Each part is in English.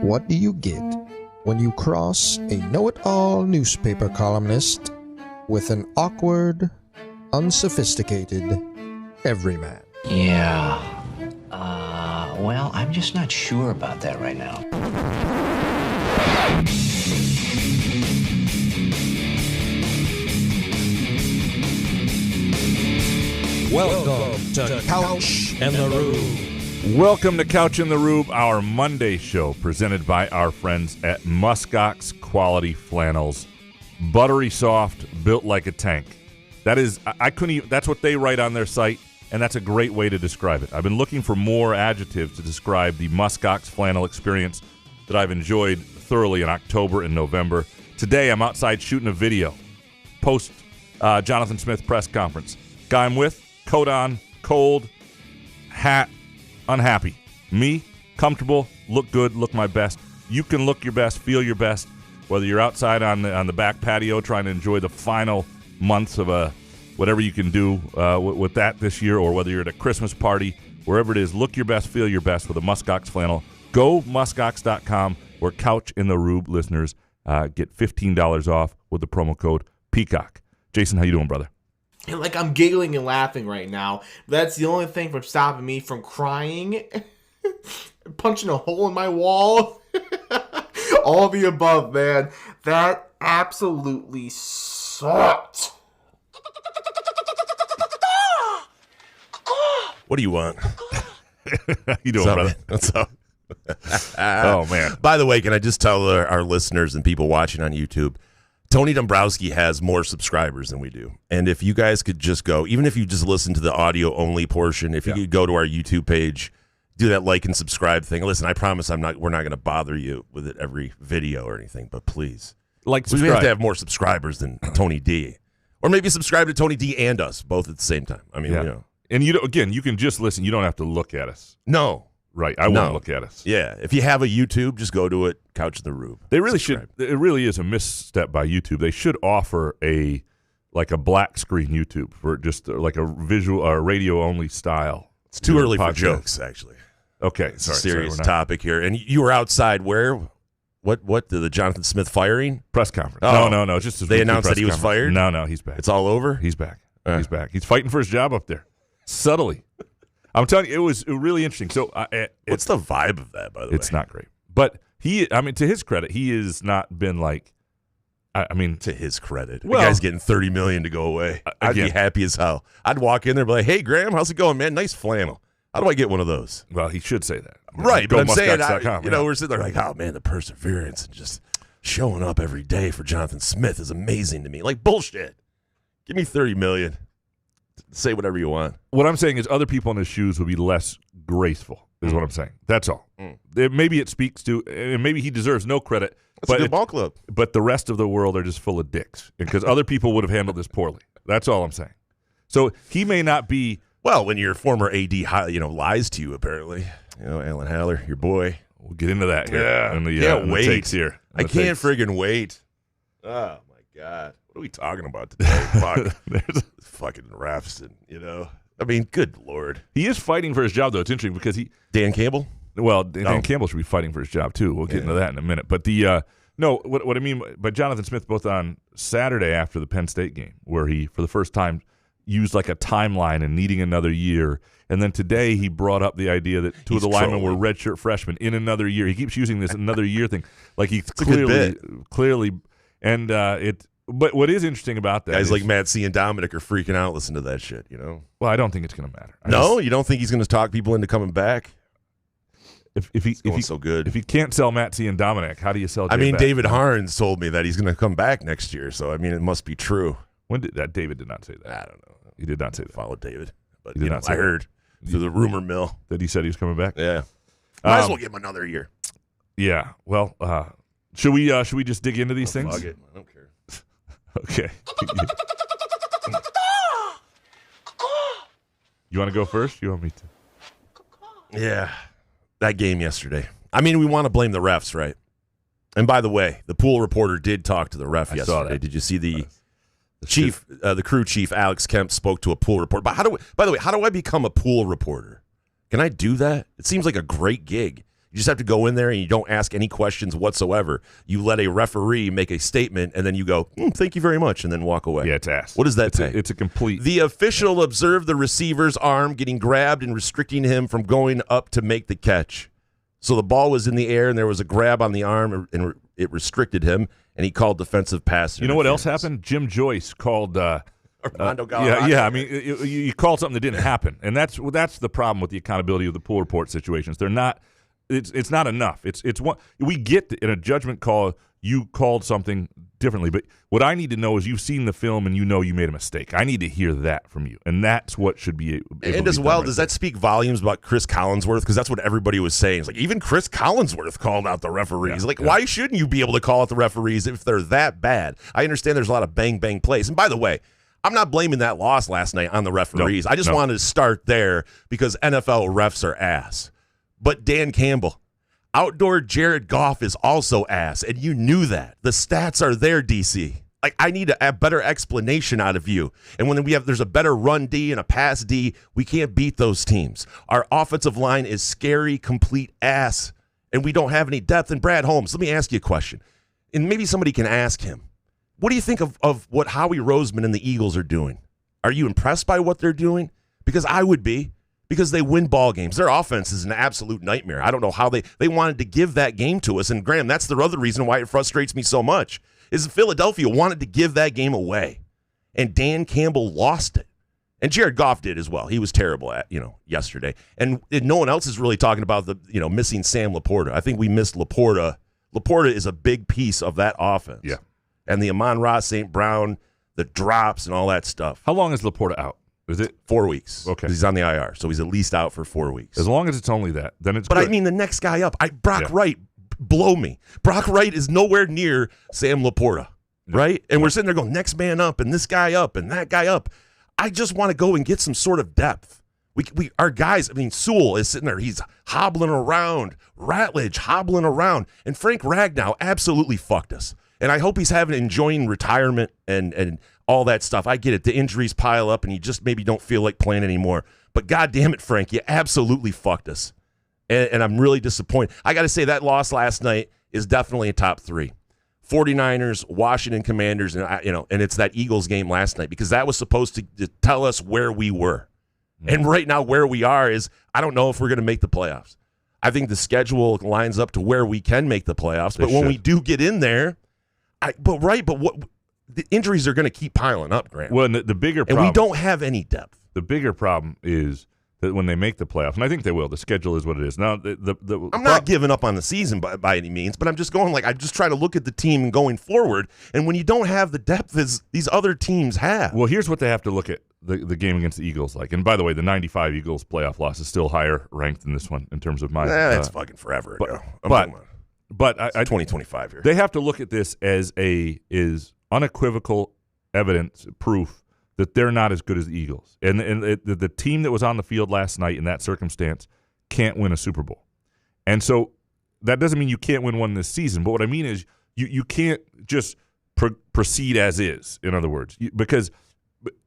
What do you get when you cross a know-it-all newspaper columnist with an awkward, unsophisticated everyman? Yeah. Well, I'm just not sure about that right now. Welcome to Couch and the Rube. Welcome to Couch in the Rube, our Monday show presented by our friends at Muskox Quality Flannels. Buttery soft, built like a tank. That is, I couldn't even, that's what they write on their site, and that's a great way to describe it. I've been looking for more adjectives to describe the Muskox flannel experience that I've enjoyed thoroughly in October and November. Today, I'm outside shooting a video, post Jonathan Smith press conference. Guy I'm with, coat on, cold, hat, unhappy. Me, comfortable, look good, look my best. You can look your best, feel your best, whether you're outside on the back patio trying to enjoy the final months of whatever you can do with that this year, or whether you're at a Christmas party, wherever it is, look your best, feel your best with a Muskox flannel. Go muskox.com, where Couch in the Rube listeners get $15 off with the promo code Peacock. Jason, how you doing, brother? Like, I'm giggling and laughing right now. That's the only thing from stopping me from crying, punching a hole in my wall. All the above, man. That absolutely sucked. What do you want? How you doing, brother? What's up? Oh, man. By the way, can I just tell our listeners and people watching on YouTube, Tony Dombrowski has more subscribers than we do. And if you guys could just go, even if you just listen to the audio-only portion, if you could go to our YouTube page, do that like and subscribe thing. Listen, I promise we're not going to bother you with it every video or anything, but please. Like, we have to have more subscribers than Tony D. Or maybe subscribe to Tony D and us, both at the same time. I mean, you know. And you can just listen. You don't have to look at us. No. Right. I won't look at us. Yeah. If you have a YouTube, just go to it, Couch in the Rube. They really should. It really is a misstep by YouTube. They should offer a black screen YouTube for just like a visual or radio only style. It's too early for jokes, actually. Okay. Sorry, serious topic here. And you were outside where? What the Jonathan Smith firing? Press conference. Oh. No. Just they announced that he was fired? No, he's back. It's all over? He's back. He's back. He's fighting for his job up there. Subtly. I'm telling you, it was really interesting. So, what's the vibe of that, by the way? It's not great. But to his credit, he has not been like, to his credit. Well, the guy's getting $30 million to go away. I'd be happy as hell. I'd walk in there and be like, hey, Graham, how's it going, man? Nice flannel. How do I get one of those? Well, he should say that. Right, but I'm saying, Muskox.com, we're sitting there like, oh, man, the perseverance and just showing up every day for Jonathan Smith is amazing to me. Like, bullshit. Give me $30 million. Say whatever you want. What I'm saying is other people in his shoes would be less graceful, is what I'm saying. That's all. Maybe it speaks to, and maybe he deserves no credit. That's a good ball club. But the rest of the world are just full of dicks, because other people would have handled this poorly. That's all I'm saying. So he may not be. Well, when your former AD, lies to you, apparently. Alan Haller, your boy. We'll get into that here. Yeah. Can't wait. Takes here. I can't friggin' wait. Oh, my God. What are we talking about today? Fuck. Fucking refs and, good Lord. He is fighting for his job, though. It's interesting because Dan Campbell? Well, Dan Campbell should be fighting for his job, too. We'll get into that in a minute. But what I mean, but Jonathan Smith, both on Saturday after the Penn State game, where he, for the first time, used like a timeline and needing another year. And then today he brought up the idea that two of the linemen were redshirt freshmen in another year. He keeps using this another year thing. Like he's clearly, and But what is interesting about that guys like Matt C. and Dominic are freaking out. Listen to that shit, Well, I don't think it's going to matter. You don't think he's going to talk people into coming back? If he's so good. If he can't sell Matt C. and Dominic, how do you sell? Batt? David Harns told me that he's going to come back next year. So it must be true. When did that? David did not say that. I don't know. He did not say that. Follow David, but he did not say I heard through the rumor mill that he said he was coming back. Yeah, might as well give him another year. Yeah. Well, should we just dig into these things? Fuck it. I don't care. Okay. You want to go first? You want me to? Yeah. That game yesterday. We want to blame the refs, right? And by the way, the pool reporter did talk to the ref yesterday. Saw that. Did you see the chief, the crew chief, Alex Kemp, spoke to a pool reporter? But how do I become a pool reporter? Can I do that? It seems like a great gig. You just have to go in there and you don't ask any questions whatsoever. You let a referee make a statement, and then you go, thank you very much, and then walk away. Yeah, it's ass. What does that say? It's a complete... The official observed the receiver's arm getting grabbed and restricting him from going up to make the catch. So the ball was in the air, and there was a grab on the arm, and it restricted him, and he called defensive pass. You know what else happened? Jim Joyce called... Armando Galarraga. Yeah. I mean, you called something that didn't happen, and that's the problem with the accountability of the pool report situations. They're not. It's not enough. It's one we get in a judgment call. You called something differently, but what I need to know is you've seen the film and you know you made a mistake. I need to hear that from you, and that's what should be. And as well, does that speak volumes about Chris Collinsworth? Because that's what everybody was saying. It's like even Chris Collinsworth called out the referees. Why shouldn't you be able to call out the referees if they're that bad? I understand there's a lot of bang plays, and by the way, I'm not blaming that loss last night on the referees. I just wanted to start there because NFL refs are ass. But Dan Campbell, outdoor Jared Goff is also ass, and you knew that. The stats are there, DC. I need a better explanation out of you. And when there's a better run D and a pass D, we can't beat those teams. Our offensive line is scary, complete ass, and we don't have any depth. And Brad Holmes, let me ask you a question, and maybe somebody can ask him. What do you think of what Howie Roseman and the Eagles are doing? Are you impressed by what they're doing? Because I would be, because they win ball games. Their offense is an absolute nightmare. I don't know how they wanted to give that game to us. And Graham, that's the other reason why it frustrates me so much, is Philadelphia wanted to give that game away. And Dan Campbell lost it. And Jared Goff did as well. He was terrible at, yesterday. And no one else is really talking about the, missing Sam Laporta. I think we missed Laporta. Laporta is a big piece of that offense. Yeah. And the Amon-Ra St. Brown, the drops and all that stuff. How long is Laporta out? Is it 4 weeks? Okay. He's on the IR, so he's at least out for 4 weeks. As long as it's only that, then it's But good. I mean, the next guy up, Brock Wright, blow me. Brock Wright is nowhere near Sam Laporta, right? And we're sitting there going, next man up, and this guy up, and that guy up. I just want to go and get some sort of depth. Our guys, Sewell is sitting there. He's hobbling around. Ratledge hobbling around. And Frank Ragnow absolutely fucked us. And I hope he's enjoying retirement and all that stuff. I get it. The injuries pile up and you just maybe don't feel like playing anymore. But God damn it, Frank, you absolutely fucked us. And I'm really disappointed. I got to say that loss last night is definitely a top 3. 49ers, Washington Commanders, and it's that Eagles game last night because that was supposed to tell us where we were. And right now where we are is I don't know if we're going to make the playoffs. I think the schedule lines up to where we can make the playoffs. But when we do get in there, the injuries are going to keep piling up, Grant. Well, the bigger problem, and we don't have any depth. The bigger problem is that when they make the playoffs, and I think they will, the schedule is what it is. Now, I'm not giving up on the season by any means, but I'm just going I just try to look at the team going forward, and when you don't have the depth as these other teams have. Well, here's what they have to look at the game against the Eagles like. And by the way, the 95 Eagles playoff loss is still higher ranked than this one in terms of my. That's fucking forever ago. But 2025 here. They have to look at this as is unequivocal evidence, proof that they're not as good as the Eagles. And the team that was on the field last night in that circumstance can't win a Super Bowl. And so that doesn't mean you can't win one this season. But what I mean is you can't just proceed as is, in other words. Because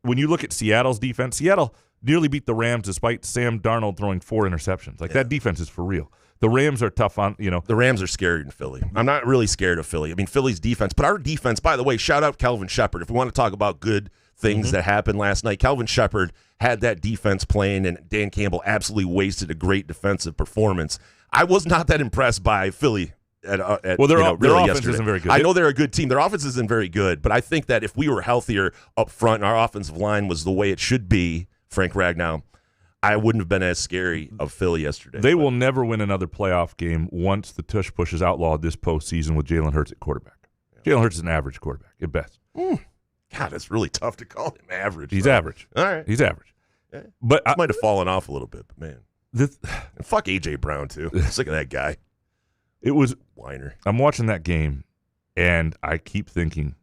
when you look at Seattle's defense, Seattle nearly beat the Rams despite Sam Darnold throwing 4 interceptions. That defense is for real. The Rams are tough on, The Rams are scary in Philly. I'm not really scared of Philly. Philly's defense. But our defense, by the way, shout out Kelvin Shepard. If we want to talk about good things that happened last night, Kelvin Shepard had that defense playing, and Dan Campbell absolutely wasted a great defensive performance. I was not that impressed by Philly. Their offense isn't very good. I know they're a good team. Their offense isn't very good, but I think that if we were healthier up front and our offensive line was the way it should be, Frank Ragnow, I wouldn't have been as scary of Philly yesterday. They will never win another playoff game once the tush push is outlawed this postseason with Jalen Hurts at quarterback. Jalen Hurts is an average quarterback at best. God, it's really tough to call him average. He's average. All right. He's average. Yeah. But I might have fallen off a little bit, but man. And fuck A.J. Brown, too. Sick of that guy. It was whiner. I'm watching that game, and I keep thinking,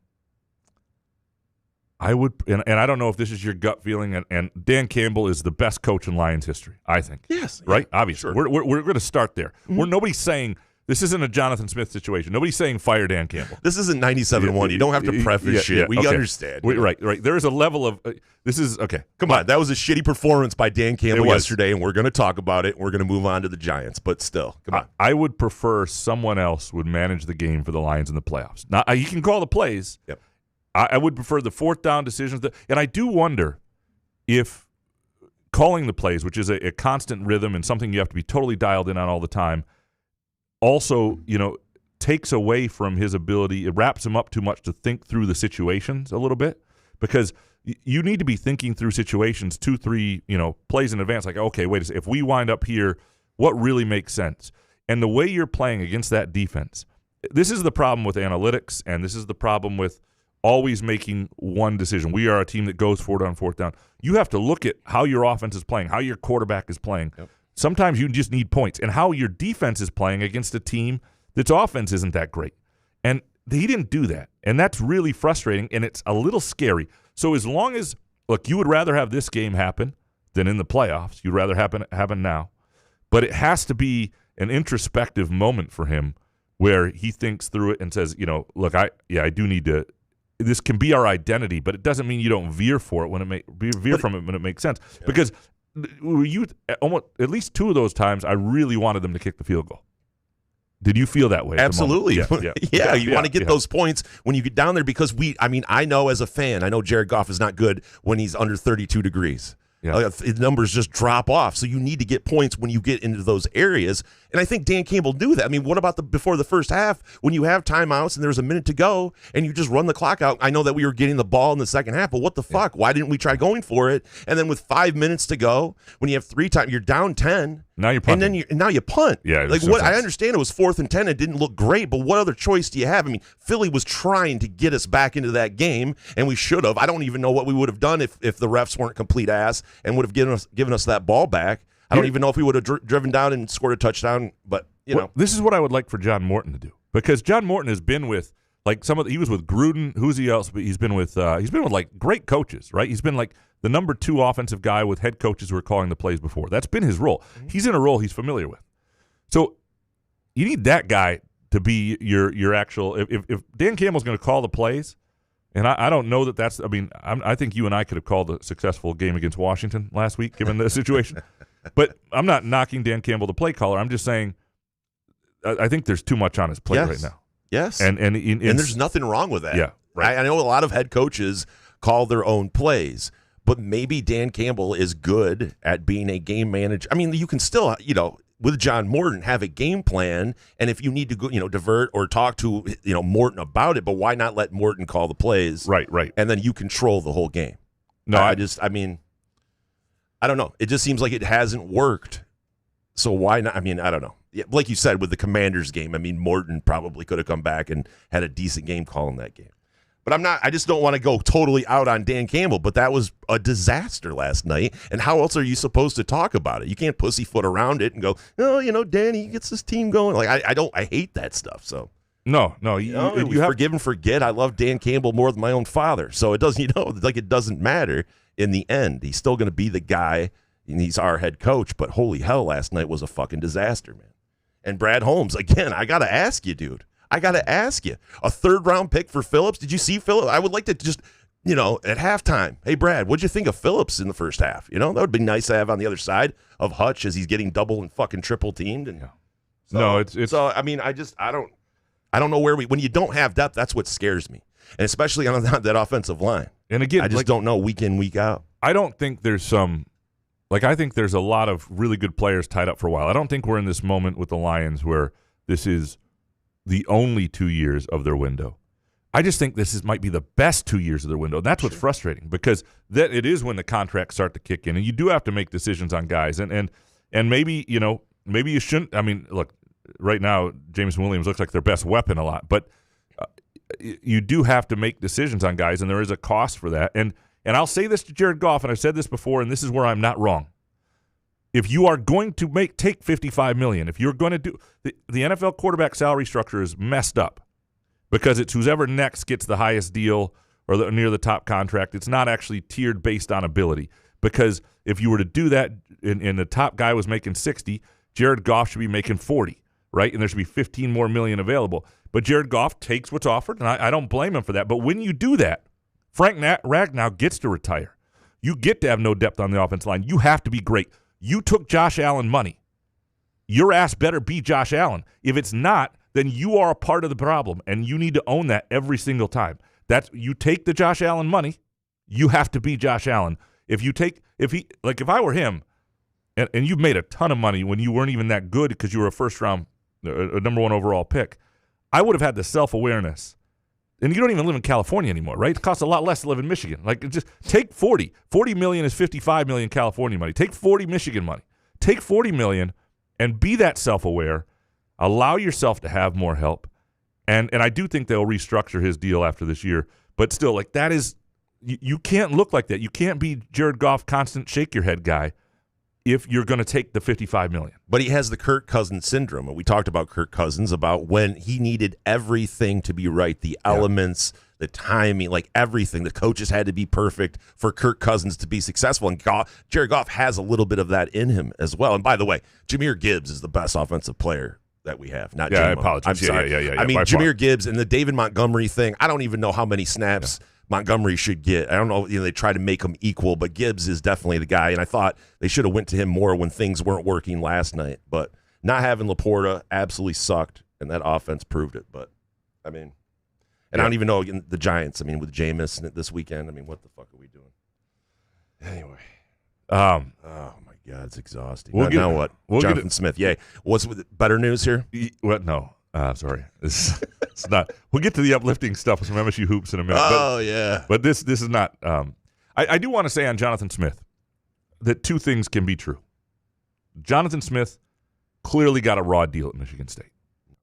I would, and I don't know if this is your gut feeling, and Dan Campbell is the best coach in Lions history, I think. Yes. Right? Yeah, Obviously. Sure. We're going to start there. Nobody's saying This isn't a Jonathan Smith situation. Nobody's saying fire Dan Campbell. This isn't 97-1. You don't have to preface shit. We understand. Right. There is a level of this is okay. Come on, that was a shitty performance by Dan Campbell yesterday, and we're going to talk about it. We're going to move on to the Giants, but still, come on. I would prefer someone else would manage the game for the Lions in the playoffs. Now, you can call the plays. Yep. I would prefer the fourth down decisions, and I do wonder if calling the plays, which is a constant rhythm and something you have to be totally dialed in on all the time, also, takes away from his ability. It wraps him up too much to think through the situations a little bit, because you need to be thinking through situations 2-3 plays in advance. Like, okay, wait a second, if we wind up here, what really makes sense? And the way you're playing against that defense, this is the problem with analytics, and this is the problem with always making one decision. We are a team that goes for it on fourth down. You have to look at how your offense is playing, how your quarterback is playing. Yep. Sometimes you just need points, and how your defense is playing against a team that's offense isn't that great. And he didn't do that, and that's really frustrating, and it's a little scary. So as long as, look, you would rather have this game happen than in the playoffs. You'd rather happen now. But it has to be an introspective moment for him where he thinks through it and says, look, I do need to – this can be our identity, but it doesn't mean you don't veer for it when it makes sense. Yeah. Because you almost at least two of those times, I really wanted them to kick the field goal. Did you feel that way? Absolutely. Yeah. You want to get those points when you get down there, because I know as a fan, I know Jared Goff is not good when he's under 32 degrees. Yeah. The numbers just drop off. So you need to get points when you get into those areas. And I think Dan Campbell knew that. I mean, what about before the first half when you have timeouts and there's a minute to go and you just run the clock out? I know that we were getting the ball in the second half, but what the fuck? Why didn't we try going for it? And then with 5 minutes to go, when you have 3 times, you're down 10. Now you're punting. And then now you punt. Yeah. Like what? I understand it was 4th and 10. It didn't look great, but what other choice do you have? I mean, Philly was trying to get us back into that game, and we should have. I don't even know what we would have done if the refs weren't complete ass and would have given us that ball back. I don't even know if we would have driven down and scored a touchdown, but this is what I would like for John Morton to do, because John Morton has been with he was with Gruden. Who's he else? But he's been with like great coaches, right? He's been like the number 2 offensive guy with head coaches who are calling the plays before. That's been his role. Mm-hmm. He's in a role he's familiar with. So you need that guy to be your actual. If Dan Campbell's going to call the plays, and I don't know that that's. I mean, I think you and I could have called a successful game against Washington last week, given the situation. But I'm not knocking Dan Campbell, the play caller. I'm just saying I think there's too much on his plate right now. Yes. And there's nothing wrong with that. Yeah. Right. I know a lot of head coaches call their own plays, but maybe Dan Campbell is good at being a game manager. I mean, you can still, with John Morton, have a game plan, and if you need to go, divert or talk to, Morton about it, but why not let Morton call the plays? Right. And then you control the whole game. No, I don't know. It just seems like it hasn't worked. So why not? I mean, I don't know. Yeah, like you said, with the Commanders game, I mean, Morton probably could have come back and had a decent game calling that game. But I just don't want to go totally out on Dan Campbell, but that was a disaster last night. And how else are you supposed to talk about it? You can't pussyfoot around it and go, Danny gets this team going. Like, I hate that stuff. So no, you forgive and forget. I love Dan Campbell more than my own father. So it doesn't, it doesn't matter in the end. He's still going to be the guy, and he's our head coach. But holy hell, last night was a fucking disaster, man. And Brad Holmes, again, I got to ask you, dude. A 3rd-round pick for Phillips. Did you see Phillips? I would like to just, at halftime. Hey, Brad, what'd you think of Phillips in the first half? That would be nice to have on the other side of Hutch as he's getting double and fucking triple teamed. And so I mean, I don't know where when you don't have depth, that's what scares me, and especially on that offensive line. And again, I just don't know week in, week out. I don't think there's I think there's a lot of really good players tied up for a while. I don't think we're in this moment with the Lions where this is the only 2 years of their window. I just think might be the best 2 years of their window. And that's what's frustrating, because that it is when the contracts start to kick in, and you do have to make decisions on guys. And maybe maybe you shouldn't. I mean, look, right now Jameson Williams looks like their best weapon a lot, but you do have to make decisions on guys, and there is a cost for that. And I'll say this to Jared Goff, and I've said this before, and this is where I'm not wrong. If you are going to take $55 million, if you're going to do the NFL quarterback salary structure is messed up, because it's whoever next gets the highest deal or near the top contract. It's not actually tiered based on ability, because if you were to do that and the top guy was making 60, Jared Goff should be making 40. right? And there should be 15 more million available. But Jared Goff takes what's offered, and I don't blame him for that. But when you do that, Frank Ragnow gets to retire. You get to have no depth on the offensive line. You have to be great. You took Josh Allen money. Your ass better be Josh Allen. If it's not, then you are a part of the problem, and you need to own that every single time. You take the Josh Allen money, you have to be Josh Allen. If I were him, and you've made a ton of money when you weren't even that good because you were a first-round, a number 1 overall pick, I would have had the self-awareness. And you don't even live in California anymore, right? It costs a lot less to live in Michigan. Like, just take 40. 40 million is 55 million California money. Take 40 Michigan money. Take 40 million and be that self-aware. Allow yourself to have more help. And I do think they'll restructure his deal after this year. But still, like, that is you can't look like that. You can't be Jared Goff, constant shake your head guy if you're going to take the $55 million. But he has the Kirk Cousins syndrome. We talked about Kirk Cousins, about when he needed everything to be right, the elements, the timing, like everything. The coaches had to be perfect for Kirk Cousins to be successful. And Jared Goff has a little bit of that in him as well. And by the way, Jahmyr Gibbs is the best offensive player that we have. Not I J-Mo. apologize. I'm sorry. Yeah, I mean, Jahmyr Gibbs and the David Montgomery thing, I don't even know how many snaps Montgomery should get. I don't know. They try to make him equal, but Gibbs is definitely the guy. And I thought they should have went to him more when things weren't working last night. But not having Laporta absolutely sucked, and that offense proved it. But, I mean, and I don't even know the Giants. I mean, with Jameis this weekend, I mean, what the fuck are we doing? Anyway. Oh, my God, it's exhausting. Now what? Jonathan Smith, yay. What's better news here? What? No. Sorry. It's not. We'll get to the uplifting stuff with some MSU hoops in a minute. Yeah. But this is not. I do want to say on Jonathan Smith that two things can be true. Jonathan Smith clearly got a raw deal at Michigan State,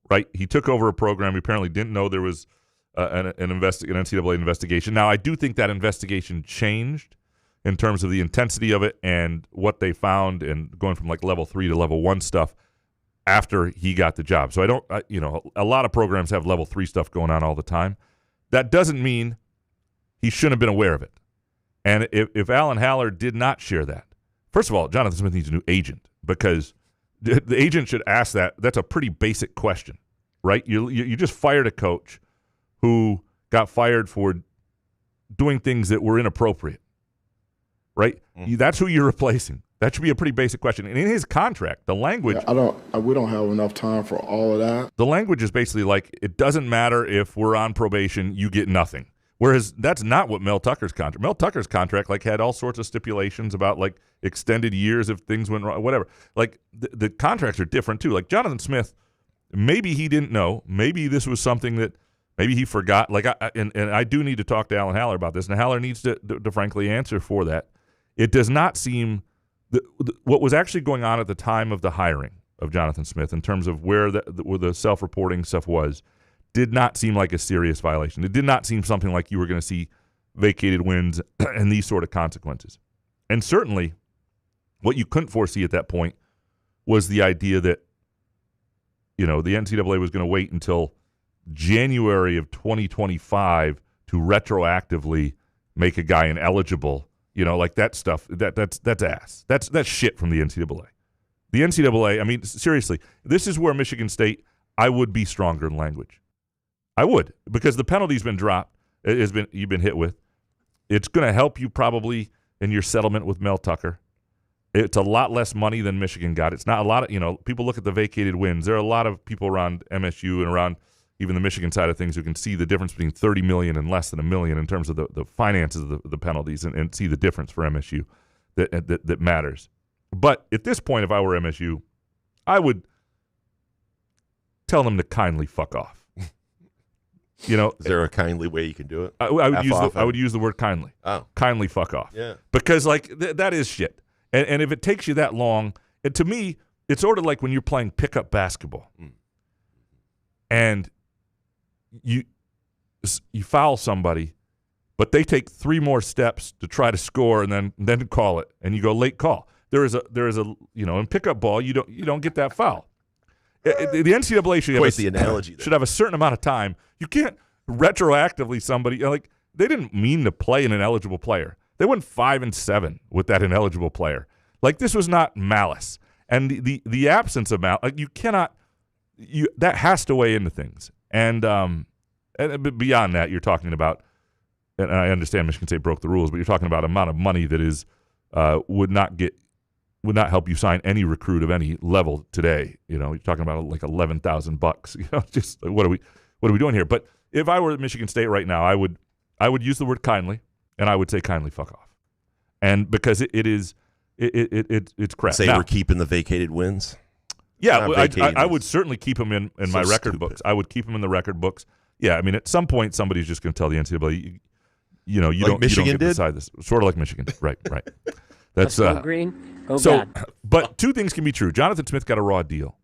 right? He took over a program. He apparently didn't know there was an NCAA investigation. Now, I do think that investigation changed in terms of the intensity of it and what they found, and going from like level 3 to level 1 stuff after he got the job. So a lot of programs have level 3 stuff going on all the time. That doesn't mean he shouldn't have been aware of it. And if Alan Haller did not share that, first of all, Jonathan Smith needs a new agent, because the agent should ask that. That's a pretty basic question, right? You just fired a coach who got fired for doing things that were inappropriate, right? Mm-hmm. That's who you're replacing. That should be a pretty basic question. And in his contract, the language... we don't have enough time for all of that. The language is basically like, it doesn't matter if we're on probation, you get nothing. Whereas that's not what Mel Tucker's contract. Mel Tucker's contract had all sorts of stipulations about extended years if things went wrong, whatever. The contracts are different too. Like Jonathan Smith, maybe he didn't know. Maybe this was something that maybe he forgot. And I do need to talk to Alan Haller about this, and Haller needs to frankly answer for that. It does not seem... what was actually going on at the time of the hiring of Jonathan Smith, in terms of where the self-reporting stuff was, did not seem like a serious violation. It did not seem something like you were going to see vacated wins and these sort of consequences. And certainly, what you couldn't foresee at that point was the idea that, the NCAA was going to wait until January of 2025 to retroactively make a guy ineligible. That stuff, that's ass. That's shit from the NCAA. The NCAA, I mean, seriously, this is where Michigan State, I would be stronger in language. I would, because the penalty's been dropped. You've been hit with. It's going to help you probably in your settlement with Mel Tucker. It's a lot less money than Michigan got. It's not a lot of, people look at the vacated wins. There are a lot of people around MSU and around even the Michigan side of things who can see the difference between $30 million and less than $1 million in terms of the finances of the penalties, and see the difference for MSU that matters. But at this point, if I were MSU, I would tell them to kindly fuck off. Is there a kindly way you can do it? I would use the word kindly. Oh, kindly fuck off. Yeah, because that is shit. And if it takes you that long, to me, it's sort of like when you're playing pickup basketball, and you foul somebody, but they take 3 more steps to try to score and then call it, and you go late call. There is a in pickup ball you don't get that foul. The NCAA should have a certain amount of time. You can't retroactively somebody they didn't mean to play an ineligible player. They went 5-7 with that ineligible player. This was not malice, and the absence of malice. You cannot. that has to weigh into things. And beyond that, you're talking about, and I understand Michigan State broke the rules, but you're talking about amount of money that is would not help you sign any recruit of any level today. You know, you're talking about like $11,000. You know, just what are we doing here? But if I were at Michigan State right now, I would use the word kindly, and I would say kindly fuck off. And because it's crap. Say now, we're keeping the vacated wins. Yeah, I would certainly keep him in my record stupid. books. I would keep him in the record books. Yeah, I mean, at some point, somebody's just going to tell the NCAA, you don't get to decide this. Sort of like Michigan. Right. That's green. Go so, bad. But two things can be true. Jonathan Smith got a raw deal,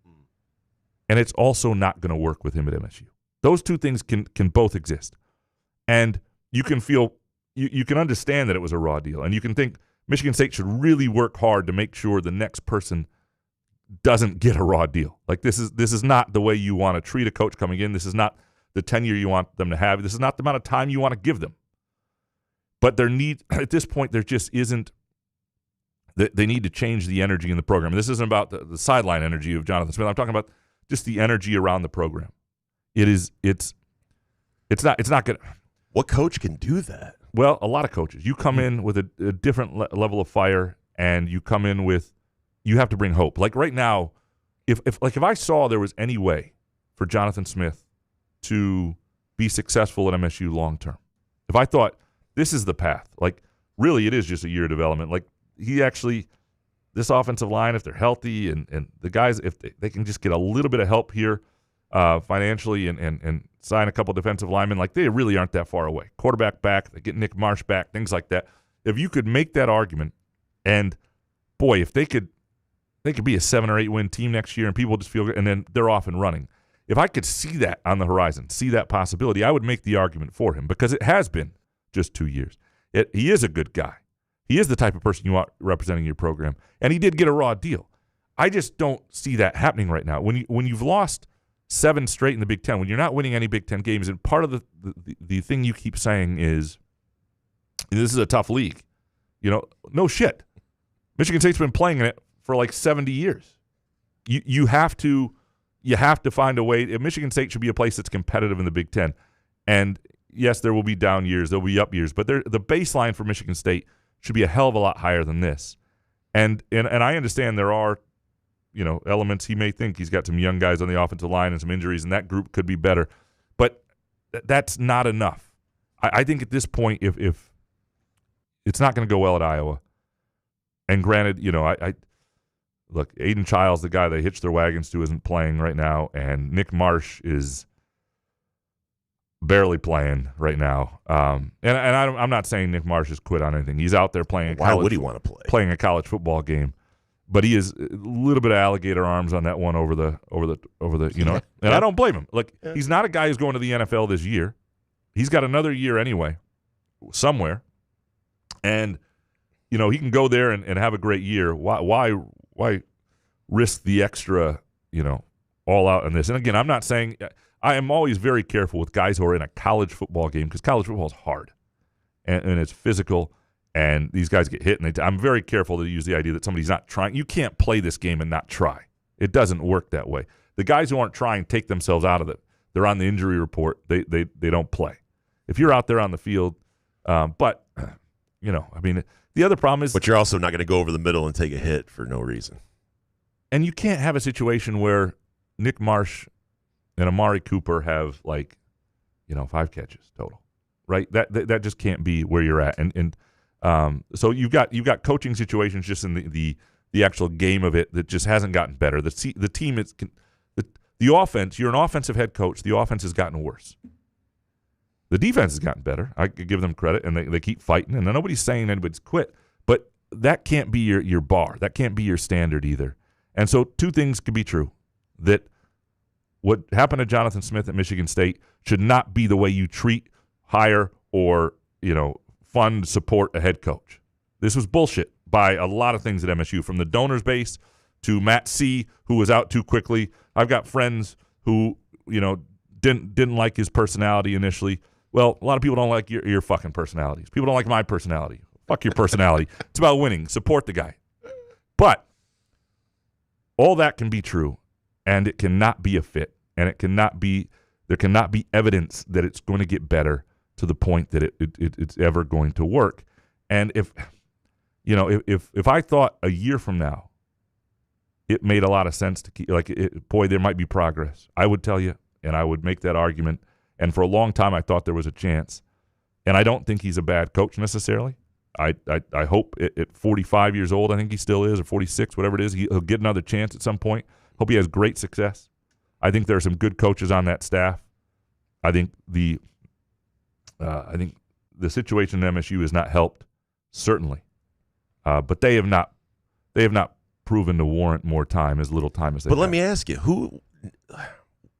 and it's also not going to work with him at MSU. Those two things can both exist. And you can feel, you can understand that it was a raw deal, and you can think Michigan State should really work hard to make sure the next person doesn't get a raw deal. Like this is not the way you want to treat a coach coming in. This is not the tenure you want them to have. This is not the amount of time you want to give them. But at this point, there just isn't. They need to change the energy in the program. And this isn't about the sideline energy of Jonathan Smith. I'm talking about just the energy around the program. It's not good. What coach can do that? Well, a lot of coaches. You come in with a different level of fire, and you come in with, you have to bring hope. Like right now, if I saw there was any way for Jonathan Smith to be successful at MSU long term, if I thought this is the path, like really it is just a year of development. Like this offensive line, if they're healthy and the guys, if they can just get a little bit of help here financially and sign a couple defensive linemen, like they really aren't that far away. Quarterback back, they get Nick Marsh back, things like that. If you could make that argument, and boy, if they could be a 7 or 8 win team next year and people just feel good, and then they're off and running. If I could see that on the horizon, see that possibility, I would make the argument for him because it has been just 2 years. He is a good guy. He is the type of person you want representing your program, and he did get a raw deal. I just don't see that happening right now. When you've lost 7 straight in the Big Ten, when you're not winning any Big Ten games, and part of the thing you keep saying is this is a tough league. You know, no shit. Michigan State's been playing in it for like 70 years. You have to find a way. Michigan State should be a place that's competitive in the Big Ten. And yes, there will be down years, there will be up years, but the baseline for Michigan State should be a hell of a lot higher than this. And I understand there are, elements. He may think he's got some young guys on the offensive line and some injuries, and that group could be better. But that's not enough. I think at this point, if it's not going to go well at Iowa, and granted, look, Aiden Childs, the guy they hitched their wagons to, isn't playing right now, and Nick Marsh is barely playing right now. And I'm not saying Nick Marsh has quit on anything. He's out there playing. Why would he want to play? Playing a college football game, but he is a little bit of alligator arms on that one over the. And I don't blame him. Like he's not a guy who's going to the NFL this year. He's got another year anyway, somewhere, and he can go there and have a great year. Why risk the extra? All out in this. And again, I'm not saying. I am always very careful with guys who are in a college football game because college football is hard and it's physical, and these guys get hit. And I'm very careful to use the idea that somebody's not trying. You can't play this game and not try. It doesn't work that way. The guys who aren't trying take themselves out of it. They're on the injury report. They don't play. If you're out there on the field, but the other problem is. But you're also not going to go over the middle and take a hit for no reason. And you can't have a situation where Nick Marsh and Amari Cooper have 5 catches total, right? That just can't be where you're at. And so you've got coaching situations just in the actual game of it that just hasn't gotten better. The team is the offense. You're an offensive head coach. The offense has gotten worse. The defense has gotten better. I could give them credit, and they keep fighting. And nobody's saying anybody's quit, but that can't be your bar. That can't be your standard either. And so two things could be true: that what happened to Jonathan Smith at Michigan State should not be the way you treat, hire, or fund, support a head coach. This was bullshit by a lot of things at MSU, from the donors base to Matt C., who was out too quickly. I've got friends who didn't like his personality initially. Well, a lot of people don't like your fucking personalities. People don't like my personality. Fuck your personality. It's about winning. Support the guy. But all that can be true. and it cannot be a fit, and there cannot be evidence that it's going to get better to the point that it's ever going to work. And if I thought a year from now it made a lot of sense to keep, there might be progress, I would tell you, and I would make that argument. And for a long time, I thought there was a chance. And I don't think he's a bad coach necessarily. I hope at 45 years old, I think he still is, or 46, whatever it is, he'll get another chance at some point. Hope he has great success. I think there are some good coaches on that staff. I think the situation in MSU has not helped, certainly, but they have not proven to warrant more time, as little time as they. But let me ask you,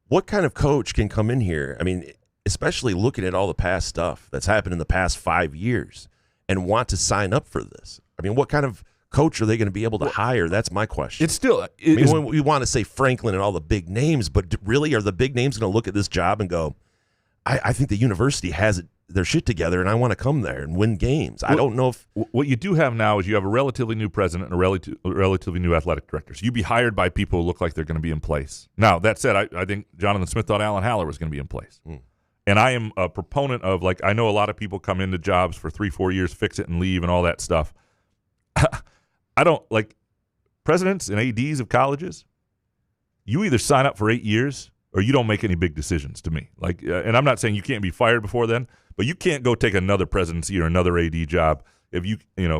what kind of coach can come in here? I mean, especially looking at all the past stuff that's happened in the past 5 years, and want to sign up for this. I mean, what kind of coach are they going to be able to hire? That's my question. It's still. We want to say Franklin and all the big names, but really, are the big names going to look at this job and go, I think the university has their shit together, and I want to come there and win games. I don't know if what you do have now is you have a relatively new president and a relatively new athletic director. So you'd be hired by people who look like they're going to be in place. Now, that said, I think Jonathan Smith thought Alan Haller was going to be in place. And I am a proponent of, I know a lot of people come into jobs for 3-4 years, fix it and leave and all that stuff. I don't, presidents and ADs of colleges, you either sign up for 8 years or you don't make any big decisions, to me. And I'm not saying you can't be fired before then, but you can't go take another presidency or another AD job if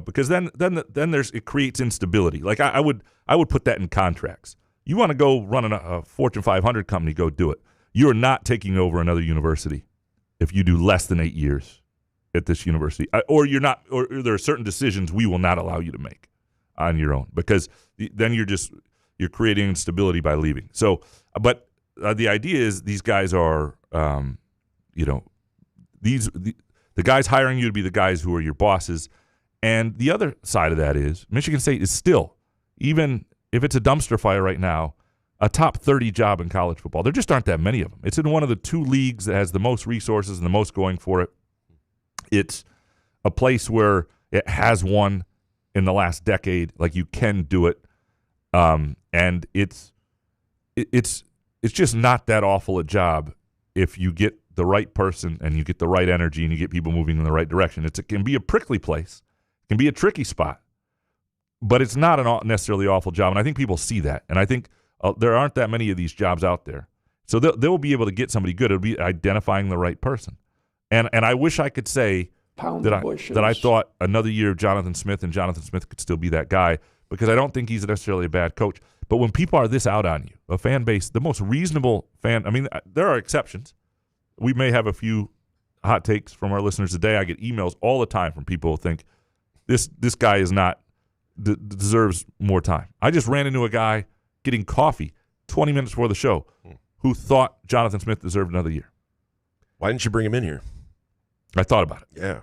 because then it creates instability. I would put that in contracts. You want to go run a Fortune 500 company, go do it. You are not taking over another university if you do less than 8 years at this university, or you're not, or there are certain decisions we will not allow you to make on your own, because then you're creating instability by leaving. So, but the idea is these guys are, the guys hiring you to be the guys who are your bosses, and the other side of that is Michigan State is still, even if it's a dumpster fire right now, a top 30 job in college football. There just aren't that many of them. It's in one of the two leagues that has the most resources and the most going for it. It's a place where it has won in the last decade. You can do it, and it's just not that awful a job if you get the right person and you get the right energy and you get people moving in the right direction. It can be a prickly place, it can be a tricky spot, but it's not necessarily awful job. And I think people see that, and I think there aren't that many of these jobs out there. So they'll be able to get somebody good. It'll be identifying the right person. And I wish I could say that I thought another year of Jonathan Smith and Jonathan Smith could still be that guy, because I don't think he's necessarily a bad coach. But when people are this out on you, a fan base, the most reasonable fan, I mean, there are exceptions. We may have a few hot takes from our listeners today. I get emails all the time from people who think this guy is not deserves more time. I just ran into a guy getting coffee 20 minutes before the show who thought Jonathan Smith deserved another year. Why didn't you bring him in here? I thought about it. Yeah.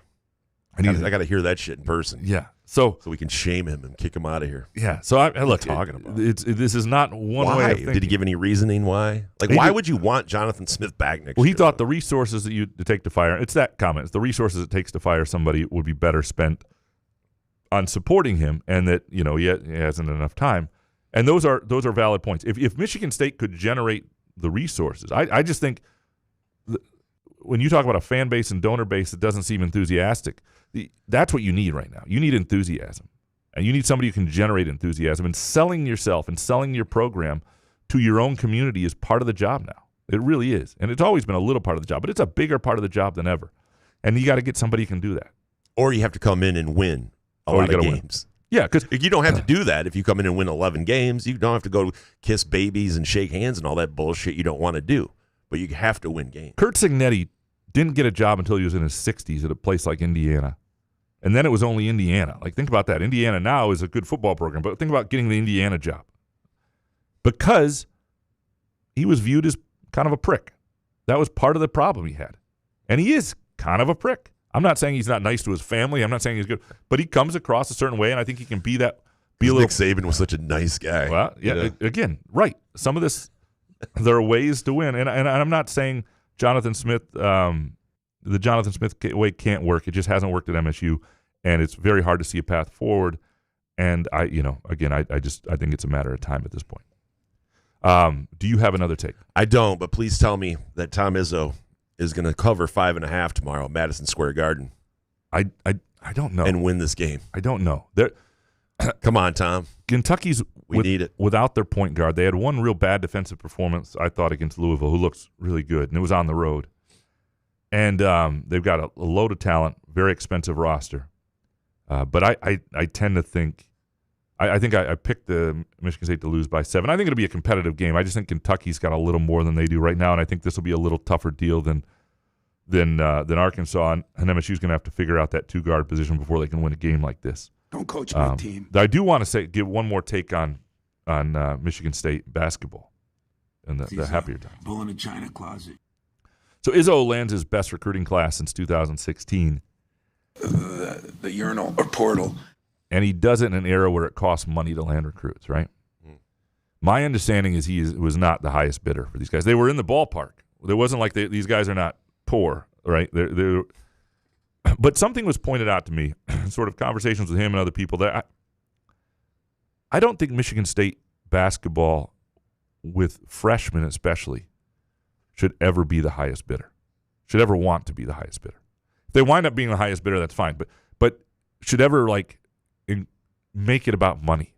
I got to hear that shit in person. Yeah. So we can shame him and kick him out of here. Yeah. So look, talking about this is not one why? way of thinking. Did he give any reasoning why? Why would you want Jonathan Smith back next year? Well, he thought the resources that you take to fire, it's that comment, it's the resources it takes to fire somebody would be better spent on supporting him, and that he hasn't enough time. And those are valid points. If Michigan State could generate the resources, I just think when you talk about a fan base and donor base that doesn't seem enthusiastic, that's what you need right now. You need enthusiasm, and you need somebody who can generate enthusiasm. And selling yourself and selling your program to your own community is part of the job now. It really is, and it's always been a little part of the job, but it's a bigger part of the job than ever. And you got to get somebody who can do that, or you have to come in and win a lot of games. Yeah, because you don't have to do that if you come in and win 11 games. You don't have to go kiss babies and shake hands and all that bullshit you don't want to do. But you have to win games. Curt Cignetti didn't get a job until he was in his 60s at a place like Indiana. And then it was only Indiana. Think about that. Indiana now is a good football program, but think about getting the Indiana job. Because he was viewed as kind of a prick. That was part of the problem he had. And he is kind of a prick. I'm not saying he's not nice to his family. I'm not saying he's good. But he comes across a certain way, and I think he can be that. Nick Saban was such a nice guy. Well, yeah, again, right. Some of this, there are ways to win. And I'm not saying Jonathan Smith, the Jonathan Smith way can't work. It just hasn't worked at MSU, and it's very hard to see a path forward. And I think it's a matter of time at this point. Do you have another take? I don't, but please tell me that Tom Izzo is going to cover 5.5 tomorrow at Madison Square Garden. I don't know. And win this game. I don't know. Come on, Tom. Kentucky's need it. Without their point guard. They had one real bad defensive performance, I thought, against Louisville, who looks really good, and it was on the road. And they've got a load of talent, very expensive roster. But I tend to think I think I picked the Michigan State to lose by 7. I think it'll be a competitive game. I just think Kentucky's got a little more than they do right now, and I think this will be a little tougher deal than Arkansas, and MSU's going to have to figure out that 2-guard position before they can win a game like this. Don't coach my team. I do want to give one more take on Michigan State basketball and the happier time. Bull in a china closet. So Izzo lands his best recruiting class since 2016. The urinal or portal. And he does it in an era where it costs money to land recruits, right? My understanding is he was not the highest bidder for these guys. They were in the ballpark. There wasn't like these guys are not poor, right? But something was pointed out to me, sort of conversations with him and other people, that I don't think Michigan State basketball, with freshmen especially, should ever be the highest bidder, should ever want to be the highest bidder. If they wind up being the highest bidder, that's fine, but should ever make it about money.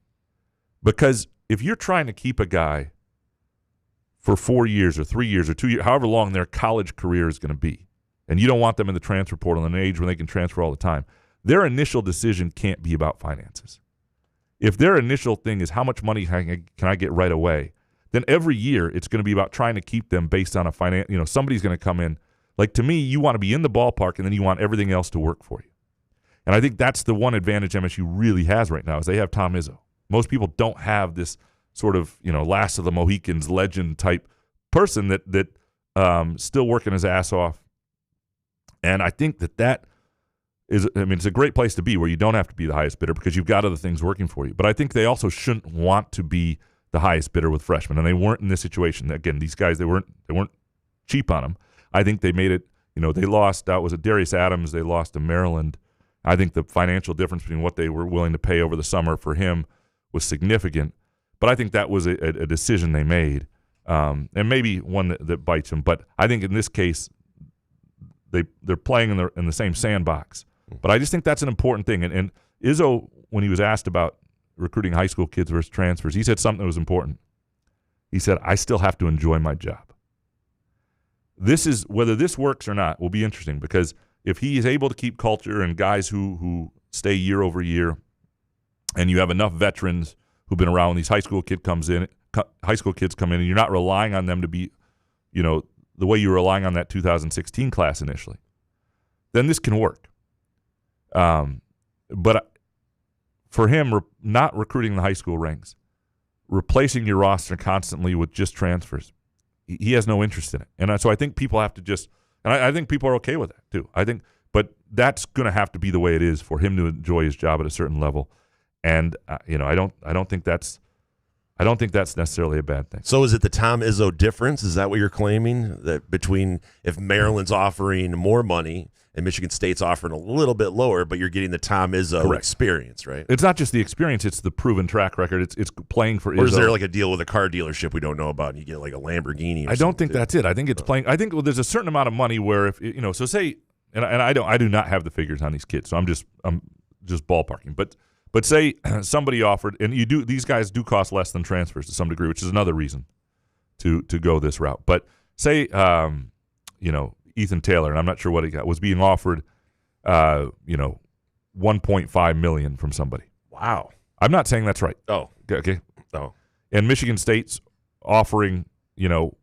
Because if you're trying to keep a guy for 4 years or 3 years or 2 years, however long their college career is going to be, and you don't want them in the transfer portal in an age when they can transfer all the time, their initial decision can't be about finances. If their initial thing is how much money can I get right away, then every year it's going to be about trying to keep them based on a somebody's going to come in. Like, to me, you want to be in the ballpark, and then you want everything else to work for you. And I think that's the one advantage MSU really has right now is they have Tom Izzo. Most people don't have this sort of, last of the Mohicans legend type person that still working his ass off. And I think that is, it's a great place to be where you don't have to be the highest bidder because you've got other things working for you. But I think they also shouldn't want to be the highest bidder with freshmen, and they weren't in this situation. Again, these guys, they weren't cheap on them. I think they made it, they lost, was it Darius Adams, they lost to Maryland. I think the financial difference between what they were willing to pay over the summer for him was significant. But I think that was a decision they made, and maybe one that bites them. But I think in this case, they're playing in the same sandbox. But I just think that's an important thing. And Izzo, when he was asked about recruiting high school kids versus transfers, he said something that was important. He said, I still have to enjoy my job. Whether this works or not will be interesting, because if he is able to keep culture and guys who stay year over year, and you have enough veterans who've been around when these high school kids come in, and you're not relying on them to be, the way you were relying on that 2016 class initially, then this can work. But for him, not recruiting the high school ranks, replacing your roster constantly with just transfers, he has no interest in it. And so I think people have to just, and I think people are okay with that too. But that's going to have to be the way it is for him to enjoy his job at a certain level. And I don't think that's necessarily a bad thing. So is it the Tom Izzo difference? Is that what you're claiming? That between if Maryland's offering more money and Michigan State's offering a little bit lower, but you're getting the Tom Izzo experience, right? It's not just the experience; it's the proven track record. It's playing for Izzo. Or is there like a deal with a car dealership we don't know about, and you get like a Lamborghini? I don't think that's it. I think it's playing. I think there's a certain amount of money where if so say, and I do not have the figures on these kids, so I'm just ballparking, But say somebody offered, and these guys do cost less than transfers to some degree, which is another reason to go this route. But say, Ethan Taylor, and I'm not sure what he got, was being offered, $1.5 million from somebody. Wow. I'm not saying that's right. Oh. Okay. Oh. And Michigan State's offering, 1.2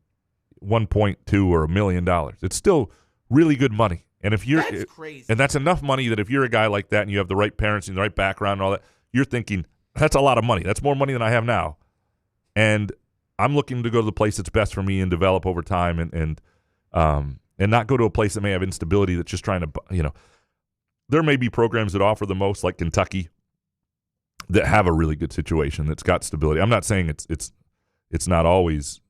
or $1 million. It's still really good money. And if you're, that's crazy. And that's enough money that if you're a guy like that and you have the right parents and the right background and all that, you're thinking that's a lot of money. That's more money than I have now, and I'm looking to go to the place that's best for me and develop over time, and not go to a place that may have instability that's just trying to, there may be programs that offer the most, like Kentucky, that have a really good situation that's got stability. I'm not saying it's not always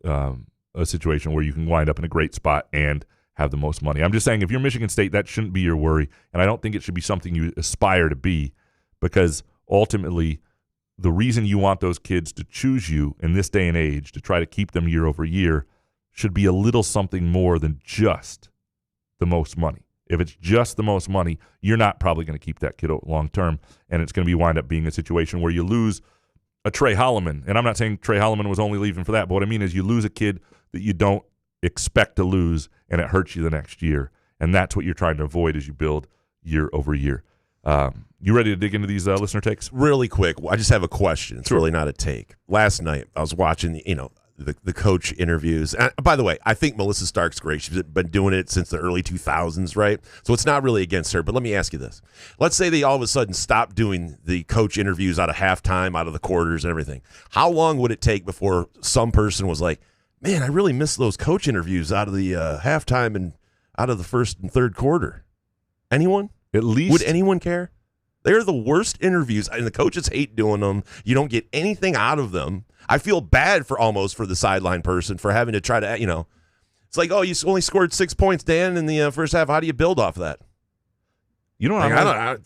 a situation where you can wind up in a great spot and have the most money. I'm just saying if you're Michigan State, that shouldn't be your worry, and I don't think it should be something you aspire to be, because ultimately the reason you want those kids to choose you in this day and age to try to keep them year over year should be a little something more than just the most money. If it's just the most money, you're not probably going to keep that kid long term, and it's going to be wind up being a situation where you lose a Trey Holloman. And I'm not saying Trey Holloman was only leaving for that, but what I mean is you lose a kid that you don't expect to lose, and it hurts you the next year. And that's what you're trying to avoid as you build year over year. You ready to dig into these listener takes? Really quick, I just have a question. It's really not a take. Last night, I was watching the coach interviews. And by the way, I think Melissa Stark's great. She's been doing it since the early 2000s, right? So it's not really against her. But let me ask you this. Let's say they all of a sudden stop doing the coach interviews out of halftime, out of the quarters and everything. How long would it take before some person was like, man, I really miss those coach interviews out of the halftime and out of the first and third quarter? Anyone? At least. Would anyone care? They're the worst interviews, and the coaches hate doing them. You don't get anything out of them. I feel bad for the sideline person for having to try to, it's like, oh, you only scored 6 points, Dan, in the first half. How do you build off of that? You know what? I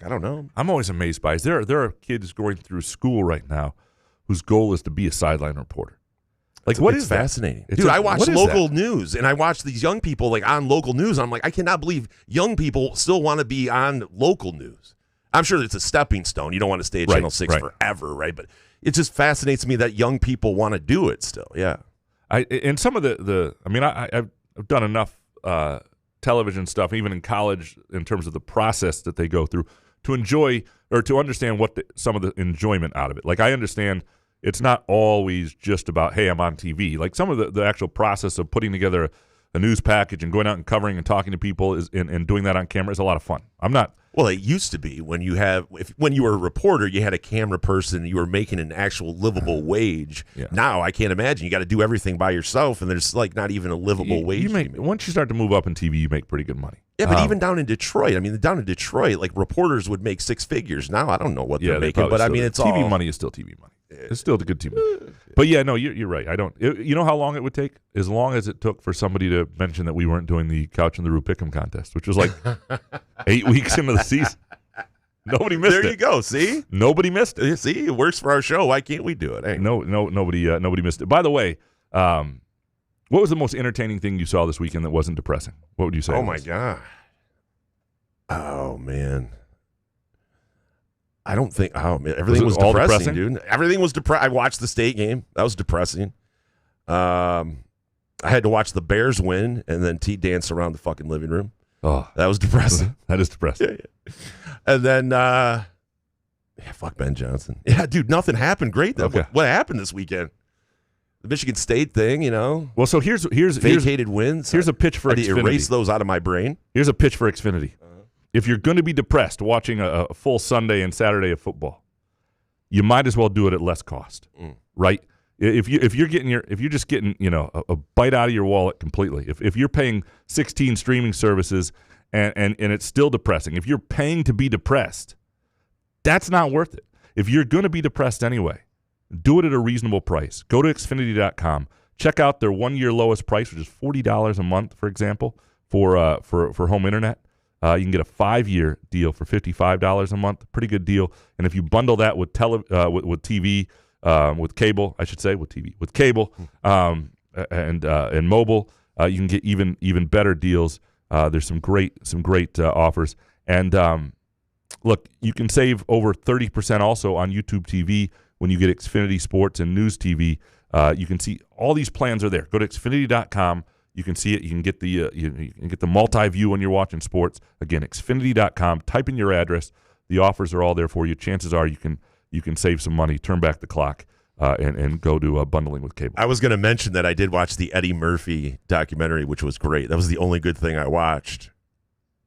don't know. I'm always amazed by is there are kids going through school right now whose goal is to be a sideline reporter. Like, what is fascinating? That? Dude, I watch local news, and I watch these young people like on local news, and I'm like, I cannot believe young people still want to be on local news. I'm sure it's a stepping stone. You don't want to stay at Channel 6 forever, right? But it just fascinates me that young people want to do it still. Yeah. And some of I've done enough television stuff, even in college, in terms of the process that they go through to enjoy or to understand some of the enjoyment out of it. Like, I understand it's not always just about, hey, I'm on TV. Like, some of the actual process of putting together a news package and going out and covering and talking to people and doing that on camera is a lot of fun. I'm not. Well, it used to be when you were a reporter, you had a camera person, you were making an actual livable wage. Yeah. Now I can't imagine. You got to do everything by yourself, and there's like not even a livable wage. Once you start to move up in TV, you make pretty good money. Yeah, but even down in Detroit, like reporters would make six figures. Now I don't know what they're making, but it's TV all money is still TV money. It's still the good TV money. But yeah, no, you're right. You know how long it would take? As long as it took for somebody to mention that we weren't doing the Couch and the Roo Pick'em contest, which was like 8 weeks into the season. Nobody missed it. There you go. See, nobody missed it. See, it works for our show. Why can't we do it? Hey. Nobody missed it. By the way, what was the most entertaining thing you saw this weekend that wasn't depressing? What would you say? Oh my God. Oh man. I don't think. Oh man, everything was depressing, dude. Everything was depressing. I watched the state game. That was depressing. I had to watch the Bears win and then dance around the fucking living room. Oh, that was depressing. That is depressing. Yeah. And then, fuck Ben Johnson. Yeah, dude, nothing happened great though. Okay. What happened this weekend? The Michigan State thing, Well, so here's vacated wins. Here's a pitch for Xfinity. Xfinity. Erase those out of my brain. Here's a pitch for Xfinity. If you're going to be depressed watching a full Sunday and Saturday of football, you might as well do it at less cost, right? If you're just getting a bite out of your wallet completely. If you're paying 16 streaming services and it's still depressing, if you're paying to be depressed, that's not worth it. If you're going to be depressed anyway, do it at a reasonable price. Go to Xfinity.com. Check out their 1 year lowest price, which is $40 a month, for example, for home internet. You can get a 5-year deal for $55 a month. Pretty good deal. And if you bundle that with TV, with cable, I should say, with cable, and mobile, you can get even better deals. There's some great offers. And look, you can save over 30% also on YouTube TV when you get Xfinity Sports and News TV. You can see all these plans are there. Go to Xfinity.com. You can see it. You can get the multi-view when you're watching sports. Again, Xfinity.com. Type in your address. The offers are all there for you. Chances are you can save some money, turn back the clock, and go to bundling with cable. I was going to mention that I did watch the Eddie Murphy documentary, which was great. That was the only good thing I watched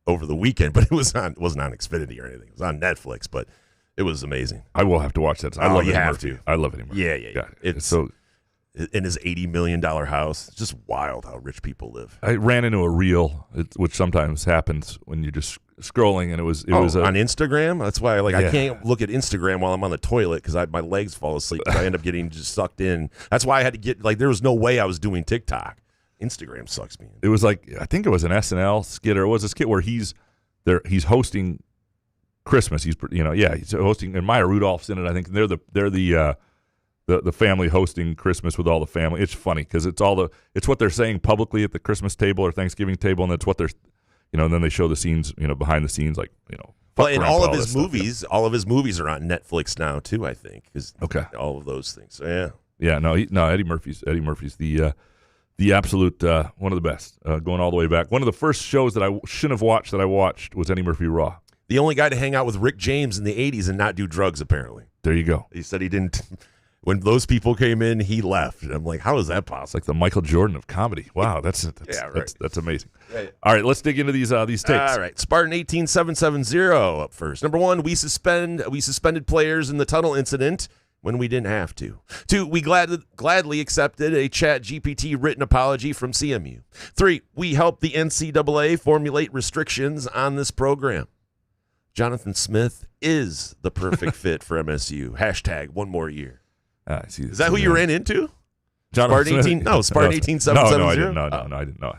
over the weekend, but it wasn't on Xfinity or anything. It was on Netflix, but it was amazing. I will have to watch that. I love you have to. I love Eddie Murphy. Yeah. It's so. In his $80 million house. It's just wild how rich people live. I ran into a reel, which sometimes happens when you're just scrolling, and it was on Instagram. That's why I can't look at Instagram while I'm on the toilet because my legs fall asleep. I end up getting just sucked in. That's why I had to get there was no way I was doing TikTok. Instagram sucks me in. It was I think it was an SNL skit, or it was a skit where he's hosting Christmas. He's he's hosting, and Maya Rudolph's in it. I think they're the family hosting Christmas with all the family. It's funny because it's what they're saying publicly at the Christmas table or Thanksgiving table, and that's what they're, and then they show the scenes, behind the scenes, like, Well, and all of his movies are on Netflix now too, I think. Okay. All of those things. So, yeah. Yeah, Eddie Murphy's the absolute one of the best, going all the way back. One of the first shows that I shouldn't have watched that I watched was Eddie Murphy Raw. The only guy to hang out with Rick James in the 80s and not do drugs, apparently. There you go. He said he didn't. When those people came in, he left. And I'm like, how is that possible? It's like the Michael Jordan of comedy. Wow, that's amazing. Yeah. All right, let's dig into these takes. All right, Spartan 18770 up first. Number 1, we suspended players in the tunnel incident when we didn't have to. 2, we gladly accepted a ChatGPT written apology from CMU. 3, we helped the NCAA formulate restrictions on this program. Jonathan Smith is the perfect fit for MSU. #, one more year. I see. Is that who you ran into? Jonathan Spartan 18? No, Spartan 18770. No, I didn't. No, I didn't know.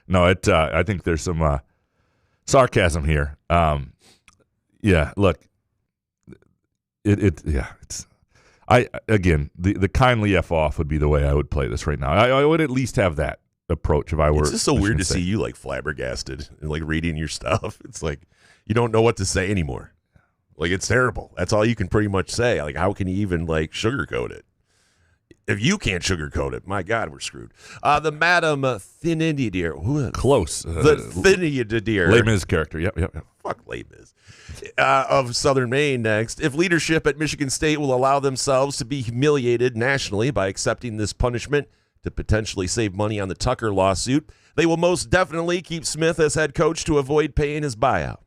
No, I think there's some sarcasm here. Yeah, look, it's. Again, the kindly F off would be the way I would play this right now. I would at least have that approach if I were. It's just so weird to see you like flabbergasted and like reading your stuff. It's like you don't know what to say anymore. Like, it's terrible. That's all you can pretty much say. Like, how can you even like sugarcoat it? If you can't sugarcoat it, my God, we're screwed. The Madam Thinnidier. Close. The Thinnidier. Les Mis character. Yep. Fuck Les Mis. Of Southern Maine next. If leadership at Michigan State will allow themselves to be humiliated nationally by accepting this punishment to potentially save money on the Tucker lawsuit, they will most definitely keep Smith as head coach to avoid paying his buyout.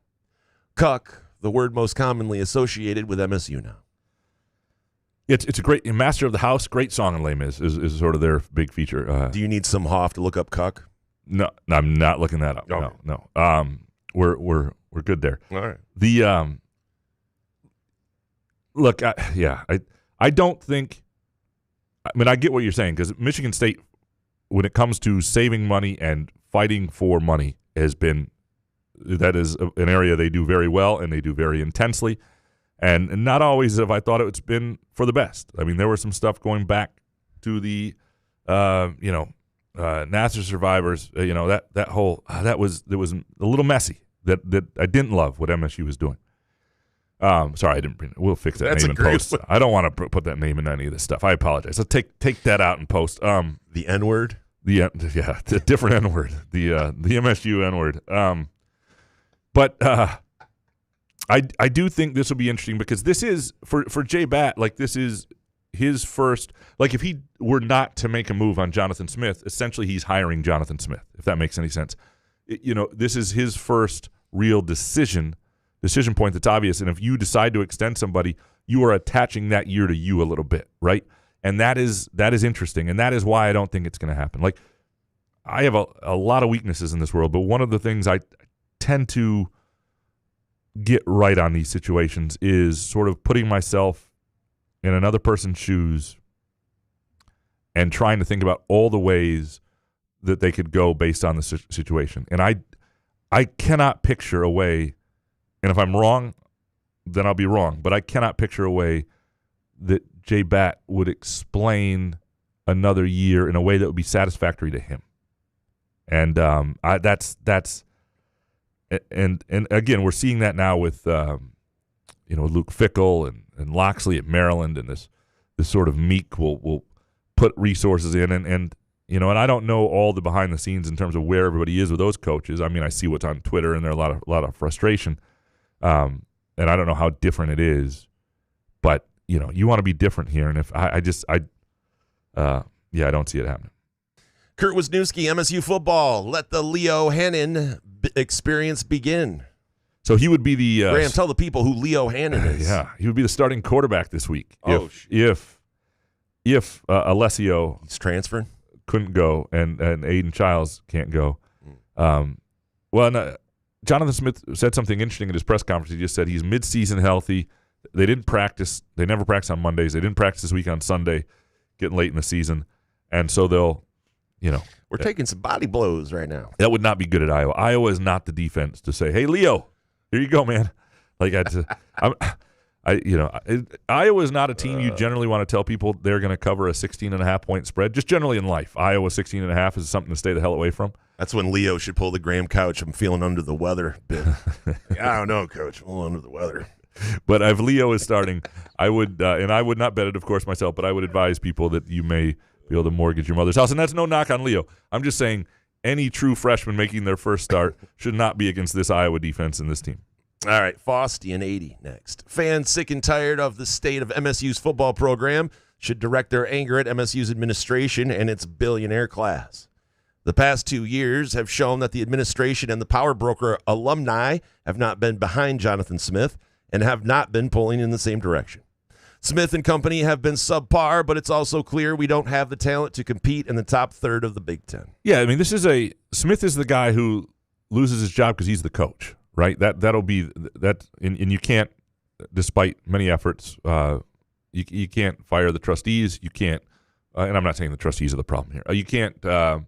Cuck, the word most commonly associated with MSU now. It's a great Master of the House. Great song in Les Mis is sort of their big feature. Do you need some Hoff to look up Cuck? No, I'm not looking that up. Okay. No. We're good there. All right. The look, I don't think. I mean, I get what you're saying because Michigan State, when it comes to saving money and fighting for money, that is an area they do very well and they do very intensely. And not always have I thought it's been for the best. I mean, there was some stuff going back to the, Nassar survivors. That was a little messy. That I didn't love what MSU was doing. Sorry, I didn't bring it. We'll fix that name in post. I don't want to put that name in any of this stuff. I apologize. So take that out in post. The N-word? The different N-word. The MSU N-word. But I do think this will be interesting because this is for Jay Batt, like this is his first, like if he were not to make a move on Jonathan Smith, essentially he's hiring Jonathan Smith, if that makes any sense. This is his first real decision point that's obvious. And if you decide to extend somebody, you are attaching that year to you a little bit, right? And that is interesting. And that is why I don't think it's going to happen. Like I have a lot of weaknesses in this world, but one of the things I tend to get right on these situations is sort of putting myself in another person's shoes and trying to think about all the ways that they could go based on the situation. And I cannot picture a way, and if I'm wrong, then I'll be wrong, but I cannot picture a way that Jay Batt would explain another year in a way that would be satisfactory to him. And that's and again, we're seeing that now with Luke Fickell and Loxley at Maryland, and this sort of Meek will put resources in, and I don't know all the behind the scenes in terms of where everybody is with those coaches. I mean, I see what's on Twitter, and there's a lot of frustration, and I don't know how different it is, but you want to be different here, and if I don't see it happening. Kurt Wisniewski, MSU football. Let the Leo Hannon experience begin. So he would be the Graham. Tell the people who Leo Hannon is. Yeah, he would be the starting quarterback this week. If Alessio he's transferring, couldn't go, and Aiden Childs can't go. Jonathan Smith said something interesting at his press conference. He just said he's mid-season healthy. They didn't practice. They never practice on Mondays. They didn't practice this week on Sunday, getting late in the season, and so they'll. We're taking some body blows right now. That would not be good at Iowa. Iowa is not the defense to say, hey, Leo, here you go, man. Like Iowa is not a team you generally want to tell people they're going to cover a 16.5 point spread. Just generally in life, Iowa 16.5 is something to stay the hell away from. That's when Leo should pull the Graham couch. I'm feeling under the weather. I don't know, Coach. I'm a little under the weather. But if Leo is starting, I would, and I would not bet it, of course, myself, but I would advise people that you may be able to mortgage your mother's house. And that's no knock on Leo. I'm just saying any true freshman making their first start should not be against this Iowa defense and this team. All right, Fosty and 80 next. Fans sick and tired of the state of MSU's football program should direct their anger at MSU's administration and its billionaire class. The past 2 years have shown that the administration and the power broker alumni have not been behind Jonathan Smith and have not been pulling in the same direction. Smith and company have been subpar, but it's also clear we don't have the talent to compete in the top third of the Big Ten. Yeah, I mean, Smith is the guy who loses his job because he's the coach. Right, that'll be that, and you can't, despite many efforts, you can't fire the trustees. You can't, and I'm not saying the trustees are the problem here. You can't, you're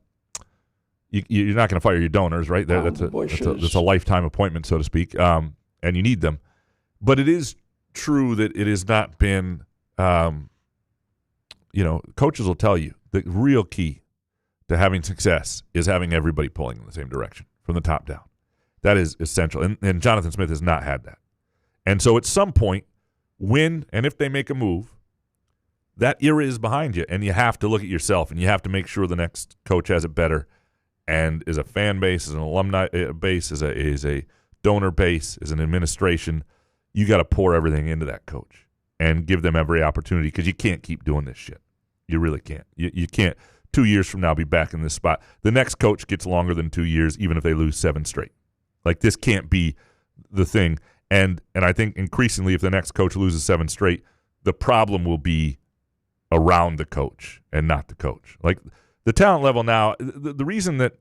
not going to fire your donors, right? That's a lifetime appointment, so to speak, and you need them. But it is true that it has not been, coaches will tell you the real key to having success is having everybody pulling in the same direction from the top down. That is essential. And Jonathan Smith has not had that. And so at some point, when and if they make a move, that era is behind you, and you have to look at yourself, and you have to make sure the next coach has it better. And as a fan base, as an alumni base, as a donor base, as an administration, you got to pour everything into that coach and give them every opportunity, because you can't keep doing this shit. You really can't. You can't 2 years from now be back in this spot. The next coach gets longer than 2 years, even if they lose 7 straight. Like, this can't be the thing. And I think increasingly, if the next coach loses 7 straight, the problem will be around the coach and not the coach. Like, the talent level now, the reason that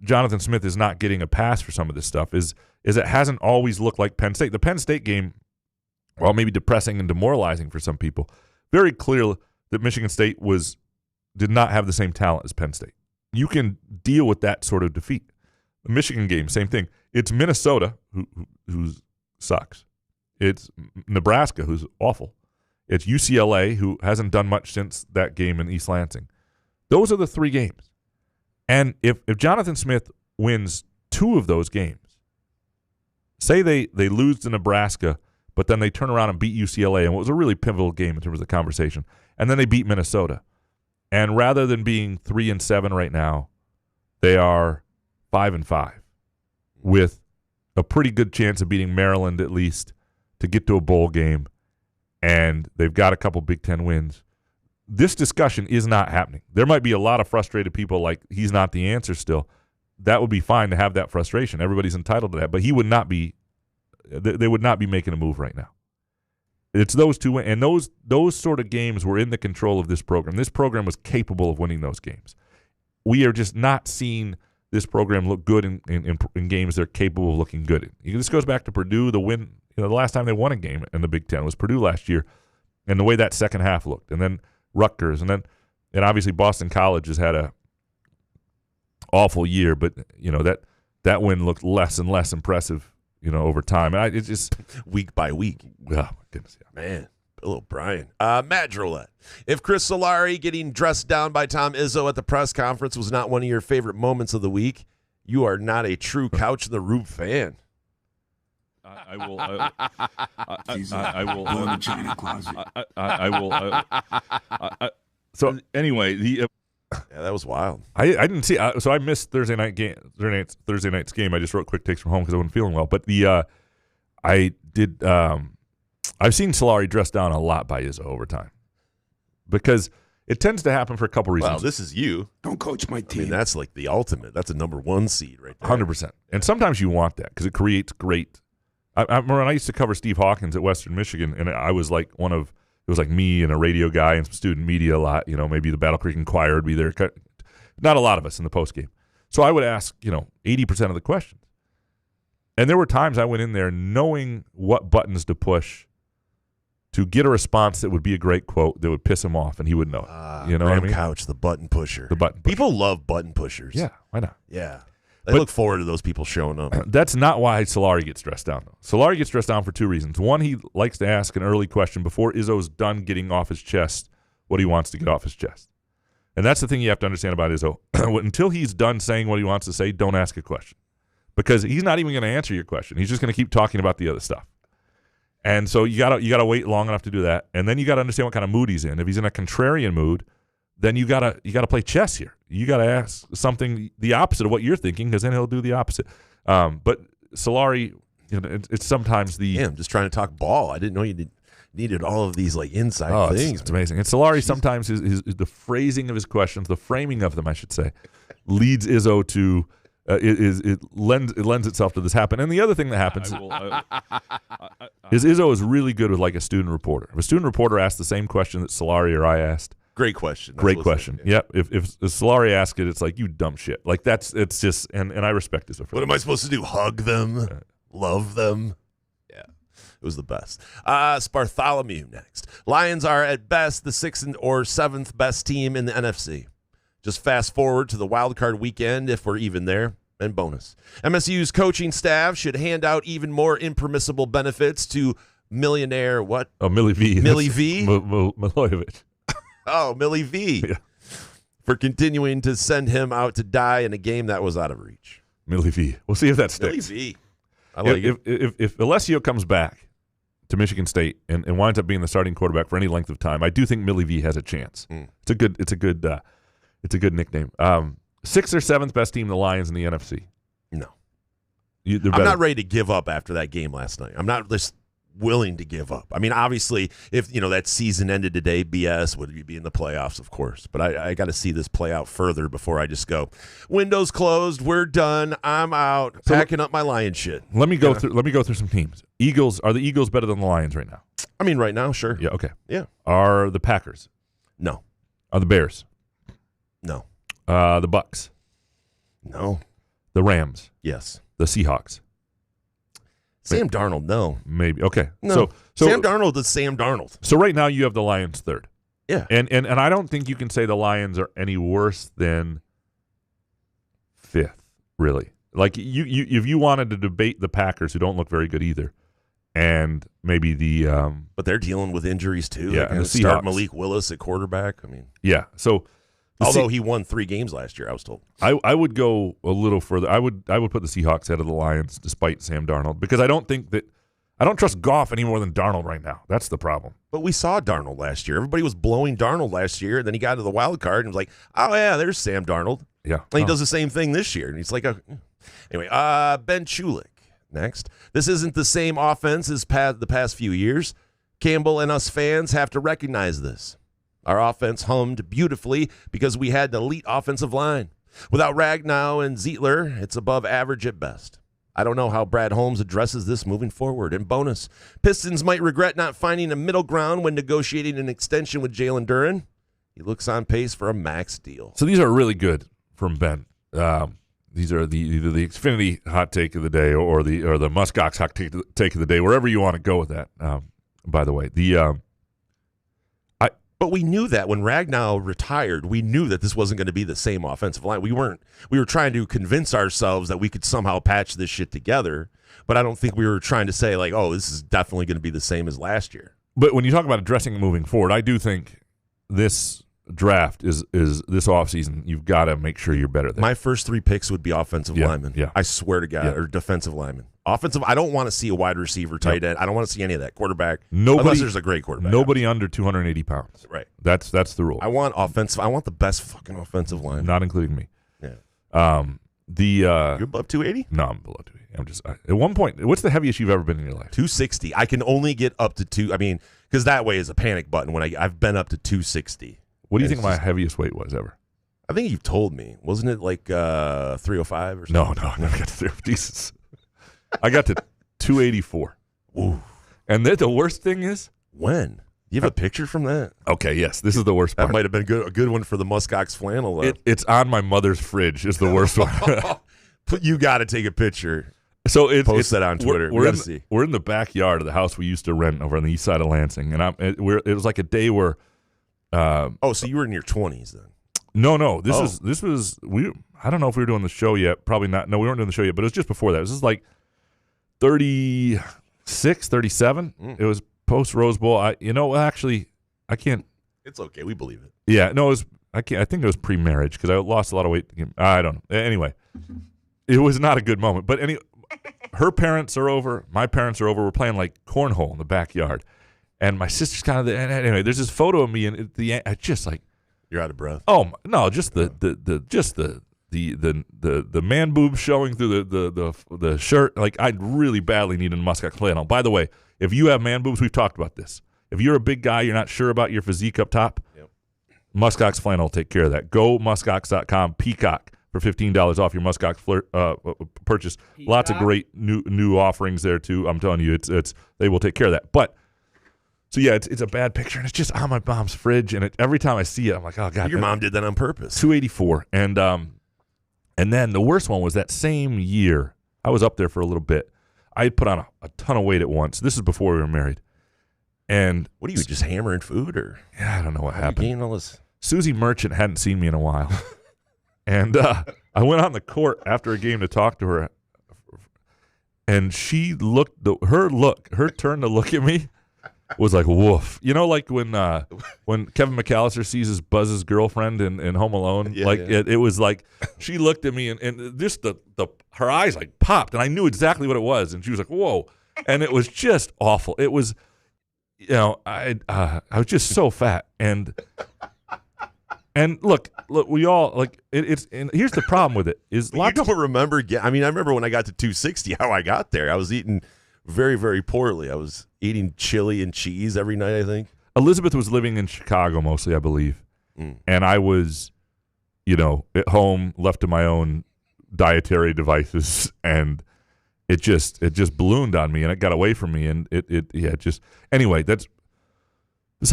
Jonathan Smith is not getting a pass for some of this stuff is it hasn't always looked like Penn State. The Penn State game, while maybe depressing and demoralizing for some people, very clear that Michigan State did not have the same talent as Penn State. You can deal with that sort of defeat. The Michigan game, same thing. It's Minnesota, who sucks. It's Nebraska, who's awful. It's UCLA, who hasn't done much since that game in East Lansing. Those are the 3 games. And if Jonathan Smith wins 2 of those games, say they lose to Nebraska, but then they turn around and beat UCLA, and what was a really pivotal game in terms of the conversation, and then they beat Minnesota. And rather than being 3-7 right now, they are 5-5, with a pretty good chance of beating Maryland at least to get to a bowl game, and they've got a couple Big Ten wins. This discussion is not happening. There might be a lot of frustrated people like he's not the answer still. That would be fine to have that frustration. Everybody's entitled to that, but he would not be. They would not be making a move right now. It's those 2, and those sort of games were in the control of this program. This program was capable of winning those games. We are just not seeing this program look good in games they're capable of looking good in. This goes back to Purdue, the win. The last time they won a game in the Big Ten was Purdue last year, and the way that second half looked. And then Rutgers, and obviously Boston College has had a awful year, but that win looked less and less impressive, over time. And it's just week by week. Oh my goodness, yeah. Man. Bill O'Brien. Matt Drolet. If Chris Solari getting dressed down by Tom Izzo at the press conference was not one of your favorite moments of the week, you are not a true Couch in the Room fan. I will. I will go in the China closet. I will. So anyway, yeah, that was wild. I didn't see. So I missed Thursday night's game. I just wrote quick takes from home because I wasn't feeling well. But I did. I've seen Solari dressed down a lot by Izzo over time, because it tends to happen for a couple reasons. Well, this is you. Don't coach my team. I mean, that's like the ultimate. That's a number 1 seed right there. 100%. And sometimes you want that because it creates great. I remember when I used to cover Steve Hawkins at Western Michigan, and I was like it was like me and a radio guy and some student media a lot. Maybe the Battle Creek Inquirer would be there. Not a lot of us in the post game. So I would ask, 80% of the questions. And there were times I went in there knowing what buttons to push to get a response that would be a great quote that would piss him off, and he would know it. You know what I mean? Couch, the button pusher. The button pusher. People love button pushers. Yeah, why not? Yeah. They look forward to those people showing up. That's not why Solari gets dressed down, though. Solari gets dressed down for two reasons. One, he likes to ask an early question before Izzo's done getting off his chest what he wants to get off his chest. And that's the thing you have to understand about Izzo. Until he's done saying what he wants to say, don't ask a question. Because he's not even going to answer your question. He's just going to keep talking about the other stuff. And so you gotta wait long enough to do that. And then you got to understand what kind of mood he's in. If he's in a contrarian mood, then you gotta play chess here. You got to ask something the opposite of what you're thinking, because then he'll do the opposite. But Solari, it's sometimes the... Damn, just trying to talk ball. I didn't know you needed all of these like inside things. It's amazing. And Solari sometimes the phrasing of his questions, the framing of them, I should say, leads Izzo to it lends itself to this happen. And the other thing that happens is Izzo is really good with like a student reporter. If a student reporter asks the same question that Solari or I asked, great question. Great question. Yeah. Yep. If Solari asks it, it's like, you dumb shit. Like it's just, and I respect Izzo for that. What am I supposed to do? Hug them? Love them? Yeah. It was the best. Spartholomew next. Lions are at best the 6th or 7th best team in the NFC. Just fast forward to the wild card weekend if we're even there. And bonus. MSU's coaching staff should hand out even more impermissible benefits to millionaire what? Oh, Millie V. Millie V? Milojevic. Oh, Millie V. Yeah. For continuing to send him out to die in a game that was out of reach. Millie V. We'll see if that sticks. Millie V. I like it. If Alessio comes back to Michigan State and winds up being the starting quarterback for any length of time, I do think Millie V has a chance. It's a good nickname. 6th or 7th best team, the Lions in the NFC. No. I'm not ready to give up after that game last night. I'm not just willing to give up. I mean, obviously, if that season ended today, BS, would you be in the playoffs, of course. But I got to see this play out further before I just go, windows closed, we're done, I'm out, packing up my Lion shit. Let me go through some teams. Are the Eagles better than the Lions right now? I mean, right now, sure. Yeah, okay. Yeah. Are the Packers? No. Are the Bears? No. The Bucks? No. The Rams? Yes. The Seahawks? Sam Darnold, no. Maybe. Okay. No. So Sam Darnold is Sam Darnold. So right now you have the Lions 3rd. Yeah. And I don't think you can say the Lions are any worse than 5th, really. Like you if you wanted to debate the Packers, who don't look very good either, and maybe the but they're dealing with injuries too. Yeah, and the start Seahawks. Malik Willis at quarterback. I mean, yeah. So although he won 3 games last year, I was told. I would go a little further. I would put the Seahawks ahead of the Lions despite Sam Darnold, because I don't trust Goff any more than Darnold right now. That's the problem. But we saw Darnold last year. Everybody was blowing Darnold last year, and then he got to the wild card and was like, "Oh yeah, there's Sam Darnold." Yeah, and he does the same thing this year, and he's like, anyway. Ben Chulik next. This isn't the same offense as the past few years. Campbell and us fans have to recognize this. Our offense hummed beautifully because we had an elite offensive line. Without Ragnow and Zietler, it's above average at best. I don't know how Brad Holmes addresses this moving forward. And bonus, Pistons might regret not finding a middle ground when negotiating an extension with Jalen Duren. He looks on pace for a max deal. So these are really good from Ben. These are either the Xfinity hot take of the day or the Muskox hot take of the day, wherever you want to go with that. By the way, But we knew that when Ragnow retired, we knew that this wasn't going to be the same offensive line. We were trying to convince ourselves that we could somehow patch this shit together, but I don't think we were trying to say like, oh, this is definitely going to be the same as last year. But when you talk about addressing it moving forward, I do think this draft is this offseason, you've got to make sure you're better than. My first 3 picks would be offensive linemen. Yeah. I swear to God, or defensive linemen. Offensive, I don't want to see a wide receiver, tight end. I don't want to see any of that. Quarterback, unless there's a great quarterback. Nobody under 280 pounds. Right. That's the rule. I want offensive. I want the best fucking offensive line. Not including me. Yeah. You're above 280? No, I'm below 280. I'm just at one point. What's the heaviest you've ever been in your life? 260. I can only get up to 2. I mean, because that way is a panic button. When I've been up to 260. What do you think my heaviest weight was ever? I think you've told me. Wasn't it like 305 or something? No, I never got to 305. Jesus. I got to 284. Ooh. And then the worst thing is? When? Do you have a picture from that? Okay, yes. This is the worst part. That might have been a good one for the Muskox flannel, though. It's on my mother's fridge is the worst one. You got to take a picture. So post that on Twitter. We're in the backyard of the house we used to rent over on the east side of Lansing. And it was like a day where... so you were in your 20s then? No. This was we. I don't know if we were doing the show yet. Probably not. No, we weren't doing the show yet. But it was just before that. This is like 36, 37. It was post Rose Bowl. Actually, I can't. It's okay. We believe it. Yeah. No, it was. I can't. I think it was pre-marriage because I lost a lot of weight. I don't know. Anyway, it was not a good moment. But her parents are over. My parents are over. We're playing like cornhole in the backyard, and my sister's kind of there. And anyway, there's this photo of me, and I just like. You're out of breath. Oh no! Just the man boobs showing through the shirt. Like I really badly need a muskox flannel. By the way, if you have man boobs, we've talked about this. If you're a big guy, you're not sure about your physique up top. Yep. Muskox flannel will take care of that. Go muskox.com, Peacock for $15 off your muskox purchase. Peacock. Lots of great new offerings there too. I'm telling you, it's they will take care of that. But so yeah, it's a bad picture, and it's just on my mom's fridge, and every time I see it, I'm like, oh god, your mom did that on purpose. 284, and then the worst one was that same year. I was up there for a little bit. I had put on a ton of weight at once. This is before we were married. And what are you just hammering food or? Yeah, I don't know what happened. You all this? Susie Merchant hadn't seen me in a while, and I went on the court after a game to talk to her, and she looked. Her turn to look at me was like woof. You know, like when Kevin McAllister sees his Buzz's girlfriend in Home Alone. Yeah, It was like she looked at me and just her eyes like popped, and I knew exactly what it was, and she was like whoa, and it was just awful. It was. I was just so fat, and look, we all like it's. And here's the problem with it is you don't remember. I remember when I got to 260, how I got there. I was eating very, very poorly. I was eating chili and cheese every night. I think Elizabeth was living in Chicago mostly, I believe, and I was, at home, left to my own dietary devices, and. It just ballooned on me, and it got away from me, and it just anyway. It was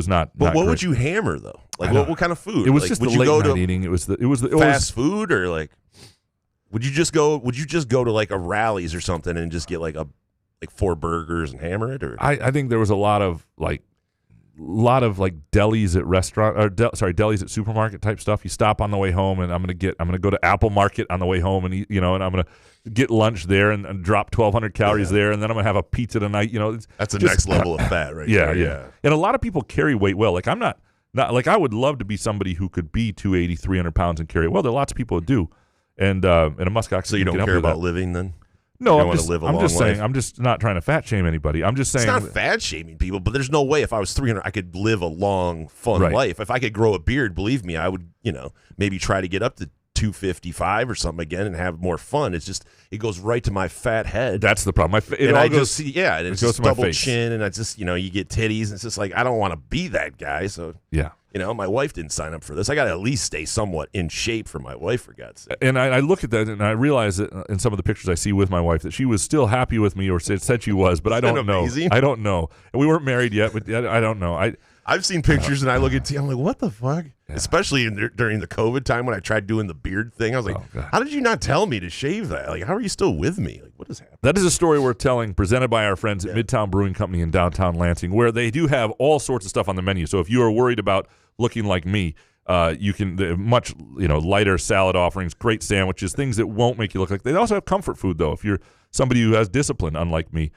not. But not what great. would you hammer though? Like what kind of food? It was like, just the late night eating. It was fast food, or like would you just go to like a Rally's or something and just get like 4 burgers and hammer it? Or I think there was a lot of delis at restaurant or delis at supermarket type stuff. You stop on the way home, and I'm gonna go to Apple Market on the way home and eat, and I'm gonna get lunch there and drop 1,200 calories there, and then I'm gonna have a pizza tonight. That's the next level of fat, right? Yeah. And a lot of people carry weight well. Like I'm not like I would love to be somebody who could be 280, 300 pounds and carry it well. There are lots of people who do, and a muskox. So you don't care about living then? No, I'm just saying. I'm just not trying to fat shame anybody. I'm just saying it's not fat shaming people, but there's no way if I was 300, I could live a long, fun life. If I could grow a beard, believe me, I would. Maybe try to get up to 255 or something again and have more fun. It's just it goes right to my fat head. That's the problem. It's just double chin, and I just you get titties, and it's just like I don't want to be that guy. So yeah. My wife didn't sign up for this. I got to at least stay somewhat in shape for my wife, for God's sake. And I look at that, and I realize that in some of the pictures I see with my wife that she was still happy with me, or said she was, but I don't know. I don't know. And we weren't married yet, but I don't know. I've seen pictures, and I look at I'm like, what the fuck? Yeah. Especially during the COVID time when I tried doing the beard thing. I was like, how did you not tell me to shave that? Like, how are you still with me? Like, what is happening? That is a story worth telling, presented by our friends at Midtown Brewing Company in downtown Lansing, where they do have all sorts of stuff on the menu. So if you are worried about looking like me, you can much lighter salad offerings, great sandwiches, things that won't make you look like. They also have comfort food though. If you're somebody who has discipline, unlike me,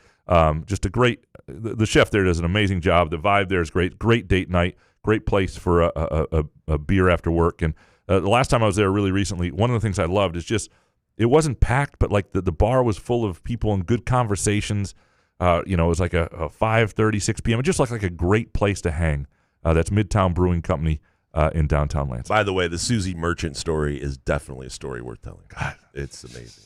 just a great. The chef there does an amazing job. The vibe there is great. Great date night. Great place for a beer after work. And the last time I was there really recently, one of the things I loved is just it wasn't packed, but like the bar was full of people and good conversations. It was like a 5:30, 6 p.m. It just looked like a great place to hang. That's Midtown Brewing Company in downtown Lansing. By the way, the Susie Merchant story is definitely a story worth telling. God, it's amazing.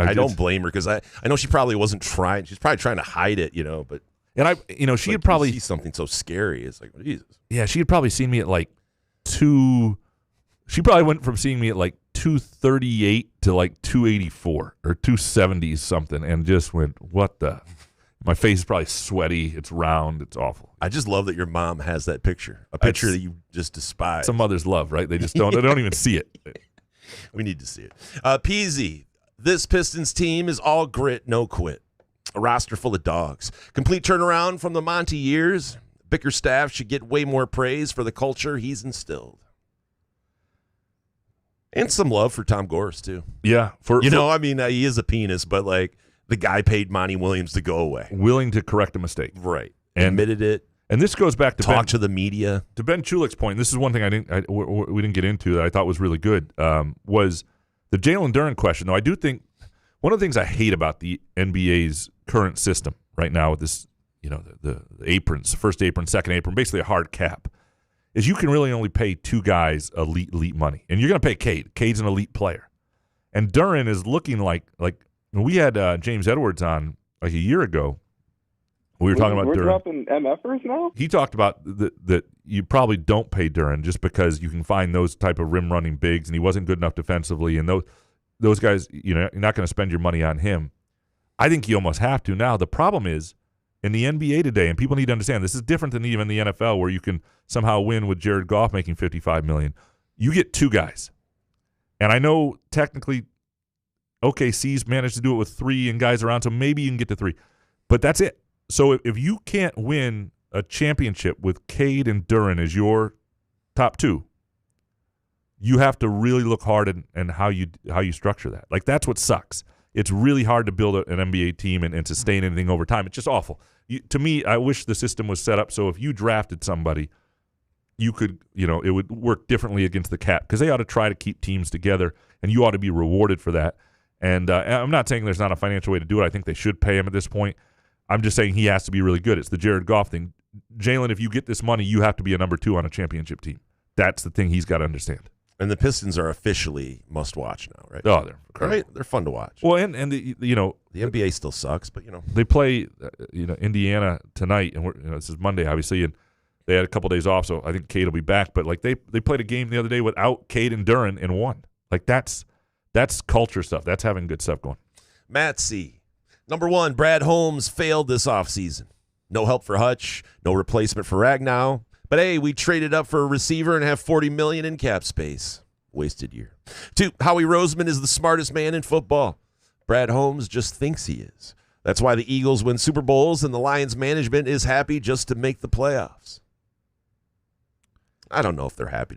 I don't blame her because I know she probably wasn't trying. She's probably trying to hide it, but. And she had probably see something so scary. It's like Jesus. Yeah, she had probably seen me at like 2. She probably went from seeing me at like 238 to like 284 or 270 something, and just went, "What the?" My face is probably sweaty. It's round. It's awful. I just love that your mom has that picture, a picture that you just despise. Some mothers love, right? They just don't. They don't even see it. We need to see it. Peasy, this Pistons team is all grit, no quit. A roster full of dogs. Complete turnaround from the Monty years. Bickerstaff should get way more praise for the culture he's instilled. And some love for Tom Gores, too. Yeah. I mean, he is a penis, but, like, the guy paid Monty Williams to go away. Willing to correct a mistake. Right. And admitted it. And this goes back to talk to the media. To Ben Chulik's point, this is one thing we didn't get into that I thought was really good, was the Jalen Duren question. Though I do think one of the things I hate about the NBA's current system right now with this, the aprons, first apron, second apron, basically a hard cap, is you can really only pay two guys elite money. And you're going to pay Cade. Cade's an elite player. And Duren is looking like we had James Edwards on like a year ago. We were talking about Duren. We're dropping MFers now? He talked about that you probably don't pay Duren just because you can find those type of rim-running bigs, and he wasn't good enough defensively. And those guys, you're not going to spend your money on him. I think you almost have to. Now, the problem is, in the NBA today, and people need to understand, this is different than even the NFL where you can somehow win with Jared Goff making $55 million. You get two guys. And I know technically OKC's managed to do it with three and guys around, so maybe you can get to three. But that's it. So if you can't win a championship with Cade and Duren as your top two, you have to really look hard at how you structure that. Like, that's what sucks. It's really hard to build an NBA team and sustain anything over time. It's just awful. To me, I wish the system was set up so if you drafted somebody, you could, it would work differently against the cap because they ought to try to keep teams together, and you ought to be rewarded for that. And I'm not saying there's not a financial way to do it. I think they should pay him at this point. I'm just saying he has to be really good. It's the Jared Goff thing. Jalen, if you get this money, you have to be a number 2 on a championship team. That's the thing he's got to understand. And the Pistons are officially must-watch now, right? Oh, they're incredible. Right? They're fun to watch. Well, and the NBA still sucks, but they play Indiana tonight, and this is Monday, obviously, and they had a couple days off, so I think Cade will be back. But like they played a game the other day without Cade and Duren and won. Like that's culture stuff. That's having good stuff going. Matt C. Number 1, Brad Holmes failed this offseason. No help for Hutch, no replacement for Ragnow. But hey, we traded up for a receiver and have $40 million in cap space. Wasted year. 2, Howie Roseman is the smartest man in football. Brad Holmes just thinks he is. That's why the Eagles win Super Bowls and the Lions management is happy just to make the playoffs. I don't know if they're happy.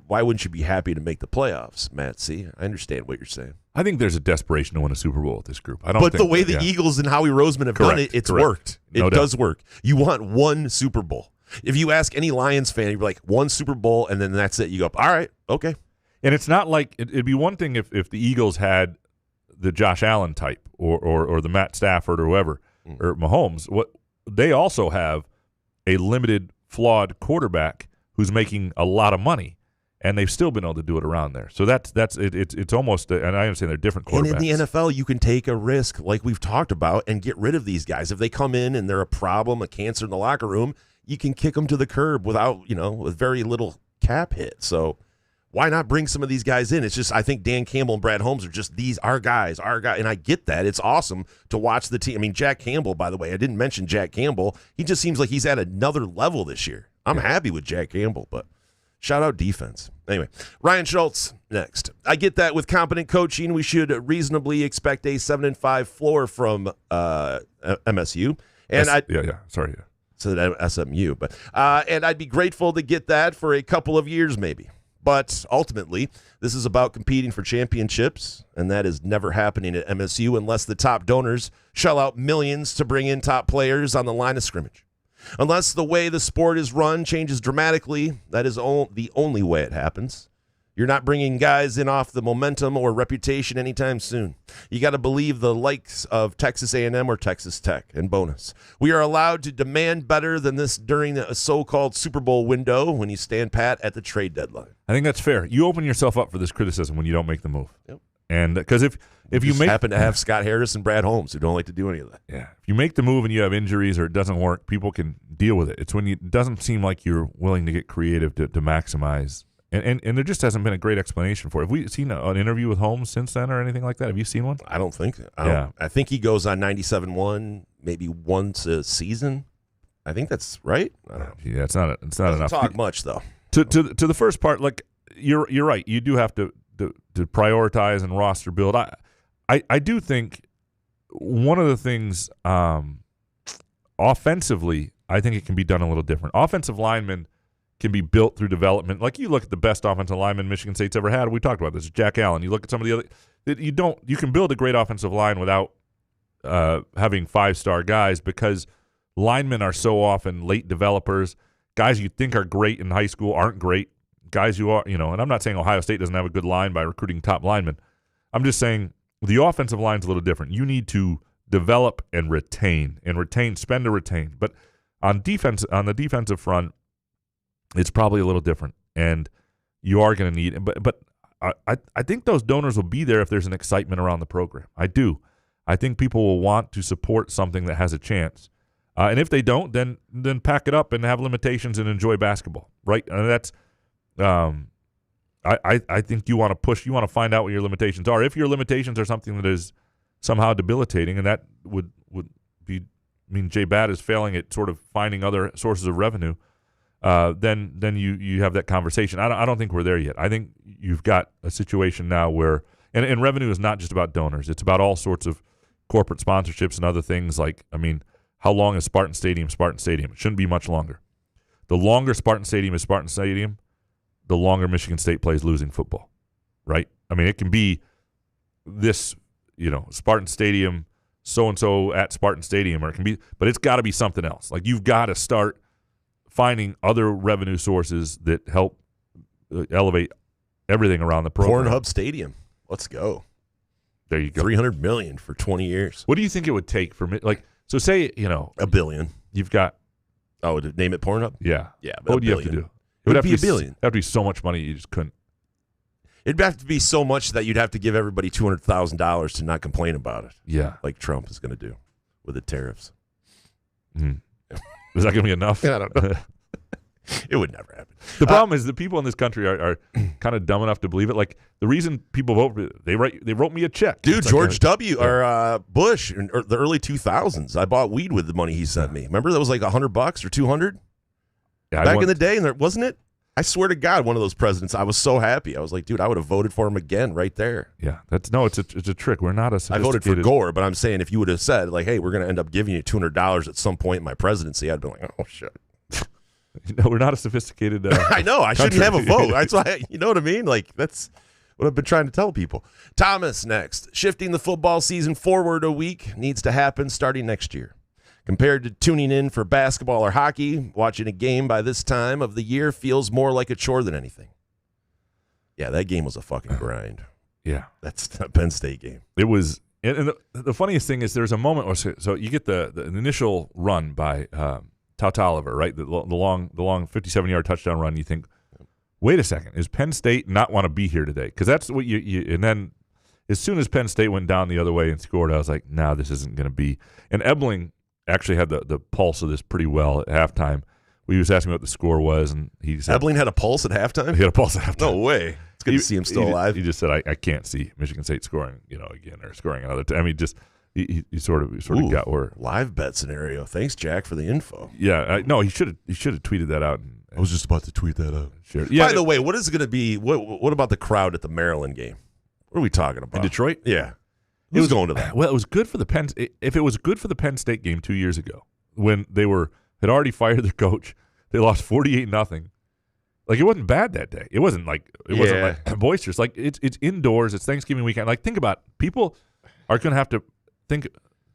Why wouldn't you be happy to make the playoffs, Matt C? I understand what you're saying. I think there's a desperation to win a Super Bowl with this group. But the way the Eagles and Howie Roseman have done it, it's worked. It does work. You want one Super Bowl. If you ask any Lions fan, you'd be like, one Super Bowl, and then that's it. You go, all right, okay. And it's not like it'd be one thing if the Eagles had the Josh Allen type or the Matt Stafford or whoever or Mahomes. What they also have a limited, flawed quarterback who's making a lot of money, and they've still been able to do it around there. So it's almost, and I understand they're different quarterbacks. And in the NFL, you can take a risk like we've talked about and get rid of these guys. If they come in and they're a problem, a cancer in the locker room, you can kick them to the curb without, with very little cap hit. So why not bring some of these guys in? It's just, I think Dan Campbell and Brad Holmes are just our guys. And I get that. It's awesome to watch the team. I mean, Jack Campbell, by the way, I didn't mention Jack Campbell. He just seems like he's at another level this year. I'm happy with Jack Campbell, but shout out defense. Anyway, Ryan Schultz next. I get that with competent coaching, we should reasonably expect a 7-5 floor from MSU. And Sorry. So that SMU, but and I'd be grateful to get that for a couple of years maybe. But ultimately, this is about competing for championships, and that is never happening at MSU unless the top donors shell out millions to bring in top players on the line of scrimmage. Unless the way the sport is run changes dramatically, that is the only way it happens. You're not bringing guys in off the momentum or reputation anytime soon. You got to believe the likes of Texas A&M or Texas Tech. And bonus, we are allowed to demand better than this during a so-called Super Bowl window when you stand pat at the trade deadline. I think that's fair. You open yourself up for this criticism when you don't make the move. Yep. And because if you happen to have Scott Harris and Brad Holmes who don't like to do any of that. Yeah. If you make the move and you have injuries or it doesn't work, people can deal with it. It's when it doesn't seem like you're willing to get creative to maximize. And there just hasn't been a great explanation for it. Have we seen an interview with Holmes since then or anything like that? Have you seen one? I don't think. I think he goes on 97.1 maybe once a season. I think that's right. I don't know. Yeah, it's not enough. Talk much though. To the first part, like you're right. You do have to prioritize and roster build. I do think one of the things offensively, I think it can be done a little different. Offensive linemen can be built through development. Like you look at the best offensive lineman Michigan State's ever had. We talked about this, Jack Allen. You look at some of the other. You can build a great offensive line without having 5-star guys, because linemen are so often late developers. Guys you think are great in high school aren't great. Guys you are, and I'm not saying Ohio State doesn't have a good line by recruiting top linemen. I'm just saying the offensive line's a little different. You need to develop and retain, spend to retain. But on defense, on the defensive front, it's probably a little different, and you are going to need. But I think those donors will be there if there's an excitement around the program. I do. I think people will want to support something that has a chance. And if they don't, then pack it up and have limitations and enjoy basketball, right? And that's I think you want to push. You want to find out what your limitations are. If your limitations are something that is somehow debilitating, and that would mean Jay Batt is failing at sort of finding other sources of revenue, then you have that conversation. I don't think we're there yet. I think you've got a situation now where and revenue is not just about donors. It's about all sorts of corporate sponsorships and other things. Like, I mean, how long is Spartan Stadium? It shouldn't be much longer. The longer Spartan Stadium is Spartan Stadium, the longer Michigan State plays losing football, right? I mean, it can be this, Spartan Stadium, so-and-so at Spartan Stadium, or it can be, but it's got to be something else. Like, you've got to start finding other revenue sources that help elevate everything around the program. Pornhub Stadium. Let's go. There you go. $300 million for 20 years. What do you think it would take for me? Like, so say, $1 billion. You've got. Oh, to name it Pornhub? Yeah. Yeah. What would you have to do? It would be $1 billion. It would have to be so much money you just couldn't. It'd have to be so much that you'd have to give everybody $200,000 to not complain about it. Yeah. Like Trump is going to do with the tariffs. Mm. Is that going to be enough? Yeah, I don't know. It would never happen. The problem is the people in this country are kind of dumb enough to believe it. Like, the reason people vote for it, they wrote me a check. Dude, George W. or Bush in the early 2000s. I bought weed with the money he sent me. Remember that was like $100 or $200 back in the day, and there wasn't it? I swear to God, one of those presidents. I was so happy. I was like, dude, I would have voted for him again right there. Yeah, it's a trick. We're not a sophisticated. I voted for Gore, but I'm saying if you would have said like, hey, we're going to end up giving you $200 at some point in my presidency, I'd be like, oh shit. We're not a sophisticated. I know. I shouldn't have a vote. That's why. You know what I mean? Like, that's what I've been trying to tell people. Thomas next. Shifting the football season forward a week needs to happen starting next year. Compared to tuning in for basketball or hockey, watching a game by this time of the year feels more like a chore than anything. Yeah, that game was a fucking grind. Yeah, that's the Penn State game. It was. And the funniest thing is, there's a moment where so you get the initial run by. Tout Oliver, right? The long 57-yard touchdown run. You think, wait a second, is Penn State not want to be here today? Because that's what you. And then, as soon as Penn State went down the other way and scored, I was like, no, this isn't going to be. And Ebling actually had the pulse of this pretty well at halftime. He was asking me what the score was, and he said Ebling had a pulse at halftime. He had a pulse at halftime. No way. It's good to see him still alive. He just said, I can't see Michigan State scoring, again, or scoring another time. I mean, just. He sort of got where live bet scenario. Thanks, Jack, for the info. Yeah, no, he should have tweeted that out. I was just about to tweet that out. Sure. Yeah. By the way, what is it going to be? What about the crowd at the Maryland game? What are we talking about? In Detroit? Yeah, who's going to that? Well, it was good for the Penn. If it was good for the Penn State game 2 years ago, when they had already fired their coach, they lost 48-0. Like, it wasn't bad that day. It wasn't like boisterous. Like, it's indoors. It's Thanksgiving weekend. Like, think about it. People are going to have to. Think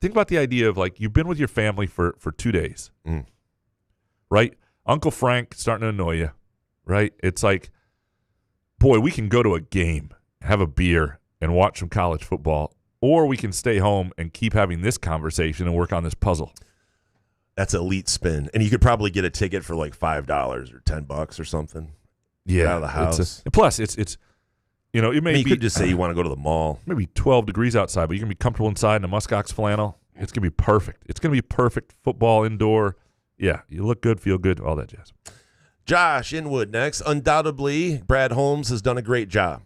about the idea of, like, you've been with your family for 2 days, right? Uncle Frank starting to annoy you, right? It's like, boy, we can go to a game, have a beer, and watch some college football, or we can stay home and keep having this conversation and work on this puzzle. That's elite spin, and you could probably get a ticket for like $5 or $10 or something. Yeah, out of the house. Plus, it's. You could just say you want to go to the mall. Maybe 12 degrees outside, but you can be comfortable inside in a muskox flannel. It's going to be perfect. It's going to be perfect football indoor. Yeah, you look good, feel good, all that jazz. Josh Inwood next. Undoubtedly, Brad Holmes has done a great job,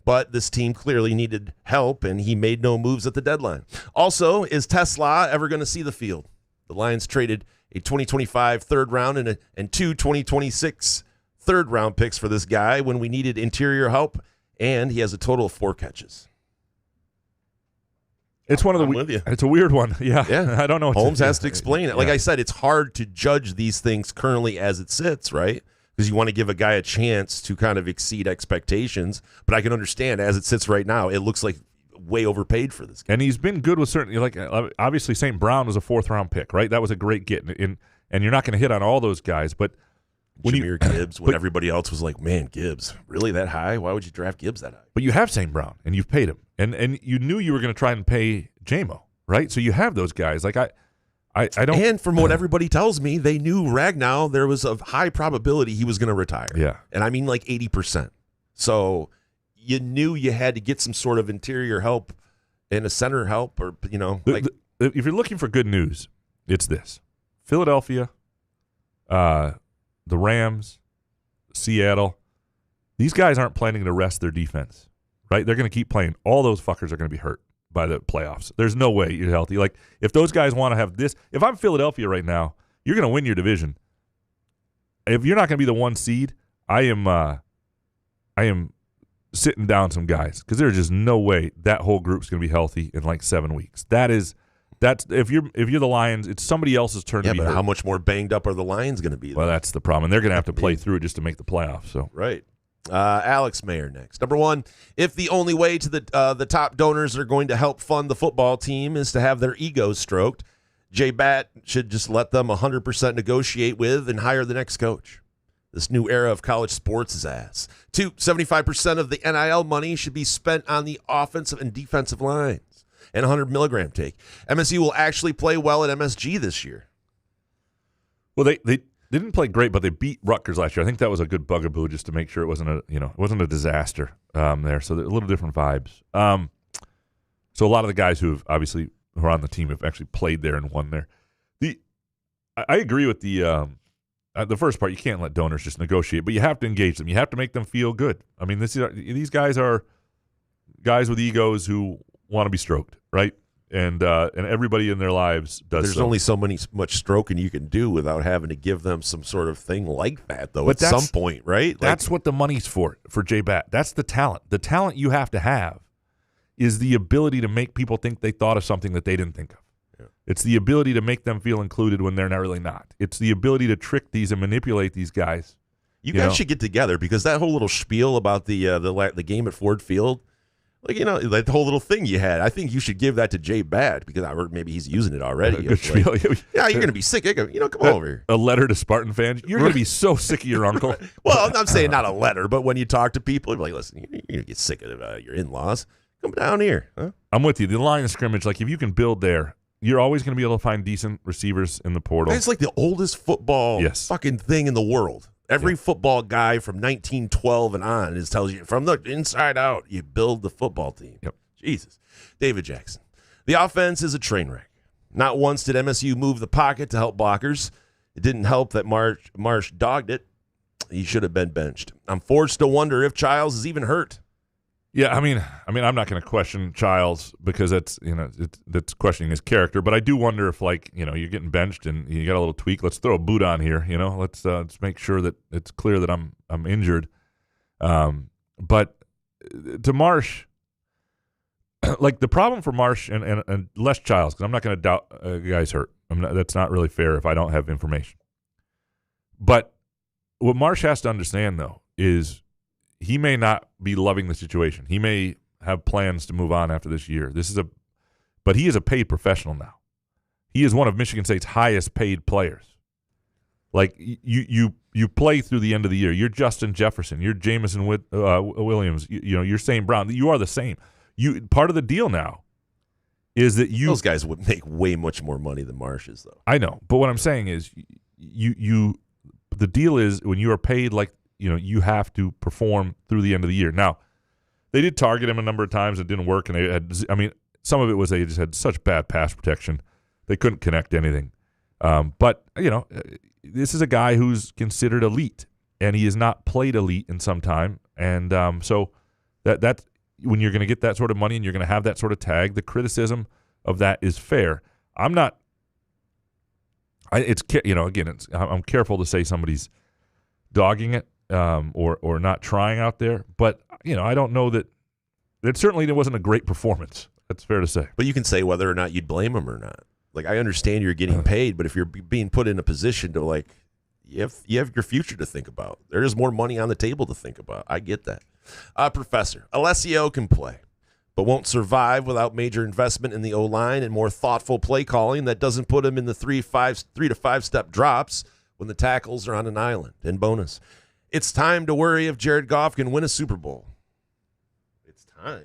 but this team clearly needed help, and he made no moves at the deadline. Also, is Tesla ever going to see the field? The Lions traded a 2025 third round and two 2026 third round picks for this guy when we needed interior help. And he has a total of 4 catches. It's one of the. It's a weird one. Yeah. I don't know. Holmes has to explain it. Like I said, it's hard to judge these things currently as it sits, right? because you want to give a guy a chance to kind of exceed expectations. But I can understand, as it sits right now, it looks like way overpaid for this guy. And he's been good with certain, like obviously St. Brown was a 4th-round pick, right? That was a great get. And you're not going to hit on all those guys, but when Jameer Gibbs, when everybody else was like, man, Gibbs, really that high? Why would you draft Gibbs that high? But you have St. Brown, and you've paid him. And you knew you were going to try and pay J-Mo, right? So you have those guys. Like, I don't. And from what everybody tells me, they knew Ragnow, there was a high probability he was going to retire. Yeah. And I mean like 80%. So you knew you had to get some sort of interior help and a center help, or, you know. If you're looking for good news, it's this. Philadelphia, the Rams, Seattle, these guys aren't planning to rest their defense, right? They're going to keep playing. All those fuckers are going to be hurt by the playoffs. There's no way you're healthy. Like, if those guys want to have this, if I'm Philadelphia right now, you're going to win your division. If you're not going to be the 1 seed, I am sitting down some guys, because there's just no way that whole group's going to be healthy in like 7 weeks. That's if you're the Lions, it's somebody else's turn to be hurt. How much more banged up are the Lions going to be? Well, that's the problem. And they're going to have to play through it just to make the playoffs. So right. Alex Mayer next. Number 1, if the only way to the top donors are going to help fund the football team is to have their egos stroked, Jay Batt should just let them 100% negotiate with and hire the next coach. This new era of college sports is ass. 2, 75% of the NIL money should be spent on the offensive and defensive lines. And 100 milligram take. MSU will actually play well at MSG this year. Well, they didn't play great, but they beat Rutgers last year. I think that was a good bugaboo, just to make sure it wasn't a disaster there. So a little different vibes. So a lot of the guys who are on the team have actually played there and won there. I agree with the first part. You can't let donors just negotiate, but you have to engage them. You have to make them feel good. I mean, these guys are guys with egos who want to be stroked, right? And everybody in their lives does. There's only much stroking you can do without having to give them some sort of thing like that, though. But at some point, right? That's what the money's for Jay Batt. That's the talent. The talent you have to have is the ability to make people think they thought of something that they didn't think of. Yeah. It's the ability to make them feel included when they're not really not. It's the ability to trick these and manipulate these guys. You guys should get together, because that whole little spiel about the game at Ford Field. Like, like the whole little thing you had. I think you should give that to Jay Batt, because maybe he's using it already. Yeah, you're going to be sick. Come over here. A letter to Spartan fans. You're going to be so sick of your uncle. Well, I'm saying not a letter, but when you talk to people, you're like, listen, you're going to get sick of your in-laws. Come down here. Huh? I'm with you. The line of scrimmage, like if you can build there, you're always going to be able to find decent receivers in the portal. It's like the oldest football fucking thing in the world. Every football guy from 1912 and on tells you from the inside out, you build the football team. Yep. Jesus. David Jackson. The offense is a train wreck. Not once did MSU move the pocket to help blockers. It didn't help that Marsh dogged it. He should have been benched. I'm forced to wonder if Childs is even hurt. Yeah, I mean, I'm not going to question Childs, because that's questioning his character. But I do wonder if, you're getting benched and you got a little tweak. Let's throw a boot on here. Let's make sure that it's clear that I'm injured. But to Marsh, like the problem for Marsh and less Childs, because I'm not going to doubt a guy's hurt. That's not really fair if I don't have information. But what Marsh has to understand, though, is he may not be loving the situation. He may have plans to move on after this year. But he is a paid professional now. He is one of Michigan State's highest paid players. Like you play through the end of the year. You're Justin Jefferson. You're Jamison Williams. You're St. Brown. You are the same. Part of the deal now is that those guys would make way much more money than Marsh's, though. I know, but what I'm saying is the deal is when you are paid like. You have to perform through the end of the year. Now, they did target him a number of times. It didn't work, and some of it was they just had such bad pass protection. They couldn't connect anything. But, this is a guy who's considered elite, and he has not played elite in some time. And so that when you're going to get that sort of money and you're going to have that sort of tag, the criticism of that is fair. I'm not – I'm careful to say somebody's dogging it. Or not trying out there, but I don't know that certainly wasn't a great performance. That's fair to say. But you can say whether or not you'd blame him or not. Like, I understand you're getting paid, but if you're being put in a position to you have your future to think about. There is more money on the table to think about. I get that. Professor, Alessio can play, but won't survive without major investment in the O-line and more thoughtful play calling that doesn't put him in the 3 to 5 step drops when the tackles are on an island. And bonus, it's time to worry if Jared Goff can win a Super Bowl. It's time.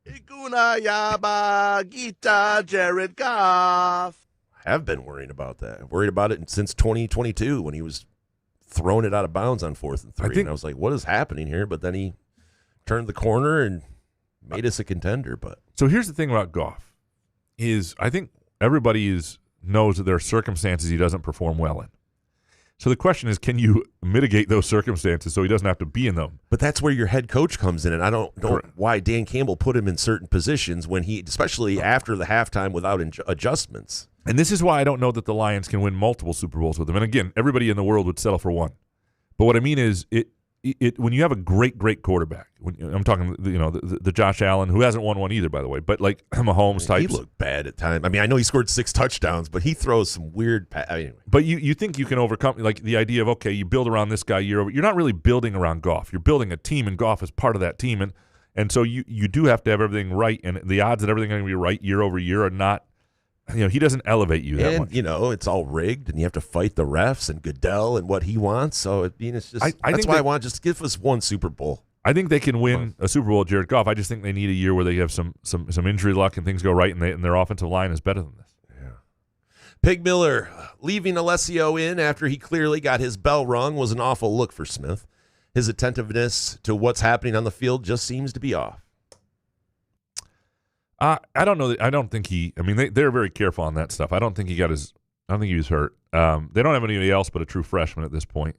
Ikuna Yaba Gita Jared Goff. I have been worrying about that. I've worried about it since 2022 when he was throwing it out of bounds on 4th and 3. And I was like, what is happening here? But then he turned the corner and made us a contender. But so here's the thing about Goff is I think everybody knows that there are circumstances he doesn't perform well in. So the question is, can you mitigate those circumstances so he doesn't have to be in them? But that's where your head coach comes in, and I don't know why Dan Campbell put him in certain positions when especially after the halftime without adjustments. And this is why I don't know that the Lions can win multiple Super Bowls with him. And again, everybody in the world would settle for one. But what I mean is, when you have a great quarterback, I'm talking, the Josh Allen, who hasn't won one either, by the way, but like Mahomes types. He looked bad at times. I mean, I know he scored 6 touchdowns, but he throws some weird. Anyway. But you think you can overcome like the idea of, okay, you build around this guy year over. You're not really building around Goff. You're building a team, and Goff is part of that team, and so you do have to have everything right, and the odds that everything's going to be right year over year are not. He doesn't elevate you that much. It's all rigged, and you have to fight the refs and Goodell and what he wants. So it's just that's why I want just give us one Super Bowl. I think they can win a Super Bowl with Jared Goff. I just think they need a year where they have some injury luck and things go right, and their offensive line is better than this. Yeah. Pig Miller leaving Alessio in after he clearly got his bell rung was an awful look for Smith. His attentiveness to what's happening on the field just seems to be off. I don't know. I don't think he. I mean, they're very careful on that stuff. I don't think he was hurt. They don't have anybody else but a true freshman at this point.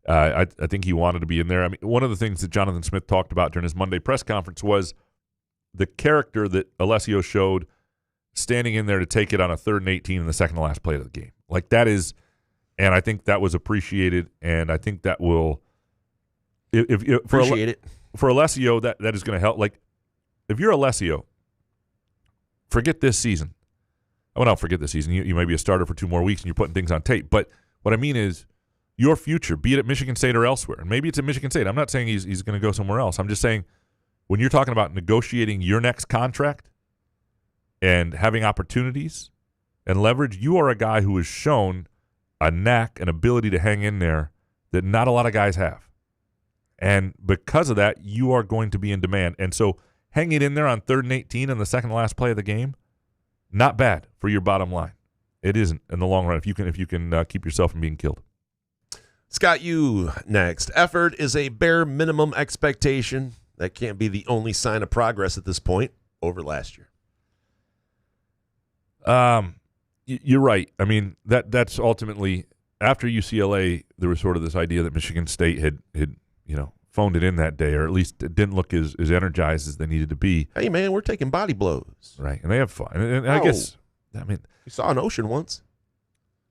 I think he wanted to be in there. I mean, one of the things that Jonathan Smith talked about during his Monday press conference was the character that Alessio showed standing in there to take it on a 3rd and 18 in the second to last play of the game. Like that is, and I think that was appreciated, and I think that will. Appreciate it for Alessio. That is going to help. Like if you're Alessio. Forget this season. Well, don't forget this season. You may be a starter for 2 more weeks and you're putting things on tape. But what I mean is your future, be it at Michigan State or elsewhere. And maybe it's at Michigan State. I'm not saying he's going to go somewhere else. I'm just saying when you're talking about negotiating your next contract and having opportunities and leverage, you are a guy who has shown a knack, an ability to hang in there that not a lot of guys have. And because of that, you are going to be in demand. And so hanging in there on 3rd and 18 in the second to last play of the game, not bad for your bottom line. It isn't in the long run if you can keep yourself from being killed. Scott, you next. Effort is a bare minimum expectation. That can't be the only sign of progress at this point over last year. You're right. I mean, that's ultimately after UCLA, there was sort of this idea that Michigan State had phoned it in that day, or at least it didn't look as energized as they needed to be. Hey, man, we're taking body blows. Right, and they have fun. And I guess, I mean. We saw an ocean once.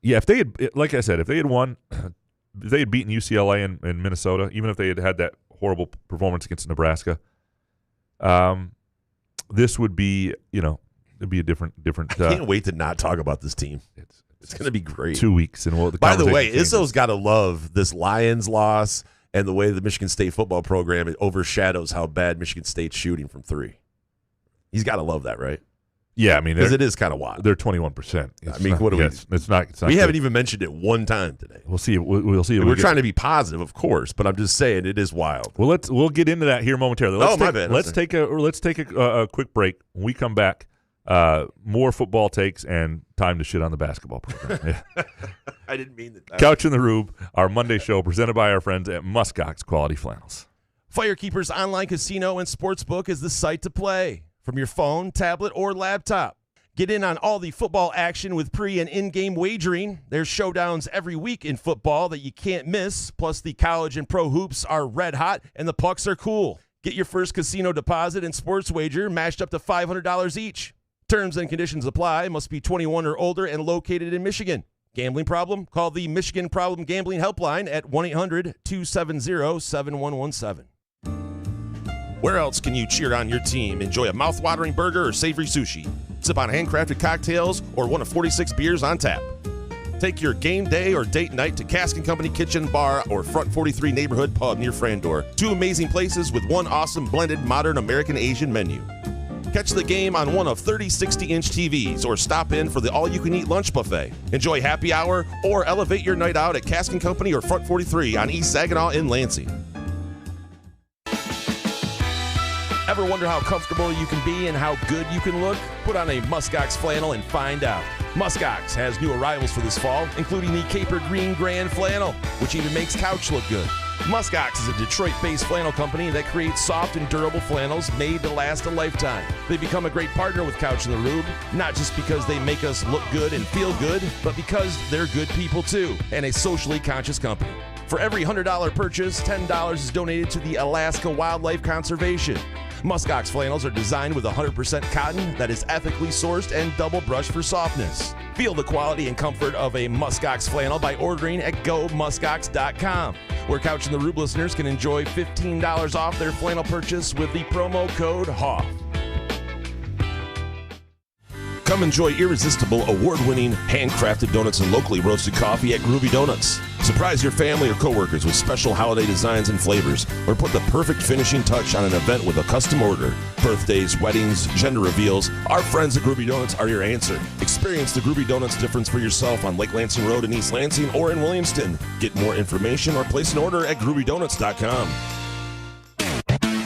Yeah, if they had, like I said, if they had won, if they had beaten UCLA and Minnesota, even if they had had that horrible performance against Nebraska, this would be, it'd be a different. I can't wait to not talk about this team. It's going to be great. 2 weeks. And by the way, Izzo's got to love this Lions loss. And the way the Michigan State football program, it overshadows how bad Michigan State's shooting from 3. He's got to love that, right? Yeah, I mean, because it is kind of wild. They're 21%. I mean, what do we? It's not. We haven't even mentioned it one time today. We'll see. We'll see. We're trying to be positive, of course, but I'm just saying it is wild. Well, we'll get into that here momentarily. My bad. Let's take a quick break. When we come back, more football takes and time to shit on the basketball program. Yeah. I didn't mean that. Couch in the Rube, our Monday show presented by our friends at Muskox Quality Flannels. Firekeepers Online Casino and Sportsbook is the site to play from your phone, tablet, or laptop. Get in on all the football action with pre- and in-game wagering. There's showdowns every week in football that you can't miss. Plus, the college and pro hoops are red hot, and the pucks are cool. Get your first casino deposit and sports wager matched up to $500 each. Terms and conditions apply. Must be 21 or older and located in Michigan. Gambling problem? Call the Michigan Problem Gambling Helpline at 1-800-270-7117. Where else can you cheer on your team, enjoy a mouth-watering burger or savory sushi, sip on handcrafted cocktails, or one of 46 beers on tap? Take your game day or date night to Cask & Company Kitchen Bar or Front 43 Neighborhood Pub near Frandor. 2 amazing places with 1 awesome blended modern American-Asian menu. Catch the game on one of 30 60-inch TVs or stop in for the all-you-can-eat lunch buffet. Enjoy happy hour or elevate your night out at Cask & Company or Front 43 on East Saginaw in Lansing. Ever wonder how comfortable you can be and how good you can look? Put on a Muskox flannel and find out. Muskox has new arrivals for this fall, including the Caper Green Grand Flannel, which even makes couch look good. Muskox is a Detroit-based flannel company that creates soft and durable flannels made to last a lifetime. They become a great partner with Couch in the Rube, not just because they make us look good and feel good, but because they're good people too, and a socially conscious company. For every $100 purchase, $10 is donated to the Alaska Wildlife Conservation. Muskox flannels are designed with 100% cotton that is ethically sourced and double brushed for softness. Feel the quality and comfort of a Muskox flannel by ordering at gomuskox.com, where Couch in the Rube listeners can enjoy $15 off their flannel purchase with the promo code HOFF. Come enjoy irresistible, award-winning, handcrafted donuts and locally roasted coffee at Groovy Donuts. Surprise your family or coworkers with special holiday designs and flavors, or put the perfect finishing touch on an event with a custom order. Birthdays, weddings, gender reveals, our friends at Groovy Donuts are your answer. Experience the Groovy Donuts difference for yourself on Lake Lansing Road in East Lansing or in Williamston. Get more information or place an order at groovydonuts.com.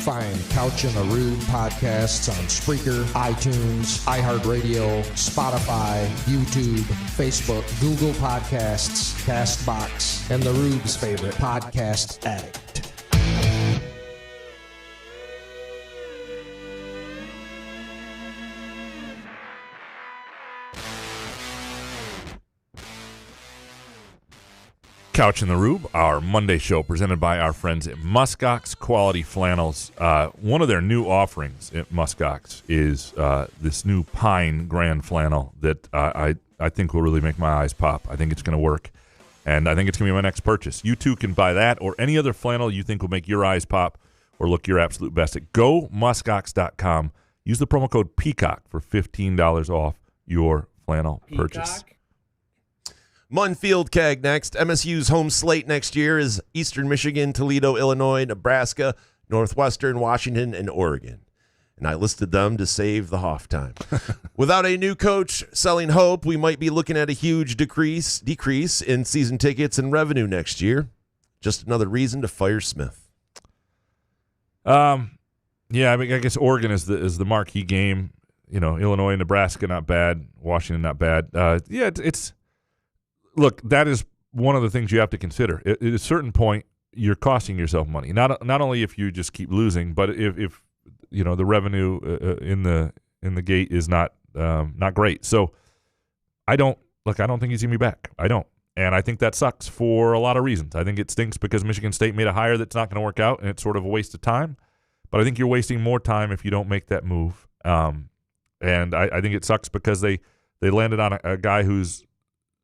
Find Couch in the Rube podcasts on Spreaker, iTunes, iHeartRadio, Spotify, YouTube, Facebook, Google Podcasts, CastBox, and the Rube's favorite podcast addict. Couch in the Rube, our Monday show presented by our friends at Muskox Quality Flannels. One of their new offerings at Muskox is this new pine grand flannel that I think will really make my eyes pop. I think it's going to work, and I think it's going to be my next purchase. You too can buy that or any other flannel you think will make your eyes pop or look your absolute best at gomuskox.com. Use the promo code PEACOCK for $15 off your flannel purchase. Munfield Keg next. MSU's home slate next year is Eastern Michigan, Toledo, Illinois, Nebraska, Northwestern, Washington, and Oregon. And I listed them to save the Hoff time. Without a new coach selling hope, we might be looking at a huge decrease in season tickets and revenue next year. Just another reason to fire Smith. Yeah, I mean, I guess Oregon is the marquee game. You know, Illinois, Nebraska, not bad. Washington, not bad. It's look, that is one of the things you have to consider. At a certain point, you're costing yourself money. Not only if you just keep losing, but if you know the revenue in the gate is not great. So I don't think he's gonna be back. I don't, and I think that sucks for a lot of reasons. I think it stinks because Michigan State made a hire that's not going to work out, and it's sort of a waste of time. But I think you're wasting more time if you don't make that move. And I think it sucks because they landed on a guy who's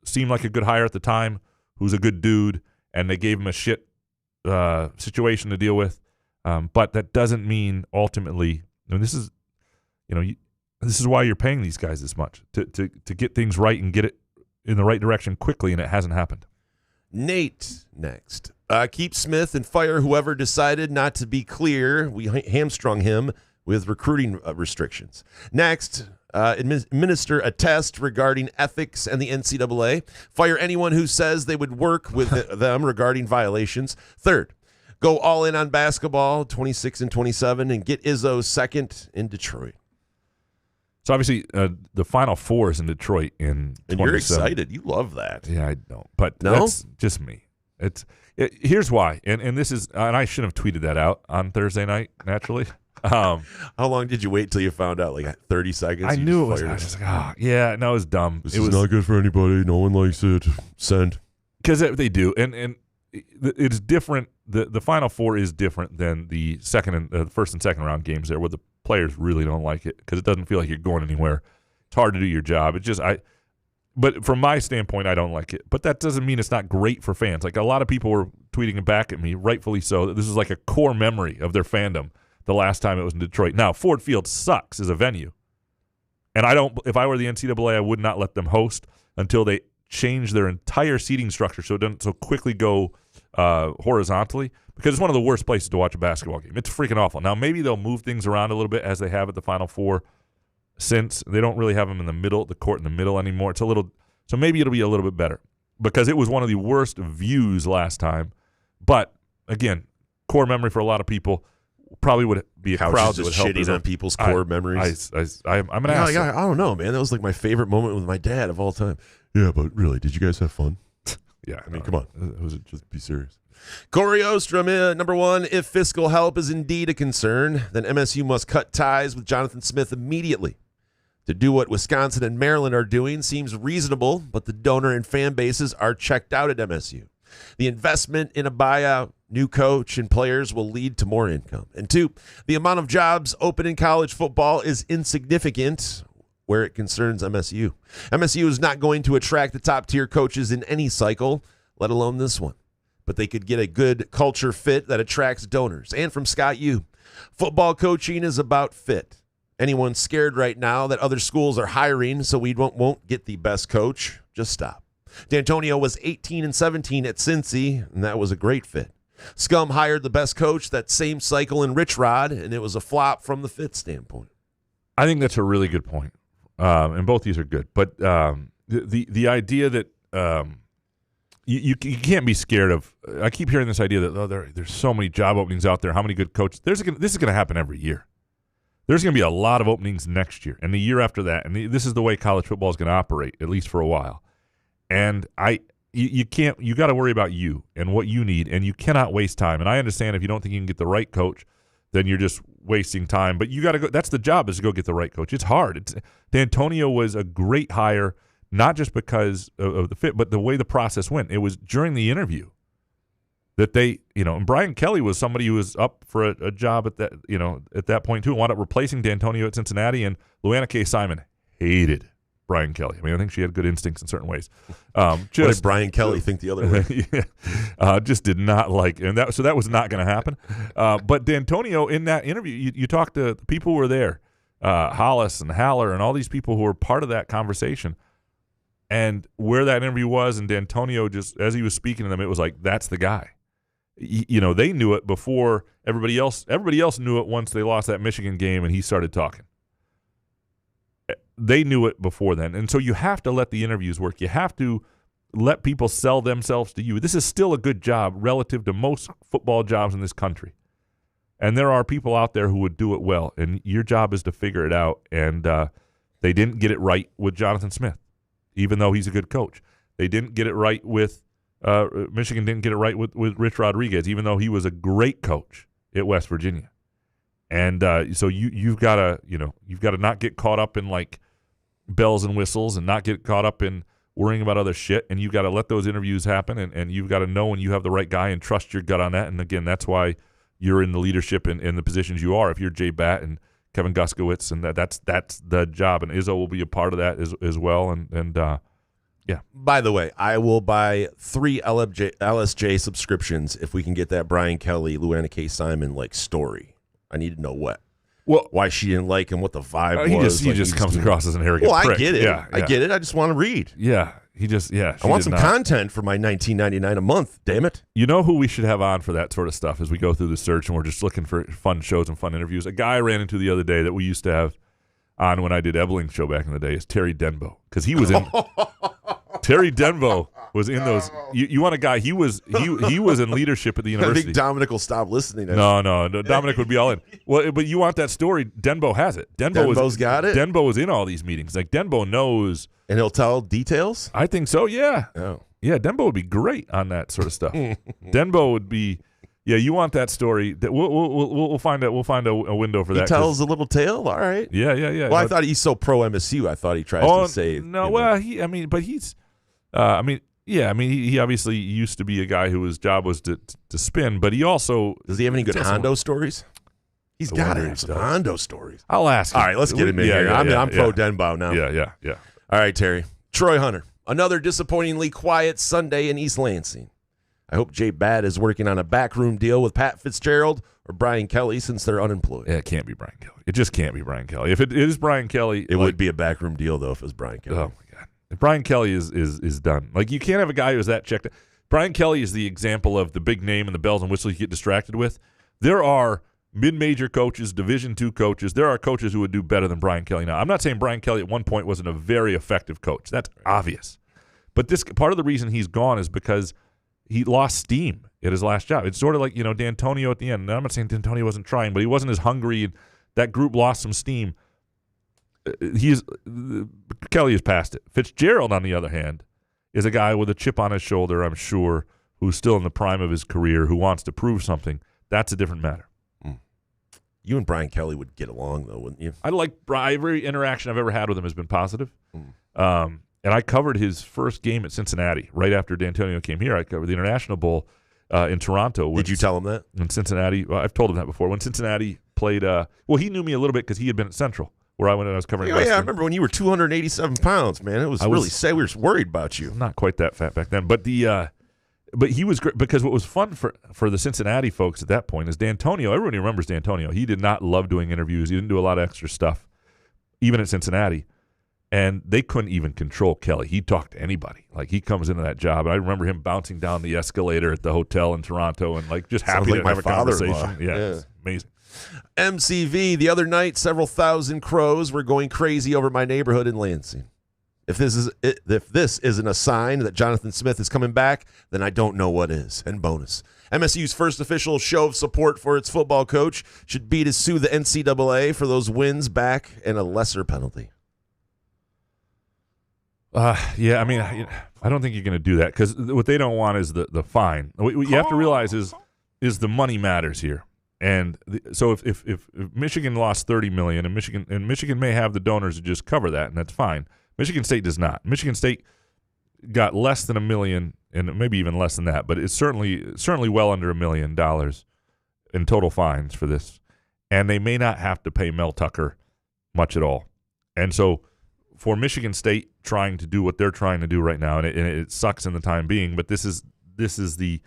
seemed like a good hire at the time, who's a good dude, and they gave him a shit situation to deal with. But that doesn't mean ultimately, and this is, this is why you're paying these guys this much to get things right and get it in the right direction quickly, and it hasn't happened. Nate next. Keep Smith and fire whoever decided not to be clear. We hamstrung him with recruiting restrictions. Next. Administer a test regarding ethics and the NCAA. Fire anyone who says they would work with them regarding violations. Third, go all in on basketball, 26 and 27, and get Izzo second in Detroit. So obviously, the Final Four is in Detroit in 27. And you're excited. You love that. Yeah, I don't. But that's just me. Here's why, and this is, and I shouldn't have tweeted that out on Thursday night, naturally. How long did you wait till you found out? Like 30 seconds? I knew it was. I was like, yeah, no, it was dumb. This is not good for anybody. No one likes it. Send. Because they do, and it's different. The Final Four is different than the first and second round games there, where the players really don't like it because it doesn't feel like you're going anywhere. It's hard to do your job. It's just But from my standpoint, I don't like it. But that doesn't mean it's not great for fans. Like a lot of people were tweeting it back at me, rightfully so. That this is like a core memory of their fandom. The last time it was in Detroit. Now, Ford Field sucks as a venue. And if I were the NCAA, I would not let them host until they change their entire seating structure so it doesn't so quickly go horizontally, because it's one of the worst places to watch a basketball game. It's freaking awful. Now, maybe they'll move things around a little bit as they have at the Final Four, since they don't really have them in the middle, the court in the middle anymore. It's a little, so maybe it'll be a little bit better, because it was one of the worst views last time. But again, core memory for a lot of people. Probably would be a crowd that would help. Shitting on people's core memories. I'm an ass. I don't know, man. That was like my favorite moment with my dad of all time. Yeah, but really, did you guys have fun? Yeah, I mean, come on. Just be serious. Corey Ostrom, number one, if fiscal help is indeed a concern, then MSU must cut ties with Jonathan Smith immediately. To do what Wisconsin and Maryland are doing seems reasonable, but the donor and fan bases are checked out at MSU. The investment in a buyout, new coach, and players will lead to more income. And 2, the amount of jobs open in college football is insignificant where it concerns MSU. MSU is not going to attract the top-tier coaches in any cycle, let alone this one. But they could get a good culture fit that attracts donors. And from Scott Yu, football coaching is about fit. Anyone scared right now that other schools are hiring so we won't get the best coach, just stop. D'Antonio was 18-17 at Cincy, and that was a great fit. Scum hired the best coach that same cycle in Rich Rod, and it was a flop from the fit standpoint. I think that's a really good point, and both these are good. But the idea that you can't be scared of. I keep hearing this idea that there's so many job openings out there. How many good coaches? This is going to happen every year. There's going to be a lot of openings next year and the year after that, and this is the way college football is going to operate, at least for a while. And you got to worry about you and what you need, and you cannot waste time. And I understand if you don't think you can get the right coach, then you're just wasting time. But you got to go. That's the job, is to go get the right coach. It's hard. D'Antonio was a great hire, not just because of the fit, but the way the process went. It was during the interview that they, and Brian Kelly was somebody who was up for a job at that point too, and wound up replacing D'Antonio at Cincinnati. And Luana K. Simon hated Brian Kelly. I mean, I think she had good instincts in certain ways. What did Brian Kelly think the other way? Just did not like, and that was not going to happen. But D'Antonio, in that interview, you talked to the people who were there, Hollis and Haller and all these people who were part of that conversation, and where that interview was, and D'Antonio, just as he was speaking to them, it was like, that's the guy. They knew it before everybody else. Everybody else knew it once they lost that Michigan game and he started talking. They knew it before then. And so you have to let the interviews work. You have to let people sell themselves to you. This is still a good job relative to most football jobs in this country. And there are people out there who would do it well. And your job is to figure it out. And they didn't get it right with Jonathan Smith, even though he's a good coach. They didn't get it right with Michigan didn't get it right with Rich Rodriguez, even though he was a great coach at West Virginia. And so you've got to not get caught up in like bells and whistles and not get caught up in worrying about other shit. And you've got to let those interviews happen, and you've got to know when you have the right guy and trust your gut on that. And again, that's why you're in the leadership in the positions you are. If you're Jay Batt and Kevin Guskowitz, and that's the job. And Izzo will be a part of that as well. And yeah. By the way, I will buy 3 LSJ subscriptions if we can get that Brian Kelly, Luana K. Simon story. I need to know why she didn't like him, what the vibe was. He just comes across as an arrogant prick. I get it. Yeah. I get it. I just want to read. Yeah. I want some content for my $19.99 a month, damn it. You know who we should have on for that sort of stuff as we go through the search and we're just looking for fun shows and fun interviews? A guy I ran into the other day that we used to have on when I did Ebling's show back in the day is Terry Denbo, because he was in Terry Denbo was in those. You want a guy? He was in leadership at the university. I think Dominic will stop listening. No, Dominic would be all in. Well, but you want that story? Denbo has it. Denbo's got it. Denbo was in all these meetings. Like Denbo knows, and he'll tell details. I think so. Yeah. Oh. Yeah. Denbo would be great on that sort of stuff. Denbo would be. Yeah, you want that story? We'll find a window for that. He tells a little tale. All right. Yeah. Well, I thought he's so pro MSU. I thought he tries to say. No, well, he obviously used to be a guy whose job was to spin, but he also does he have any good Hondo stories? He's got to have some Hondo stories. I'll ask him. All right, let's get him in here. I'm pro Denbo now. Yeah. All right, Terry. Troy Hunter. Another disappointingly quiet Sunday in East Lansing. I hope Jay Batt is working on a backroom deal with Pat Fitzgerald or Brian Kelly since they're unemployed. Yeah, it can't be Brian Kelly. It just can't be Brian Kelly. If it is Brian Kelly, it would be a backroom deal though if it was Brian Kelly. Oh my God. Brian Kelly is done. Like, you can't have a guy who's that checked. Brian Kelly is the example of the big name and the bells and whistles you get distracted with. There are mid-major coaches, Division II coaches. There are coaches who would do better than Brian Kelly now. I'm not saying Brian Kelly at one point wasn't a very effective coach. That's obvious. But this part of the reason he's gone is because he lost steam at his last job. It's sort of like, D'Antonio at the end. Now, I'm not saying D'Antonio wasn't trying, but he wasn't as hungry, and that group lost some steam. Kelly has passed it. Fitzgerald, on the other hand, is a guy with a chip on his shoulder, I'm sure, who's still in the prime of his career, who wants to prove something. That's a different matter. You and Brian Kelly would get along, though, wouldn't you? Every interaction I've ever had with him has been positive. And I covered his first game at Cincinnati right after D'Antonio came here. I covered the International Bowl in Toronto. Did you tell him that? In Cincinnati. Well, I've told him that before. When Cincinnati played, he knew me a little bit because he had been at Central, where I went and I was covering Western. Yeah, I remember when you were 287 pounds, man. It was really sad. We were worried about you. Not quite that fat back then. But he was great because what was fun for the Cincinnati folks at that point is D'Antonio. Everybody remembers D'Antonio. He did not love doing interviews. He didn't do a lot of extra stuff, even at Cincinnati. And they couldn't even control Kelly. He'd talk to anybody. Like, he comes into that job, and I remember him bouncing down the escalator at the hotel in Toronto and, just happy to have a conversation. Yeah, it's amazing. MCV, the other night, several thousand crows were going crazy over my neighborhood in Lansing. If this isn't a sign that Jonathan Smith is coming back, then I don't know what is. And bonus, MSU's first official show of support for its football coach should be to sue the NCAA for those wins back and a lesser penalty. Yeah, I mean, I don't think you're going to do that because what they don't want is the fine. What you have to realize is the money matters here. And so if Michigan lost $30 million and Michigan may have the donors to just cover that, and that's fine. Michigan State does not. Michigan State got less than $1 million, and maybe even less than that, but it's certainly well under $1 million in total fines for this. And they may not have to pay Mel Tucker much at all. And so for Michigan State trying to do what they're trying to do right now, and it sucks in the time being, but this is the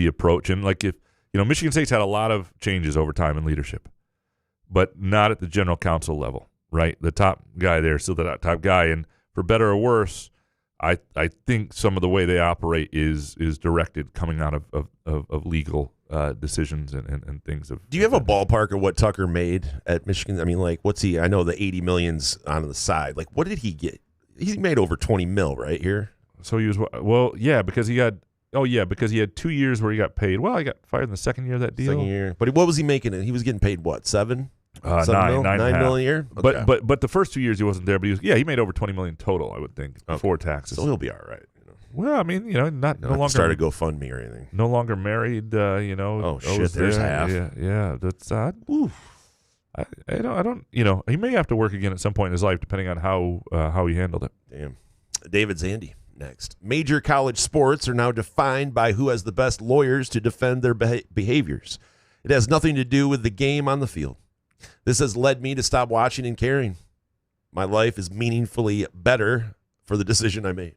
approach. And if Michigan State's had a lot of changes over time in leadership, but not at the general counsel level. Right, the top guy there, still the top guy, and for better or worse, I think some of the way they operate is directed coming out of legal decisions and things. Do you have a ballpark of what Tucker made at Michigan? I mean, what's he? I know the $80 million's on the side. What did he get? He made over $20 million right here. So he was because he had 2 years where he got paid. Well, he got fired in the second year of that deal. Second year, but what was he making? He was getting paid what, $7 million a year. Okay. But the first 2 years he wasn't there. But he made over $20 million total, I would think, before taxes. So he'll be all right. Well, I mean, no longer started GoFundMe or anything. No longer married. Oh shit, there's half. Yeah. That's oof. I don't. He may have to work again at some point in his life, depending on how he handled it. Damn. David Zandy next. Major college sports are now defined by who has the best lawyers to defend their behaviors. It has nothing to do with the game on the field. This has led me to stop watching and caring. My life is meaningfully better for the decision I made.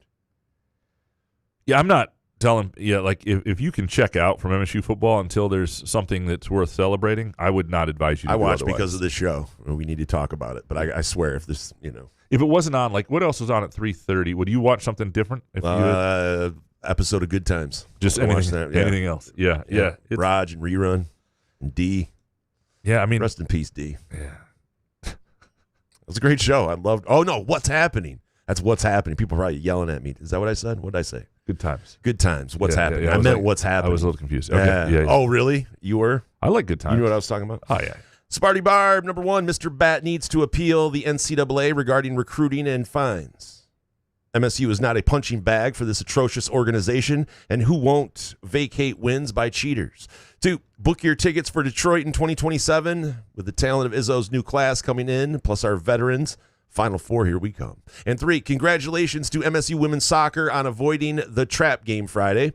Yeah, I'm not telling. Yeah, if you can check out from MSU football until there's something that's worth celebrating, I would not advise you to I do watch otherwise. because of this show. We need to talk about it. But I swear, if this, if it wasn't on, what else was on at 3:30? Would you watch something different? If episode of Good Times. Just anything else? Yeah. Raj and Rerun and D. Yeah, I mean, rest in peace, D. Yeah, it was a great show. I loved. Oh no, What's Happening? That's What's Happening. People are probably yelling at me. Is that what I said? What did I say? Good times. Good times. What's happening? Yeah, I meant What's Happening. I was a little confused. Okay. Yeah. Oh really? You were? I like Good times. You know what I was talking about? Oh yeah. Sparty Barb, number 1, Mr. Batt needs to appeal the NCAA regarding recruiting and fines. MSU is not a punching bag for this atrocious organization, and who won't vacate wins by cheaters? 2, book your tickets for Detroit in 2027 with the talent of Izzo's new class coming in, plus our veterans. Final 4, here we come. And 3, congratulations to MSU women's soccer on avoiding the trap game Friday.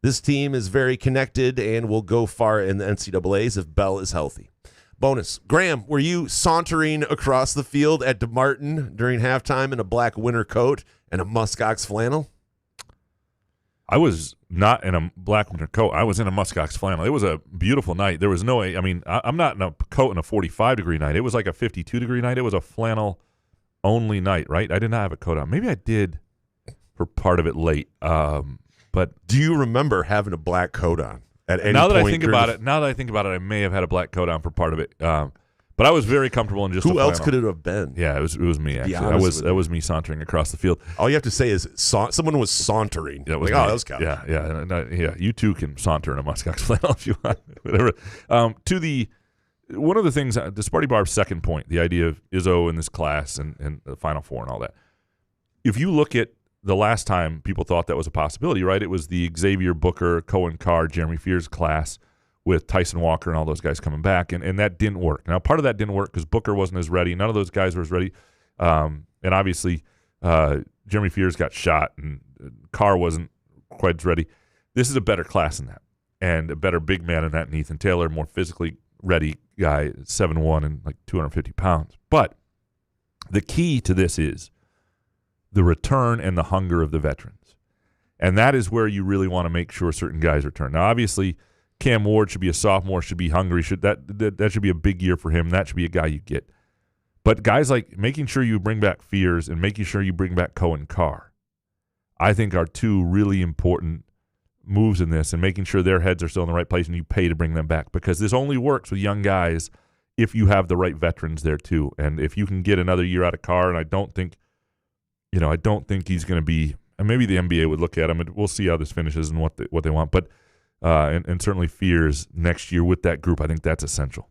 This team is very connected and will go far in the NCAAs if Bell is healthy. Bonus. Graham, were you sauntering across the field at DeMartin during halftime in a black winter coat and a muskox flannel? I was not in a black winter coat. I was in a muskox flannel. It was a beautiful night. There was no way. I mean, I'm not in a coat in a 45-degree night. It was like a 52-degree night. It was a flannel only night, right? I did not have a coat on. Maybe I did for part of it late. But do you remember having a black coat on at any now that point? I think about it, I may have had a black coat on for part of it. But I was very comfortable in just. Who else could it have been? Yeah, it was me. Actually, that was me sauntering across the field. All you have to say is someone was sauntering. That was that was Couch. Yeah. You too can saunter in a Muskox flannel if you want. Whatever. One of the things, the Sparty Barb's second point, the idea of Izzo in this class and the Final Four and all that. If you look at the last time people thought that was a possibility, right? It was the Xavier Booker, Cohen Carr, Jeremy Fears class with Tyson Walker and all those guys coming back, and that didn't work. Now, part of that didn't work because Booker wasn't as ready. None of those guys were as ready. And obviously, Jeremy Fears got shot, and Carr wasn't quite as ready. This is a better class than that, and a better big man than that in Ethan Taylor, more physically ready guy, 7'1" and like 250 pounds. But the key to this is the return and the hunger of the veterans. And that is where you really want to make sure certain guys return. Now, obviously, Cam Ward should be a sophomore, should be hungry. That should be a big year for him. That should be a guy you get. But guys like making sure you bring back Fears and making sure you bring back Cohen Carr, I think are two really important moves in this, and making sure their heads are still in the right place and you pay to bring them back, because this only works with young guys if you have the right veterans there too. And if you can get another year out of Carr, and I don't think he's going to be, and maybe the NBA would look at him, and we'll see how this finishes and what they want. But and certainly Fears next year with that group, I think that's essential.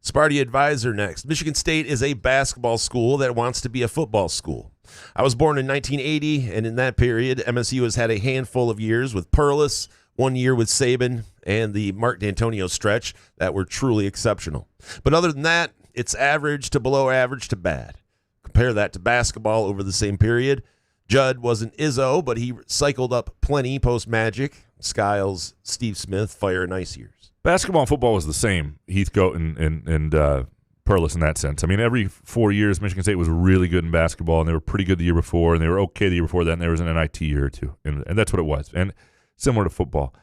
Sparty Advisor next. Michigan State is a basketball school that wants to be a football school. I was born in 1980, and in that period, MSU has had a handful of years with Perlis, 1 year with Saban, and the Mark D'Antonio stretch that were truly exceptional. But other than that, it's average to below average to bad. Compare that to basketball over the same period. Judd wasn't Izzo, but he cycled up plenty post-Magic. Skiles, Steve Smith, Fire and Ice years. Basketball and football was the same, Heathcote and Perlis in that sense. I mean, every 4 years, Michigan State was really good in basketball, and they were pretty good the year before, and they were okay the year before that, and there was an NIT year or two, and that's what it was. And similar to football.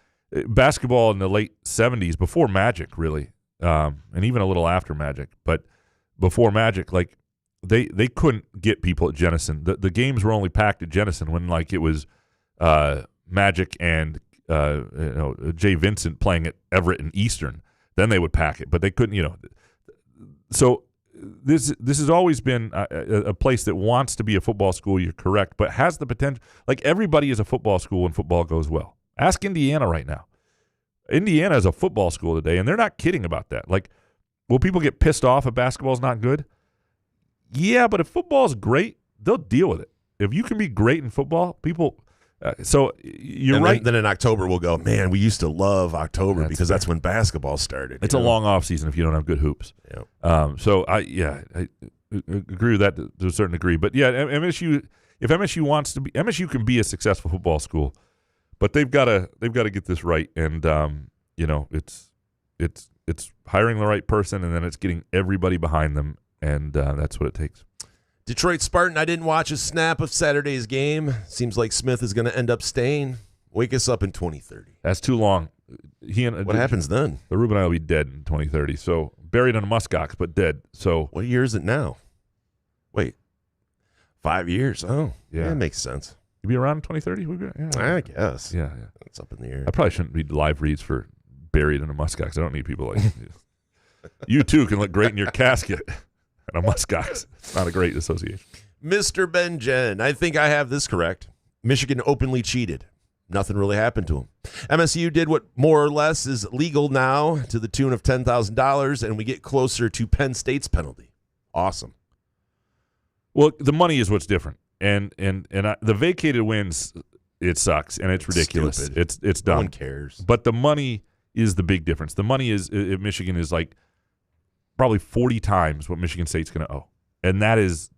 Basketball in the late 70s, before Magic, really, and even a little after Magic, but before Magic, like, they couldn't get people at Jenison. The games were only packed at Jenison when, like, it was Magic and Jay Vincent playing at Everett and Eastern. Then they would pack it, but they couldn't, So this has always been a place that wants to be a football school. You're correct, but has the potential. Like, everybody is a football school when football goes well. Ask Indiana right now. Indiana is a football school today, and they're not kidding about that. Like, will people get pissed off if basketball's not good? Yeah, but if football's great, they'll deal with it. If you can be great in football, people. So you're right. Then in October we'll go, man, we used to love October because that's when basketball started. It's a long off season if you don't have good hoops. Yeah. So I agree with that to a certain degree. But yeah, MSU, if MSU wants to be, MSU can be a successful football school, but they've got to get this right. And it's hiring the right person, and then it's getting everybody behind them, and that's what it takes. Detroit Spartan, I didn't watch a snap of Saturday's game. Seems like Smith is going to end up staying. Wake us up in 2030. That's too long. What happens then? The Ruben and I will be dead in 2030. So buried in a muskox, but dead. So what year is it now? Wait, 5 years. Oh, yeah, it makes sense. You be around in 2030? Yeah. I guess. Yeah. It's up in the air. I probably shouldn't read live reads for buried in a muskox. I don't need people like you too can look great in your casket. And a muskox. It's not a great association. Mr. Benjen, I think I have this correct. Michigan openly cheated. Nothing really happened to him. MSU did what more or less is legal now to the tune of $10,000, and we get closer to Penn State's penalty. Awesome. Well, the money is what's different, and the vacated wins. It sucks and it's ridiculous. Stupid. It's dumb. No one cares. But the money is the big difference. The money is at Michigan is like probably 40 times what Michigan State's going to owe, and that is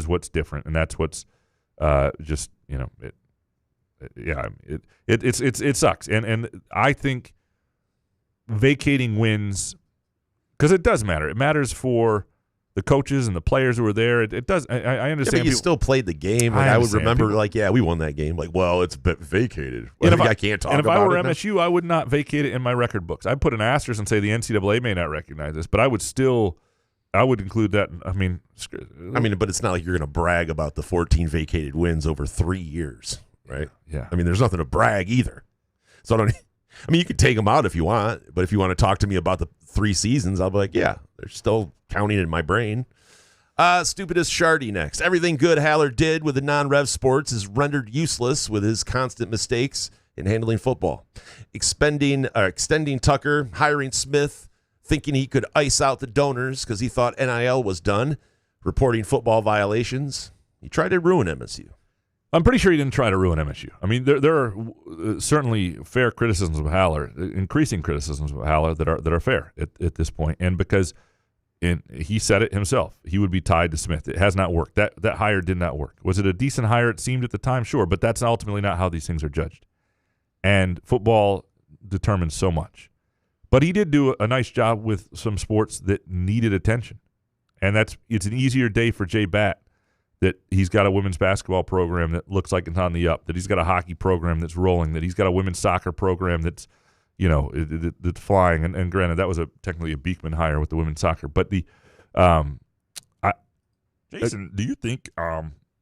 what's different, and that's what's just it sucks, and I think vacating wins because it does matter. It matters for the coaches and the players who are there. It does. I understand. Yeah, but you still played the game. Like, I would remember, we won that game. Like, well, it's vacated. Well, I can't talk about it. And if I were MSU, I would not vacate it in my record books. I'd put an asterisk and say the NCAA may not recognize this, but I would still I would include that. I mean, but it's not like you're going to brag about the 14 vacated wins over 3 years, right? Yeah. I mean, there's nothing to brag either. So you could take them out if you want, but if you want to talk to me about the 3 seasons, I'll be like, yeah, they're still counting in my brain. Stupidest Shardy next. Everything good Haller did with the non-rev sports is rendered useless with his constant mistakes in handling football. Extending Tucker, hiring Smith, thinking he could ice out the donors because he thought NIL was done, reporting football violations. He tried to ruin MSU. I'm pretty sure he didn't try to ruin MSU. I mean, there are certainly fair criticisms of Haller, increasing criticisms of Haller that are fair at this point, and because he said it himself, he would be tied to Smith. It has not worked. That hire did not work. Was it a decent hire? It seemed at the time, sure, but that's ultimately not how these things are judged. And football determines so much. But he did do a nice job with some sports that needed attention, and it's an easier day for Jay Batt that he's got a women's basketball program that looks like it's on the up, that he's got a hockey program that's rolling, that he's got a women's soccer program that's, that's flying. And granted, that was technically a Beekman hire with the women's soccer. But Jason, do you think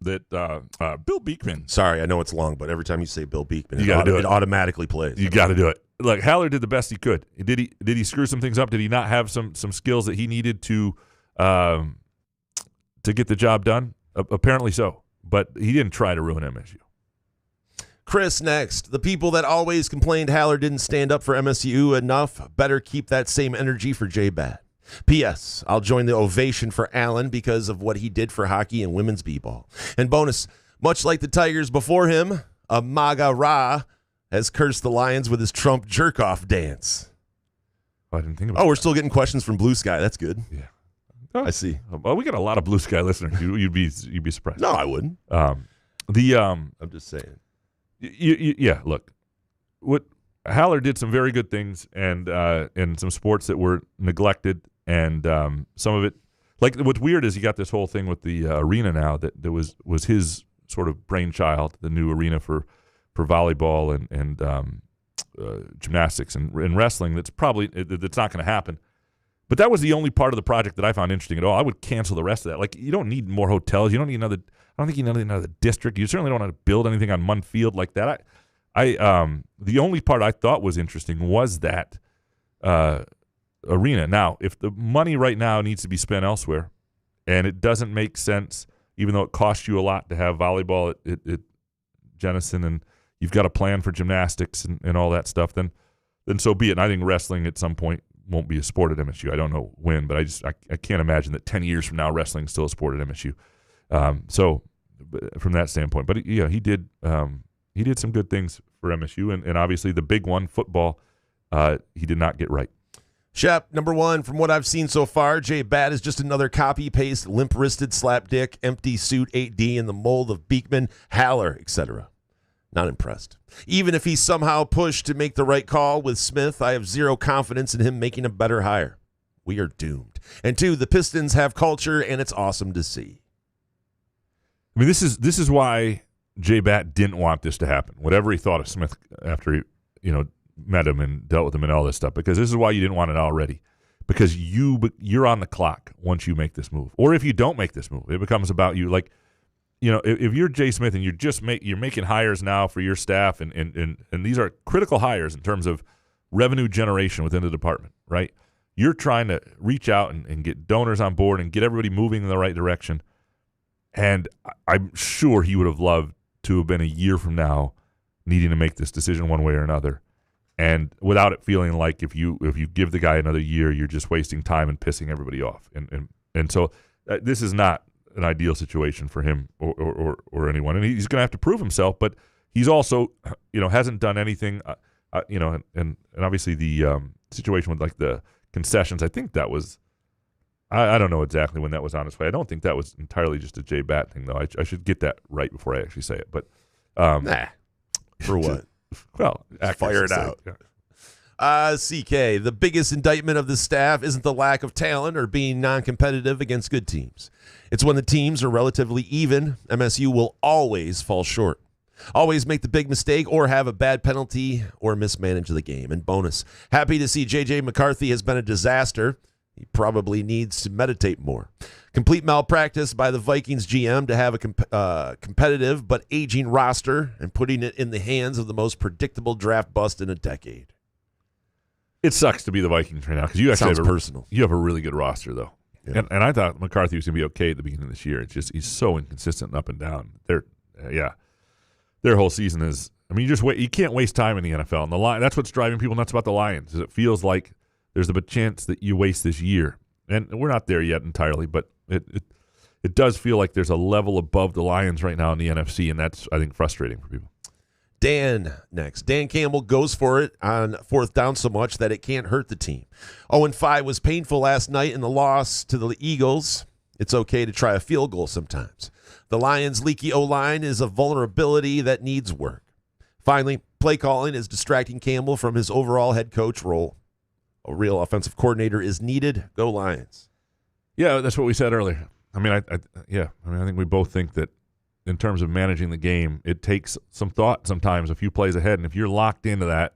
that Bill Beekman? Sorry, I know it's long, but every time you say Bill Beekman, it automatically plays. You got to do it. Look, Haller did the best he could. Did he screw some things up? Did he not have some skills that he needed to get the job done? Apparently so, but he didn't try to ruin MSU. Chris next. The people that always complained Haller didn't stand up for MSU enough better keep that same energy for Jay Batt. P.S. I'll join the ovation for Allen because of what he did for hockey and women's b-ball. And bonus, much like the Tigers before him, a MAGA Ra has cursed the Lions with his Trump jerk-off dance. I didn't think about that. We're still getting questions from Blue Sky. That's good. Yeah. I see. Well, we got a lot of Blue Sky listeners. You'd be surprised. No, I wouldn't. I'm just saying. Yeah. Look, what Haller did some very good things, and in some sports that were neglected, and some of it. Like what's weird is he got this whole thing with the arena now that was his sort of brainchild, the new arena for volleyball and gymnastics and wrestling. That's not going to happen. But that was the only part of the project that I found interesting at all. I would cancel the rest of that. Like, you don't need more hotels. You don't need another. I don't think you need another district. You certainly don't want to build anything on one field like that. The only part I thought was interesting was that arena. Now, if the money right now needs to be spent elsewhere, and it doesn't make sense, even though it costs you a lot to have volleyball at Jenison, and you've got a plan for gymnastics and all that stuff, then so be it. And I think wrestling at some point won't be a sport at MSU. I don't know when, but I can't imagine that 10 years from now wrestling is still a sport at MSU. So from that standpoint, but yeah, he did some good things for MSU, and obviously the big one, football, he did not get right. Shep, number one, from what I've seen so far, Jay Batt is just another copy-paste, limp-wristed slapdick, empty suit 8D in the mold of Beekman, Haller, etc. Not impressed. Even if he's somehow pushed to make the right call with Smith, I have zero confidence in him making a better hire. We are doomed. And two, the Pistons have culture, and it's awesome to see. I mean, this is why Jay Batt didn't want this to happen. Whatever he thought of Smith after he met him and dealt with him and all this stuff, because this is why you didn't want it already. Because you're on the clock once you make this move, or if you don't make this move, it becomes about you. Like, if you're Jay Smith and you're making hires now for your staff, and these are critical hires in terms of revenue generation within the department, right? You're trying to reach out and get donors on board and get everybody moving in the right direction. And I'm sure he would have loved to have been a year from now needing to make this decision one way or another, and without it feeling like if you give the guy another year, you're just wasting time and pissing everybody off. And so this is not an ideal situation for him or anyone, and he's going to have to prove himself. But he's also hasn't done anything. And obviously the situation with like the concessions, I think that was. I don't know exactly when that was on its way. I don't think that was entirely just a Jay Batt thing, though. I should get that right before I actually say it. But for what? Well, fire it out. Yeah. CK, the biggest indictment of the staff isn't the lack of talent or being non-competitive against good teams. It's when the teams are relatively even, MSU will always fall short. Always make the big mistake or have a bad penalty or mismanage the game. And bonus, happy to see J.J. McCarthy has been a disaster. He probably needs to meditate more. Complete malpractice by the Vikings GM to have a competitive but aging roster and putting it in the hands of the most predictable draft bust in a decade. It sucks to be the Vikings right now because you actually personal. You have a really good roster, though. Yeah. And I thought McCarthy was going to be okay at the beginning of this year. It's just he's so inconsistent and up and down. Their whole season is. I mean, you can't waste time in the NFL. And the line, that's what's driving people nuts about the Lions. Is it feels like there's a chance that you waste this year, and we're not there yet entirely, but it does feel like there's a level above the Lions right now in the NFC, and that's, I think, frustrating for people. Dan next. Dan Campbell goes for it on fourth down so much that it can't hurt the team. 0-5 was painful last night in the loss to the Eagles. It's okay to try a field goal sometimes. The Lions' leaky O-line is a vulnerability that needs work. Finally, play calling is distracting Campbell from his overall head coach role. A real offensive coordinator is needed. Go Lions. Yeah, that's what we said earlier. I mean, I think we both think that in terms of managing the game, it takes some thought sometimes, a few plays ahead, and if you're locked into that,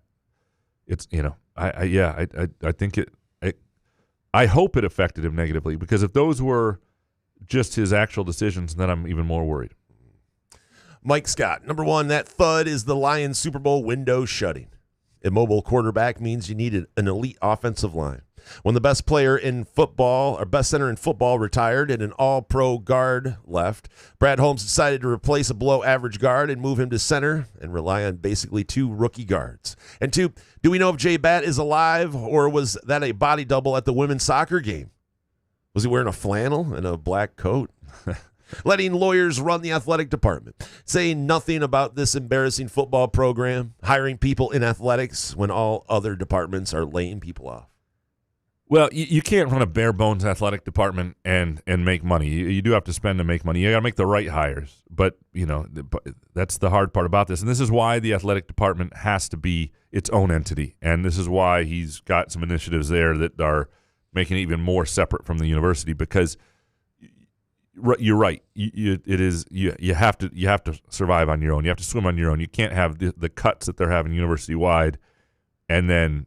it's I think I hope it affected him negatively, because if those were just his actual decisions, then I'm even more worried. Mike Scott, number one, that thud is the Lions Super Bowl window shutting. Immobile quarterback means you need an elite offensive line. When the best player in football, or best center in football, retired and an all-pro guard left, Brad Holmes decided to replace a below-average guard and move him to center and rely on basically two rookie guards. And two, do we know if Jay Batt is alive, or was that a body double at the women's soccer game? Was he wearing a flannel and a black coat? Letting lawyers run the athletic department, saying nothing about this embarrassing football program, hiring people in athletics when all other departments are laying people off. Well, you can't run a bare-bones athletic department and make money. You do have to spend to make money. You got to make the right hires. But, that's the hard part about this. And this is why the athletic department has to be its own entity. And this is why he's got some initiatives there that are making it even more separate from the university, because you're right. You have to survive on your own. You have to swim on your own. You can't have the cuts that they're having university-wide and then,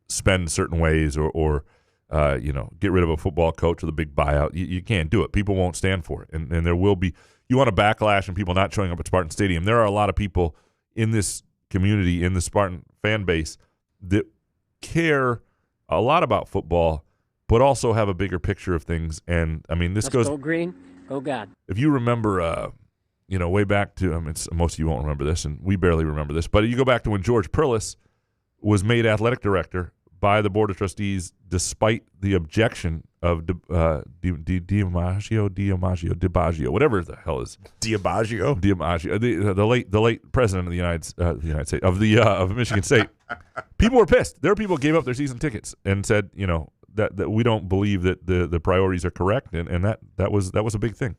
spend certain ways or get rid of a football coach with a big buyout. You can't do it. People won't stand for it. And there will be – you want a backlash and people not showing up at Spartan Stadium. There are a lot of people in this community, in the Spartan fan base, that care a lot about football but also have a bigger picture of things. And, I mean, this goes – go green. Oh, God. If you remember, way back to most of you won't remember this, and we barely remember this, but you go back to when George Perlis was made athletic director by the Board of Trustees despite the objection of DiMaggio, whatever the hell is DiMaggio, the late president of the United States of Michigan State. People were pissed. There were people who gave up their season tickets and said, that we don't believe that the priorities are correct, and that was a big thing.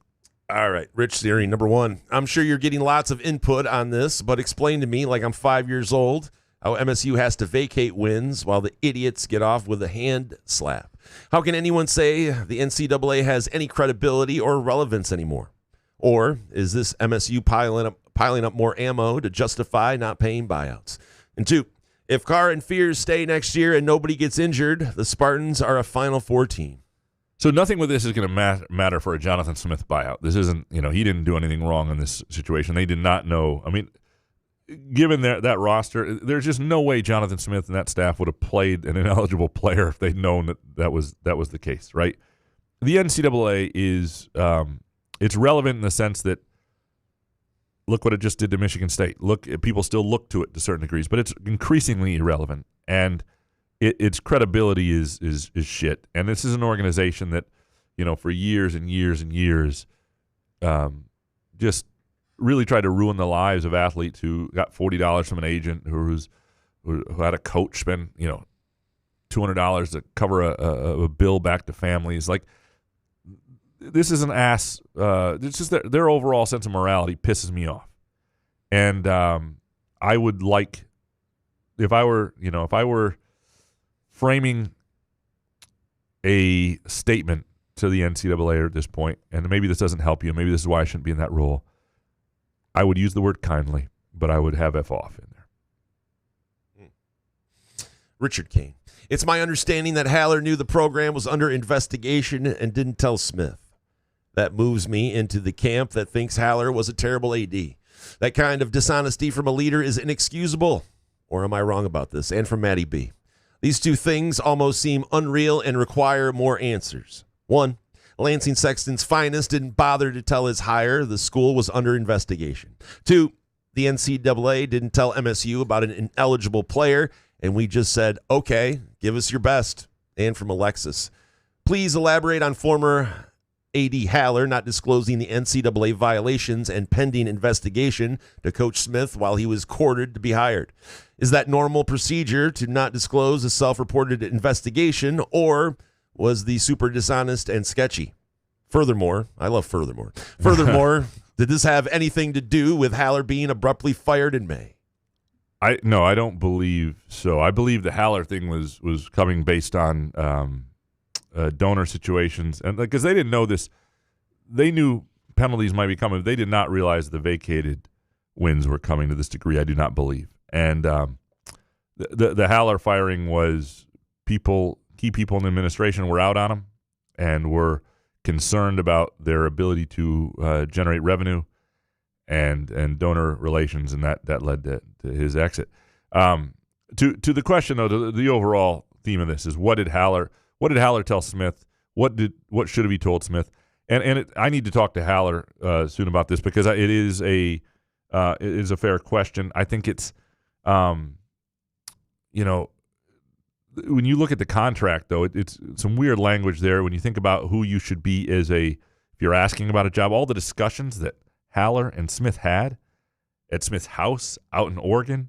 All right, Rich Searing, number one. I'm sure you're getting lots of input on this, but explain to me, like I'm 5 years old, how MSU has to vacate wins while the idiots get off with a hand slap. How can anyone say the NCAA has any credibility or relevance anymore? Or is this MSU piling up more ammo to justify not paying buyouts? And two, if Carr and Fears stay next year and nobody gets injured, the Spartans are a Final Four team. So nothing with this is going to matter for a Jonathan Smith buyout. This isn't, he didn't do anything wrong in this situation. They did not know. I mean, given that roster, there's just no way Jonathan Smith and that staff would have played an ineligible player if they'd known that was the case, right? The NCAA is it's relevant in the sense that look what it just did to Michigan State. People still look to it to certain degrees, but it's increasingly irrelevant, and its credibility is shit. And this is an organization that, for years and years and years, just really tried to ruin the lives of athletes who got $40 from an agent, who had a coach spend $200 to cover a bill back to families. Like, this is an ass. It's just their overall sense of morality pisses me off, and I would like, if I were framing a statement to the NCAA at this point, and maybe this doesn't help you, maybe this is why I shouldn't be in that role, I would use the word kindly, but I would have F off in there. Richard Kane. It's my understanding that Haller knew the program was under investigation and didn't tell Smith. That moves me into the camp that thinks Haller was a terrible AD. That kind of dishonesty from a leader is inexcusable. Or am I wrong about this? And from Matty B. These two things almost seem unreal and require more answers. One, Lansing Sexton's finest didn't bother to tell his hire the school was under investigation. Two, the NCAA didn't tell MSU about an ineligible player, and we just said, okay, give us your best. And from Alexis, please elaborate on former AD Haller not disclosing the NCAA violations and pending investigation to Coach Smith while he was courted to be hired. Is that normal procedure to not disclose a self-reported investigation, or was the super dishonest and sketchy? Furthermore, I love furthermore. Furthermore, did this have anything to do with Haller being abruptly fired in May? No, I don't believe so. I believe the Haller thing was coming based on donor situations, and because they didn't know this, they knew penalties might be coming. They did not realize the vacated wins were coming to this degree. I do not believe. And the Haller firing was key people in the administration were out on him and were concerned about their ability to generate revenue and donor relations, and that led to his exit. To the question though, the overall theme of this is what did Haller tell Smith? What should have he told Smith? And I need to talk to Haller soon about this because it is a fair question. I think it's when you look at the contract though, it's some weird language there when you think about who you should be if you're asking about a job. All the discussions that Haller and Smith had at Smith's house out in Oregon,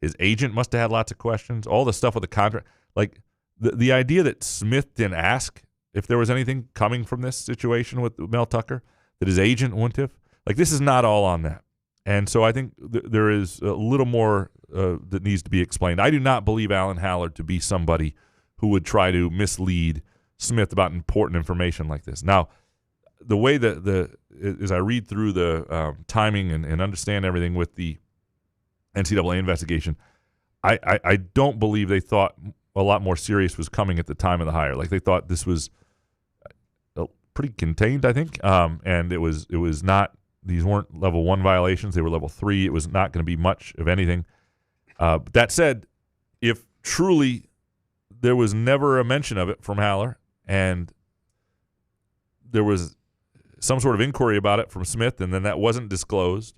his agent must have had lots of questions. All the stuff with the contract, like. The idea that Smith didn't ask if there was anything coming from this situation with Mel Tucker, that his agent wouldn't have, like this is not all on that. And so I think there is a little more that needs to be explained. I do not believe Alan Haller to be somebody who would try to mislead Smith about important information like this. Now, the way that as I read through the timing and understand everything with the NCAA investigation, I don't believe they thought a lot more serious was coming at the time of the hire. Like they thought this was pretty contained, I think. And it was not, these weren't level 1 violations. They were level 3. It was not going to be much of anything. But that said, if truly there was never a mention of it from Haller and there was some sort of inquiry about it from Smith and then that wasn't disclosed,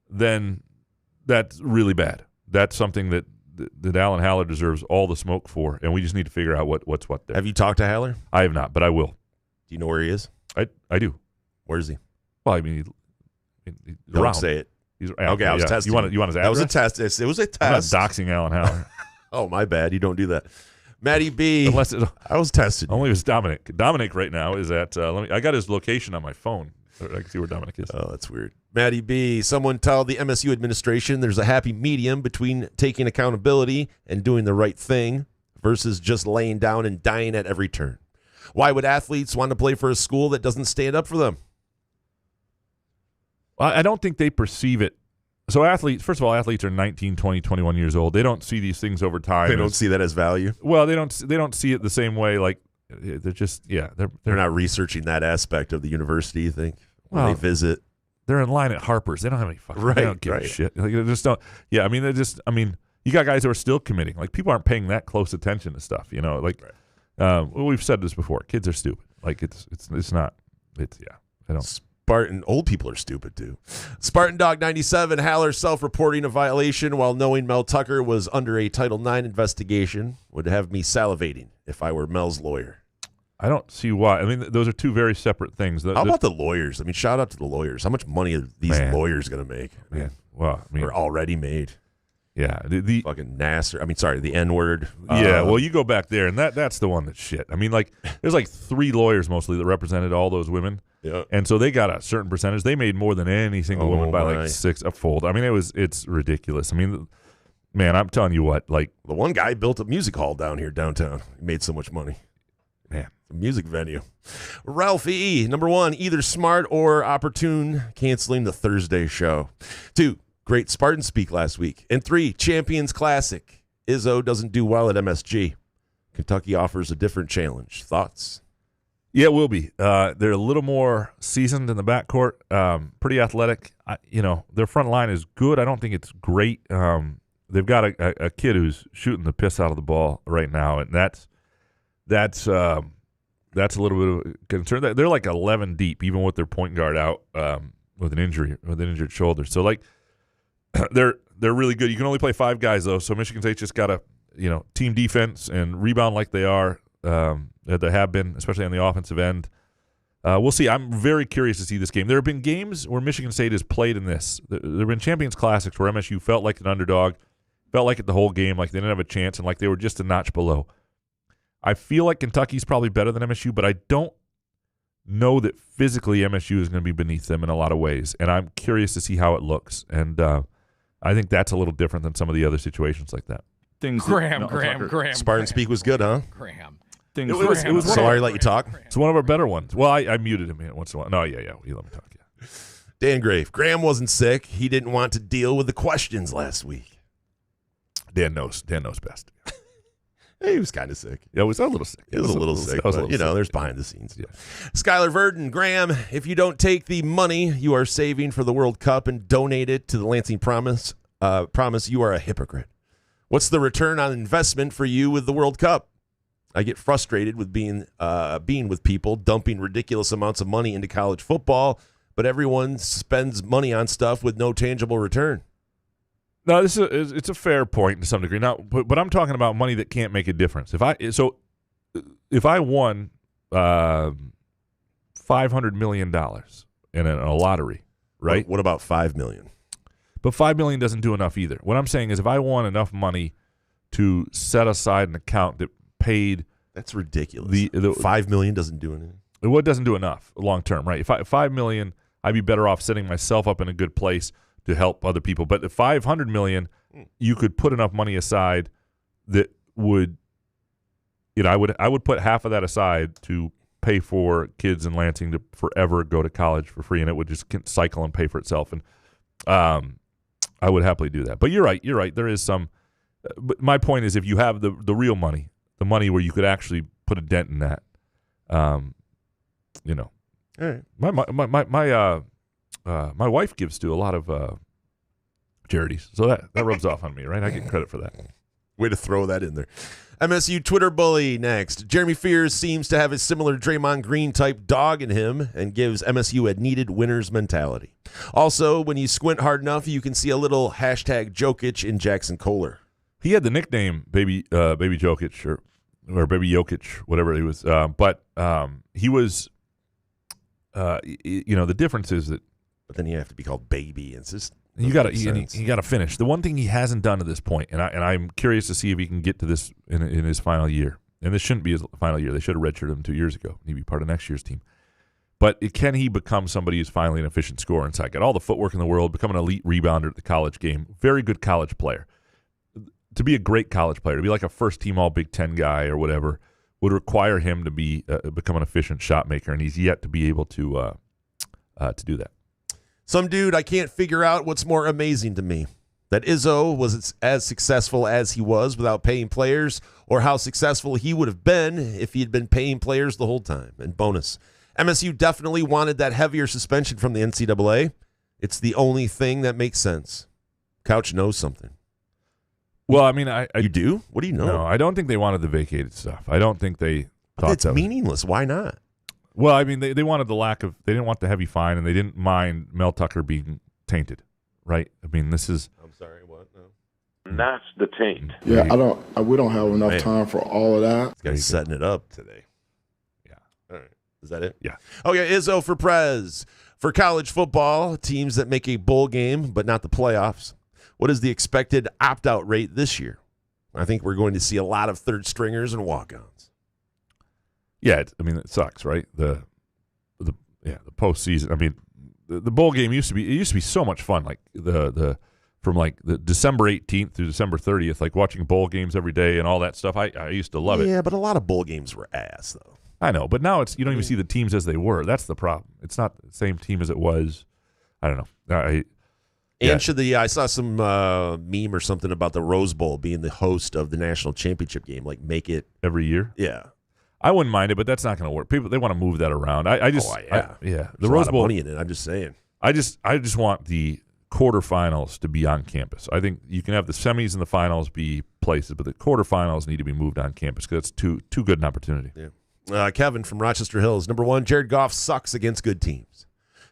then that's really bad. That's something that Alan Haller deserves all the smoke for, and we just need to figure out what's what there. Have you talked to Haller? I have not, but I will. Do you know where he is? I do. Where is he? Well, I mean, he's Don't around. say it. He's okay, I was testing. You want his address? That was a test. It was a test. I'm not doxing Alan Haller. Oh, my bad. You don't do that. Matty B. Unless I was tested. Only it was Dominic. Dominic right now is at. I got his location on my phone. I can see where Dominic is. Oh, that's weird. Matty B. Someone tell the MSU administration there's a happy medium between taking accountability and doing the right thing versus just laying down and dying at every turn. Why would athletes want to play for a school that doesn't stand up for them? Well, I don't think they perceive it. So athletes are 19, 20, 21 years old. They don't see these things over time. They don't see that as value. Well, they don't see it the same way. Like they're just they're not researching that aspect of the university. You think when they visit, they're in line at Harper's. They don't have any fucking. Right, they don't give a shit. Like, they just don't. Yeah, I mean, you got guys who are still committing. Like people aren't paying that close attention to stuff. You know, like we've said this before. Kids are stupid. Like it's not. It's I don't. Spartan, old people are stupid too. Spartan Dog 97, Haller self-reporting a violation while knowing Mel Tucker was under a Title IX investigation would have me salivating if I were Mel's lawyer. I don't see why. I mean, those are two very separate things. How about the lawyers? I mean, shout out to the lawyers. How much money are these lawyers going to make? Man, well, I mean, or already made. Yeah, the fucking Nasser. I mean, sorry, the N-word. Yeah, well, you go back there, and that's the one that's shit. I mean, like, there's like 3 lawyers mostly that represented all those women. Yeah. And so they got a certain percentage. They made more than any single woman by like 6 a fold. I mean, it's ridiculous. I mean, man, I'm telling you what, like the one guy built a music hall down here downtown. He made so much money. Man, a music venue. Ralph E. Number 1, either smart or opportune canceling the Thursday show. 2, great Spartan speak last week. And 3, Champions Classic. Izzo doesn't do well at MSG. Kentucky offers a different challenge. Thoughts? Yeah, it will be. They're a little more seasoned in the backcourt, pretty athletic. Their front line is good. I don't think it's great. They've got a kid who's shooting the piss out of the ball right now, and that's a little bit of a concern. They're like 11 deep, even with their point guard out with an injured shoulder. So like they're really good. You can only play 5 guys though, so Michigan State just got to team defense and rebound like they are. They have been, especially on the offensive end. We'll see. I'm very curious to see this game. There have been games where Michigan State has played in this. There have been Champions Classics where MSU felt like an underdog, felt like it the whole game, like they didn't have a chance, and like they were just a notch below. I feel like Kentucky's probably better than MSU, but I don't know that physically MSU is going to be beneath them in a lot of ways, and I'm curious to see how it looks. And I think that's a little different than some of the other situations like that. Graham. Spartan speak was good, huh? Graham. It was Sorry, let you talk. It's one of our better ones. Well, I muted him once in a while. No, yeah, he let me talk. Yeah. Dan Grave. Graham wasn't sick. He didn't want to deal with the questions last week. Dan knows best. He was kind of sick. Yeah, was a little sick. He was a little sick, but there's behind the scenes. Yeah. Skylar Verdon, Graham, if you don't take the money you are saving for the World Cup and donate it to the Lansing Promise, you are a hypocrite. What's the return on investment for you with the World Cup? I get frustrated with being with people dumping ridiculous amounts of money into college football, but everyone spends money on stuff with no tangible return. No, it's a fair point to some degree. Now, but I'm talking about money that can't make a difference. If I won $500 million in a lottery, right? What about $5 million? But $5 million doesn't do enough either. What I'm saying is, if I won enough money to set aside an account that paid, that's ridiculous. The $5 million doesn't do anything. It doesn't do enough long term, right? If $5 million, I'd be better off setting myself up in a good place to help other people. But the $500 million, you could put enough money aside that would, I would put half of that aside to pay for kids in Lansing to forever go to college for free, and it would just cycle and pay for itself. And I would happily do that. But you're right. There is some. But my point is, if you have the real money, the money where you could actually put a dent in that, All right. My wife gives to a lot of charities, so that rubs off on me, right? I get credit for that. Way to throw that in there. MSU Twitter bully next. Jeremy Fears seems to have a similar Draymond Green type dog in him and gives MSU a needed winner's mentality. Also, when you squint hard enough, you can see a little hashtag Jokic in Jackson Kohler. He had the nickname Baby Jokic or Baby Jokic, whatever he was. But he was, the difference is that. But then you have to be called Baby. It's just you got to finish. The one thing he hasn't done to this point, and I'm curious to see if he can get to this in his final year. And this shouldn't be his final year. They should have redshirted him 2 years ago. He'd be part of next year's team. But can he become somebody who's finally an efficient scorer inside? Got all the footwork in the world, become an elite rebounder at the college game. Very good college player. To be a great college player, to be like a first-team All-Big Ten guy or whatever, would require him to be become an efficient shot maker, and he's yet to be able to do that. Some dude, I can't figure out what's more amazing to me. That Izzo was as successful as he was without paying players, or how successful he would have been if he had been paying players the whole time. And bonus, MSU definitely wanted that heavier suspension from the NCAA. It's the only thing that makes sense. Couch knows something. Well, I mean, you do? What do you know? No, I don't think they wanted the vacated stuff. I don't think they thought it's meaningless. Why not? Well, I mean, they wanted they didn't want the heavy fine, and they didn't mind Mel Tucker being tainted, right? I mean, this is. I'm sorry, what? No. And that's the taint. Yeah, we don't have enough time for all of that. This guy's setting it up today. Yeah. All right. Is that it? Yeah. Okay, Izzo for Prez. For college football, teams that make a bowl game but not the playoffs, what is the expected opt-out rate this year? I think we're going to see a lot of third stringers and walk-ons. Yeah, it sucks, right? The postseason. I mean, the bowl game used to be so much fun. Like from the December 18th through December 30th, like watching bowl games every day and all that stuff. I used to love it. Yeah, but a lot of bowl games were ass though. I know, but now you don't even see the teams as they were. That's the problem. It's not the same team as it was. I don't know. And should I saw some meme or something about the Rose Bowl being the host of the national championship game, like make it every year. Yeah, I wouldn't mind it, but that's not going to work. People they want to move that around. The Rose Bowl. Money in it. I'm just saying. I just want the quarterfinals to be on campus. I think you can have the semis and the finals be places, but the quarterfinals need to be moved on campus because it's too good an opportunity. Yeah. Kevin from Rochester Hills. Number 1, Jared Goff sucks against good teams.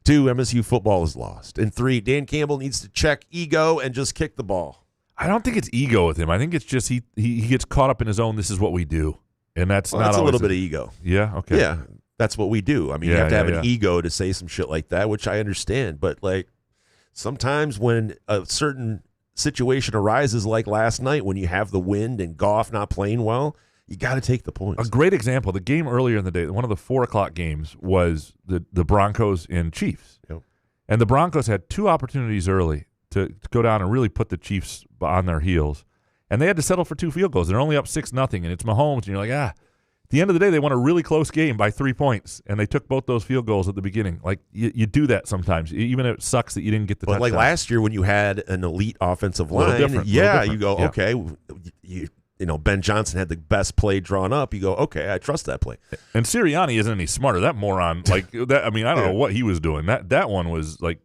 2, MSU football is lost. And 3, Dan Campbell needs to check ego and just kick the ball. I don't think it's ego with him. I think it's just he gets caught up in his own, this is what we do. And that's a little bit of ego. Yeah, okay. Yeah, that's what we do. I mean, you have to have an ego to say some shit like that, which I understand. But, like, sometimes when a certain situation arises, like last night when you have the wind and Goff not playing well, you got to take the points. A great example, the game earlier in the day, one of the 4 o'clock games was the Broncos and Chiefs. Yep. And the Broncos had 2 opportunities early to go down and really put the Chiefs on their heels. And they had to settle for 2 field goals. They're only up 6-0, and it's Mahomes. And you're like, at the end of the day, they won a really close game by 3 points, and they took both those field goals at the beginning. Like, you do that sometimes, even if it sucks that you didn't get the touchdown. Like last year when you had an elite offensive line, you go, okay, you know, Ben Johnson had the best play drawn up. You go, okay, I trust that play. And Sirianni isn't any smarter. That moron, like that. I mean, I don't know what he was doing. That one was like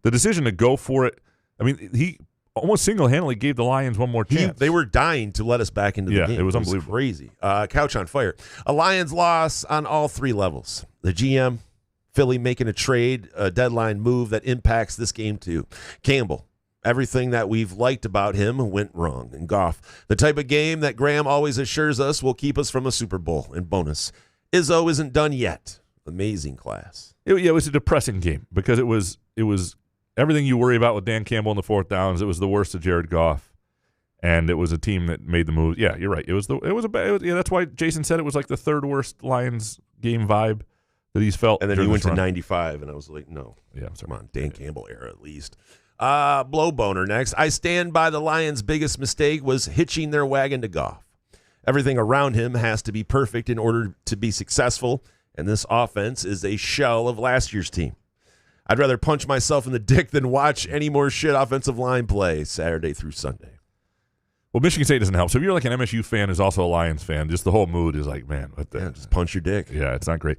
the decision to go for it. I mean, he almost single-handedly gave the Lions one more chance. They were dying to let us back into the game. It was unbelievable. Crazy. Couch on fire. A Lions loss on all 3 levels. The GM, Philly making a trade, a deadline move that impacts this game too. Campbell. Everything that we've liked about him went wrong. And Goff, the type of game that Graham always assures us will keep us from a Super Bowl. And bonus, Izzo isn't done yet. Amazing class. It was a depressing game because it was everything you worry about with Dan Campbell in the 4th downs. It was the worst of Jared Goff, and it was a team that made the move. Yeah, you're right. That's why Jason said it was like the 3rd worst Lions game vibe that he's felt. And then he went to 95, and I was like, no. Yeah, come on, Dan Campbell era at least. Blow boner next. I stand by the Lions' biggest mistake was hitching their wagon to Goff. Everything around him has to be perfect in order to be successful, and this offense is a shell of last year's team. I'd rather punch myself in the dick than watch any more shit offensive line play Saturday through Sunday. Well, Michigan State doesn't help. So if you're like an MSU fan who's also a Lions fan, just the whole mood is like, man, what the? Yeah, just punch your dick. Yeah, it's not great.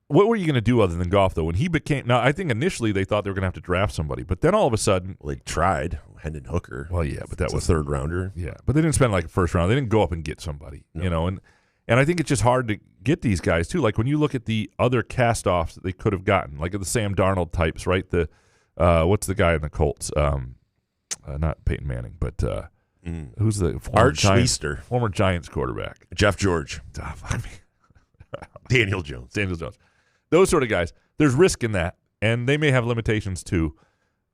What were you going to do other than Goff, though? When he became – now, I think initially they thought they were going to have to draft somebody. But then all of a sudden – Well, they tried. Hendon Hooker. Well, yeah, but that was a 3rd rounder. Yeah, but they didn't spend like a 1st round. They didn't go up and get somebody, you know. And I think it's just hard to get these guys, too. Like when you look at the other cast-offs that they could have gotten, like the Sam Darnold types, right? The what's the guy in the Colts? Not Peyton Manning, but who's the former Giants quarterback? Jeff George. Daniel Jones. Those sort of guys, there's risk in that, and they may have limitations too.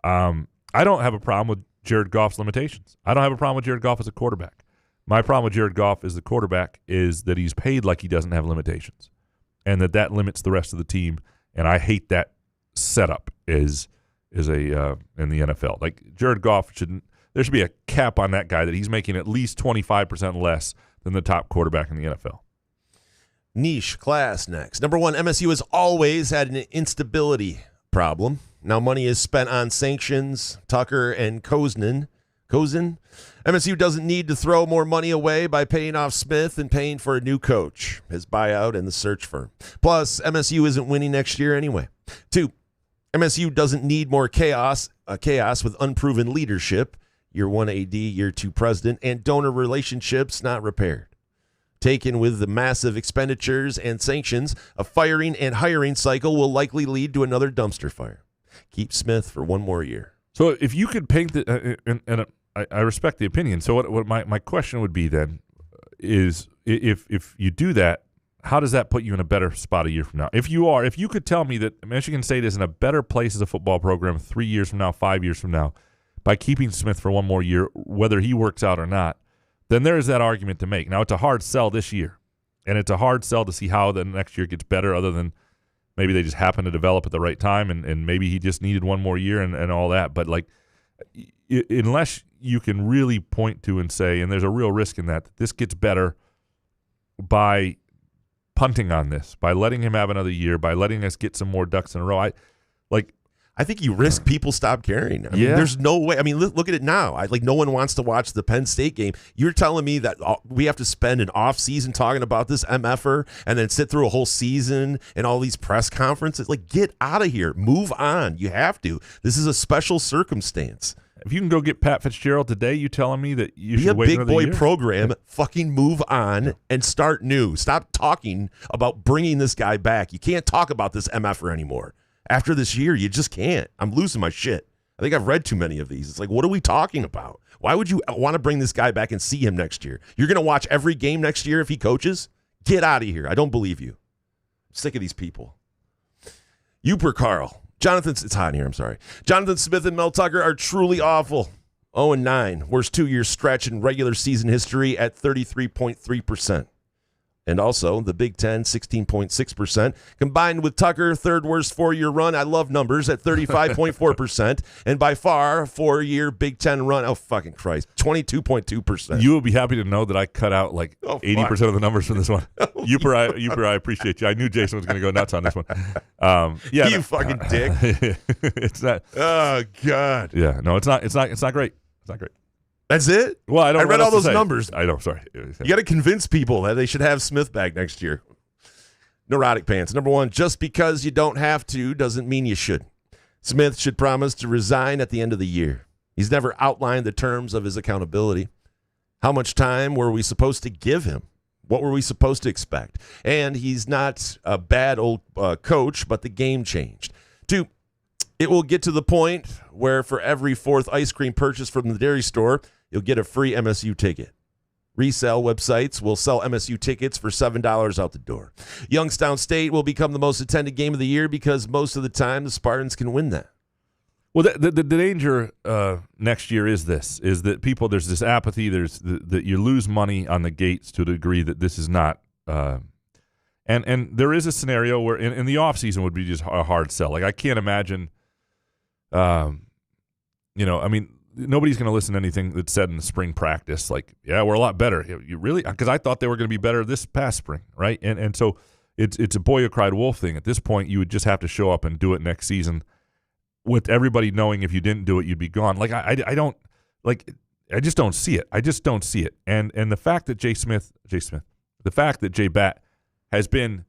I don't have a problem with Jared Goff's limitations. I don't have a problem with Jared Goff as a quarterback. My problem with Jared Goff as the quarterback is that he's paid like he doesn't have limitations, and that limits the rest of the team, and I hate that setup is in the NFL. Like Jared Goff there should be a cap on that guy that he's making at least 25% less than the top quarterback in the NFL. Niche class next. Number 1, MSU has always had an instability problem. Now money is spent on sanctions, Tucker and Cozen. MSU doesn't need to throw more money away by paying off Smith and paying for a new coach, his buyout, and the search firm. Plus, MSU isn't winning next year anyway. 2, MSU doesn't need more chaos with unproven leadership, year 1 AD, year 2 president, and donor relationships not repaired. Taken with the massive expenditures and sanctions, a firing and hiring cycle will likely lead to another dumpster fire. Keep Smith for 1 more year. So if you could paint and I respect the opinion. So what my question would be then is if you do that, how does that put you in a better spot a year from now? If you could tell me that Michigan State is in a better place as a football program 3 years from now, 5 years from now, by keeping Smith for 1 more year, whether he works out or not, then there is that argument to make. Now, it's a hard sell this year, and it's a hard sell to see how the next year gets better other than maybe they just happen to develop at the right time, and maybe he just needed 1 more year and all that. But, like, unless you can really point to and say, and there's a real risk in that this gets better by punting on this, by letting him have another year, by letting us get some more ducks in a row. I think you risk people stop caring. I mean, there's no way. I mean, look at it now. No one wants to watch the Penn State game. You're telling me that we have to spend an off season talking about this MFer and then sit through a whole season and all these press conferences? Like, get out of here. Move on. You have to. This is a special circumstance. If you can go get Pat Fitzgerald today, you telling me that you should wait be a big another boy year? program. Fucking move on and start new. Stop talking about bringing this guy back. You can't talk about this MFer anymore. After this year, you just can't. I'm losing my shit. I think I've read too many of these. It's like, what are we talking about? Why would you want to bring this guy back and see him next year? You're going to watch every game next year if he coaches? Get out of here. I don't believe you. I'm sick of these people. Uper Carl. It's hot in here, I'm sorry. Jonathan Smith and Mel Tucker are truly awful. 0-9. Worst 2-year stretch in regular season history at 33.3%. And also, the Big Ten, 16.6%. Combined with Tucker, third worst 4-year run, I love numbers, at 35.4%. And by far, 4-year Big Ten run, oh, fucking Christ, 22.2%. You will be happy to know that I cut out like 80% of the numbers from this one. Uper, I appreciate you. I knew Jason was going to go nuts on this one. You fucking dick. It's not. Oh, God. Yeah, no, it's not great. It's not great. That's it? Well, I read all those numbers. I know, sorry. You got to convince people that they should have Smith back next year. Neurotic pants. Number one, just because you don't have to doesn't mean you should. Smith should promise to resign at the end of the year. He's never outlined the terms of his accountability. How much time were we supposed to give him? What were we supposed to expect? And he's not a bad old coach, but the game changed. Two, it will get to the point where for every fourth ice cream purchase from the dairy store, you'll get a free MSU ticket. Resale websites will sell MSU tickets for $7 out the door. Youngstown State will become the most attended game of the year because most of the time the Spartans can win that. Well, the danger next year is that people, there's this apathy, that you lose money on the gates to the degree that this is not and there is a scenario where in the offseason would be just a hard sell. Like, I can't imagine, I mean, nobody's going to listen to anything that's said in the spring practice. Like, yeah, we're a lot better. You really? Because I thought they were going to be better this past spring, right? And so it's a boy who cried wolf thing. At this point, you would just have to show up and do it next season, with everybody knowing if you didn't do it, you'd be gone. Like, I just don't see it. I just don't see it. And the fact that the fact that Batt has been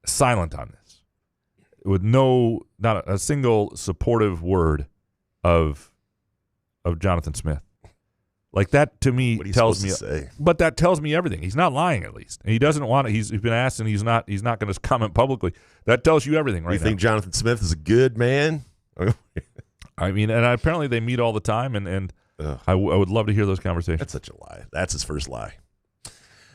silent on this, with not a single supportive word of Jonathan Smith, like, that to me tells me. But that tells me everything. He's not lying, at least. And he doesn't want to. He's been asked, and he's not going to comment publicly. That tells you everything, right? You think Jonathan Smith is a good man? I mean, and apparently they meet all the time, and I would love to hear those conversations. That's such a lie. That's his first lie.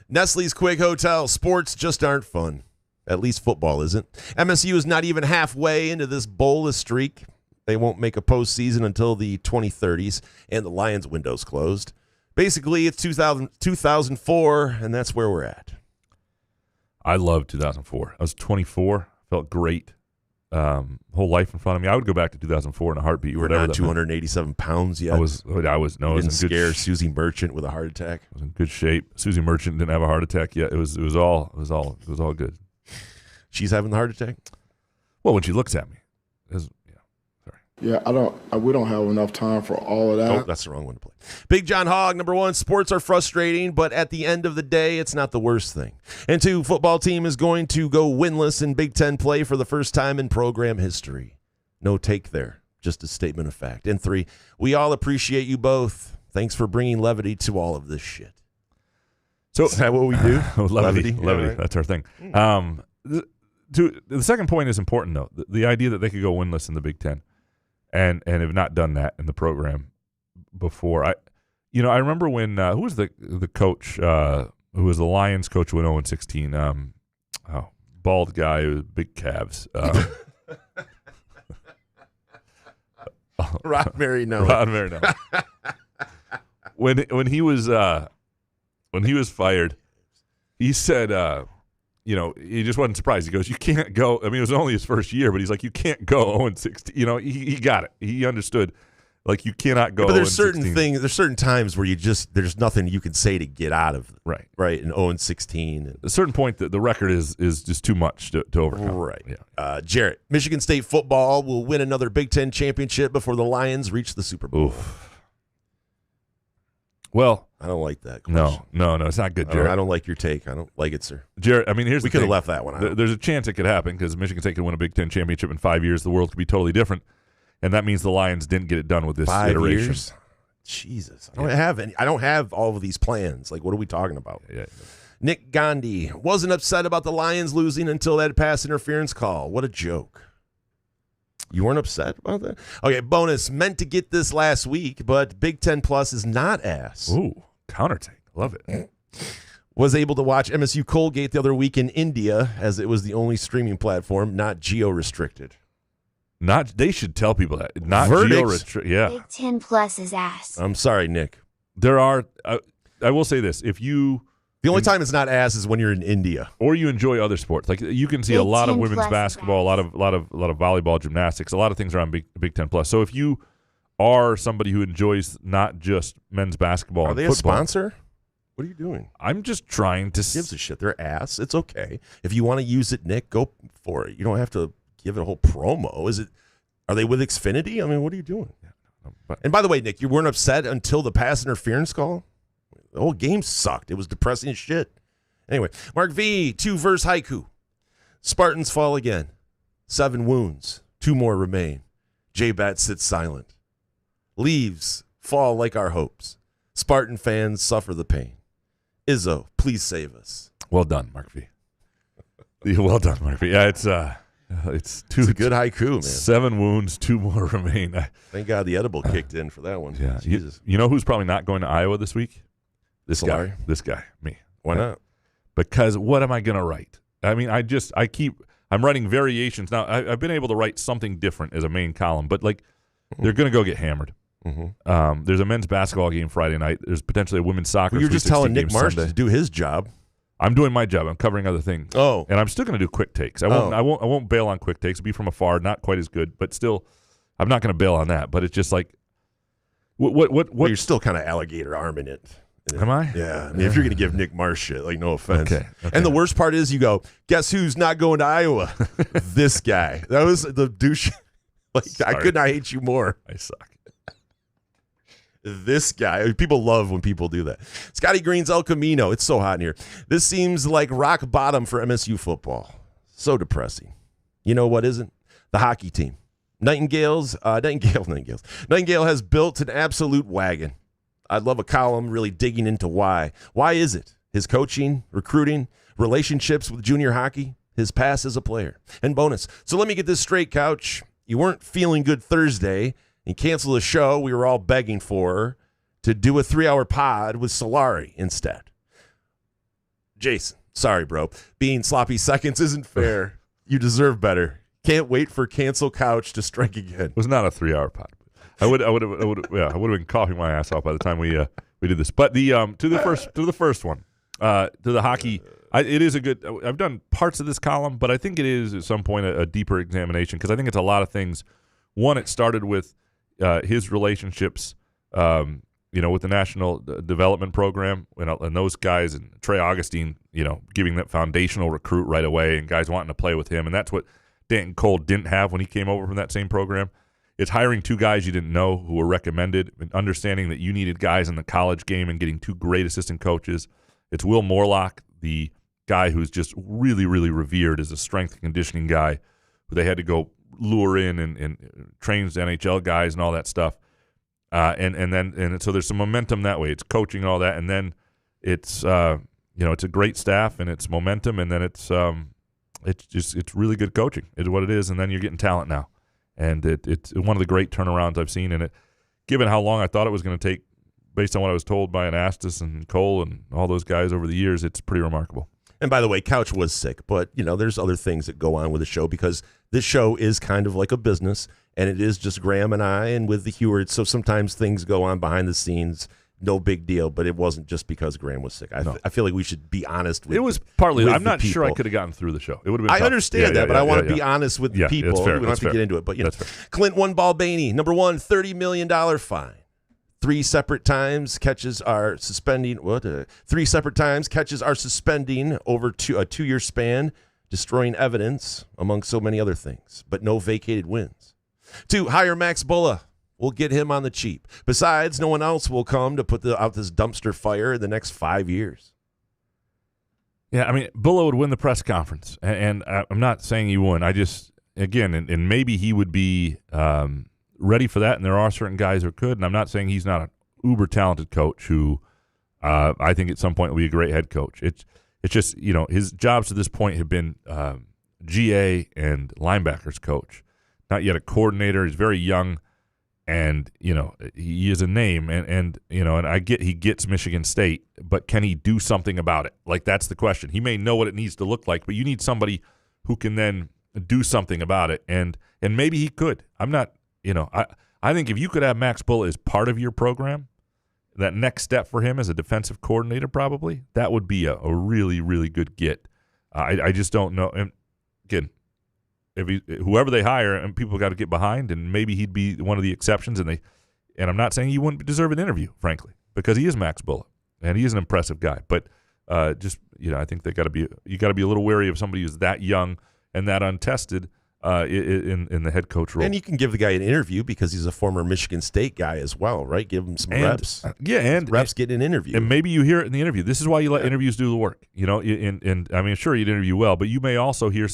Nestle's Quig Hotel. Sports just aren't fun. At least football isn't. MSU is not even halfway into this bowlless streak. They won't make a postseason until the 2030s, and the Lions window's closed. Basically, it's 2004, and that's where we're at. I loved 2004. I was 24. Felt great. Whole life in front of me. I would go back to 2004 in a heartbeat. You were not 287 pounds yet. I was. No, I was didn't in good scare Susie Merchant with a heart attack. I was in good shape. Susie Merchant didn't have a heart attack yet. It was all good. She's having the heart attack? Well, when she looks at me. Yeah, we don't have enough time for all of that. Oh, that's the wrong one to play. Big John Hogg, number one, sports are frustrating, but at the end of the day, it's not the worst thing. And two, football team is going to go winless in Big Ten play for the first time in program history. No take there, just a statement of fact. And three, we all appreciate you both. Thanks for bringing levity to all of this shit. So is that what we do? Levity. Yeah, right. That's our thing. The second point is important, though. The idea that they could go winless in the Big Ten. And have not done that in the program before. I remember when who was the coach who was the Lions coach when 0-16? Bald guy who was big calves. Rod Marinelli. Rod Marinelli. when he was fired, he said. He just wasn't surprised. He goes, you can't go. I mean, it was only his first year, but he's like, you can't go 0-16. He got it. He understood Like you cannot go. But there's 0-16. certain things. There's certain times where there's nothing you can say to get out of. Right. And 0-16. At a certain point, the record is just too much to overcome. Right. Yeah. Jarrett, Michigan State football will win another Big Ten championship before the Lions reach the Super Bowl. Oof. Well, I don't like that question. No, it's not good, Jarrett. I don't like your take. I don't like it, sir. Jarrett, I mean, we could have left that one out. There's a chance it could happen because Michigan State could win a Big Ten championship in 5 years. The world could be totally different, and that means the Lions didn't get it done with this 5 iteration. years? Jesus, I don't have any. I don't have all of these plans. Like, what are we talking about? Yeah. Nick Gandhi wasn't upset about the Lions losing until that pass interference call. What a joke. You weren't upset about that? Okay, bonus. Meant to get this last week, but Big Ten Plus is not ass. Ooh, countertake. Love it. Was able to watch MSU Colgate the other week in India, as it was the only streaming platform not geo-restricted. They should tell people that. Not geo-restricted. Yeah. Big Ten Plus is ass. I'm sorry, Nick. There are. I will say this: if you. The only time it's not ass is when you're in India, or you enjoy other sports. Like you can see a lot of women's basketball, a lot of volleyball, gymnastics, a lot of things around Big Ten Plus. So if you are somebody who enjoys not just men's basketball, are they football, a sponsor? What are you doing? I'm just trying to. Gives a shit. They're ass. It's okay if you want to use it, Nick. Go for it. You don't have to give it a whole promo. Is it? Are they with Xfinity? I mean, what are you doing? And by the way, Nick, you weren't upset until the pass interference call. The whole game sucked. It was depressing as shit. Anyway, Mark V, 2-verse haiku. Spartans fall again. 7 wounds. 2 more remain. Batt sits silent. Leaves fall like our hopes. Spartan fans suffer the pain. Izzo, please save us. Well done, Mark V. Well done, Mark V. Yeah, it's a good haiku, man. 7 wounds, 2 more remain. Thank God the edible kicked in for that one. Yeah, Jesus. You know who's probably not going to Iowa this week? This guy, me. Why not? Because what am I going to write? I mean, I'm writing variations. Now, I've been able to write something different as a main column, but like they're going to go get hammered. Mm-hmm. There's a men's basketball game Friday night. There's potentially a women's soccer. You're just telling Nick Marsh Sunday. to do his job. I'm doing my job. I'm covering other things. Oh, and I'm still going to do quick takes. I won't bail on quick takes. It'll be from afar, not quite as good, but still, I'm not going to bail on that. But it's just like, what? Well, you're still kind of alligator arming it. Am I? Yeah. I mean, if you're going to give Nick Marsh shit, like, no offense. Okay. And the worst part is you go, guess who's not going to Iowa? This guy. That was the douche. Like, sorry. I could not hate you more. I suck. This guy. People love when people do that. Scotty Green's El Camino. It's so hot in here. This seems like rock bottom for MSU football. So depressing. You know what isn't? The hockey team. Nightingale has built an absolute wagon. I'd love a column really digging into why. Why is it? His coaching, recruiting, relationships with junior hockey, his past as a player. And bonus. So let me get this straight, Couch. You weren't feeling good Thursday and canceled a show we were all begging for to do a 3-hour pod with Solari instead. Jason, sorry, bro. Being sloppy seconds isn't fair. You deserve better. Can't wait for cancel Couch to strike again. It was not a 3-hour pod. I would have been coughing my ass off by the time we did this. But the to the first one, to the hockey, it is a good. I've done parts of this column, but I think it is at some point a deeper examination because I think it's a lot of things. One, it started with his relationships, with the National Development Program, and those guys, and Trey Augustine, giving that foundational recruit right away, and guys wanting to play with him, and that's what Danton Cole didn't have when he came over from that same program. It's hiring 2 guys you didn't know who were recommended, and understanding that you needed guys in the college game and getting 2 great assistant coaches. It's Will Morlock, the guy who's just really, really revered as a strength and conditioning guy, who they had to go lure in and trains NHL guys and all that stuff. And so there's some momentum that way. It's coaching and all that, and then it's it's a great staff and it's momentum, and then it's really good coaching is what it is, and then you're getting talent now. And it's one of the great turnarounds I've seen. And given how long I thought it was going to take, based on what I was told by Anastas and Cole and all those guys over the years, it's pretty remarkable. And by the way, Couch was sick, but there's other things that go on with the show because this show is kind of like a business, and it is just Graham and I and with the Hewards. So sometimes things go on behind the scenes, no big deal, but it wasn't just because Graham was sick. I feel like we should be honest with it. Was partly. I'm not sure I could have gotten through the show. It would have been. I tough. understand that, but I want to be honest with the people. Fair, we don't have to get into it, but that's fair. Clint One Ball Baney, number one, $30 million fine. 3 separate times catches are suspending. What? 3 separate times catches are suspending over a 2-year span, destroying evidence among so many other things, but no vacated wins. 2, hire Max Bulla. We'll get him on the cheap. Besides, no one else will come to put out this dumpster fire in the next 5 years. Yeah, I mean, Bulla would win the press conference, and I'm not saying he wouldn't. I just, again, and maybe he would be ready for that, and there are certain guys who could, and I'm not saying he's not an uber-talented coach who I think at some point will be a great head coach. It's just, his jobs to this point have been GA and linebackers coach, not yet a coordinator. He's very young. And, he is a name, and I get he gets Michigan State, but can he do something about it? Like, that's the question. He may know what it needs to look like, but you need somebody who can then do something about it, and maybe he could. I'm not, I think if you could have Max Bulla as part of your program, that next step for him as a defensive coordinator probably, that would be a really, really good get. I just don't know. And again, whoever they hire, and people got to get behind, and maybe he'd be one of the exceptions. And I'm not saying he wouldn't deserve an interview, frankly, because he is Max Bulla and he is an impressive guy. But I think you got to be a little wary of somebody who's that young and that untested in the head coach role. And you can give the guy an interview because he's a former Michigan State guy as well, right? Give him some reps. And reps getting an interview. And maybe you hear it in the interview. This is why you let interviews do the work. And I mean, sure, you'd interview well, but you may also hear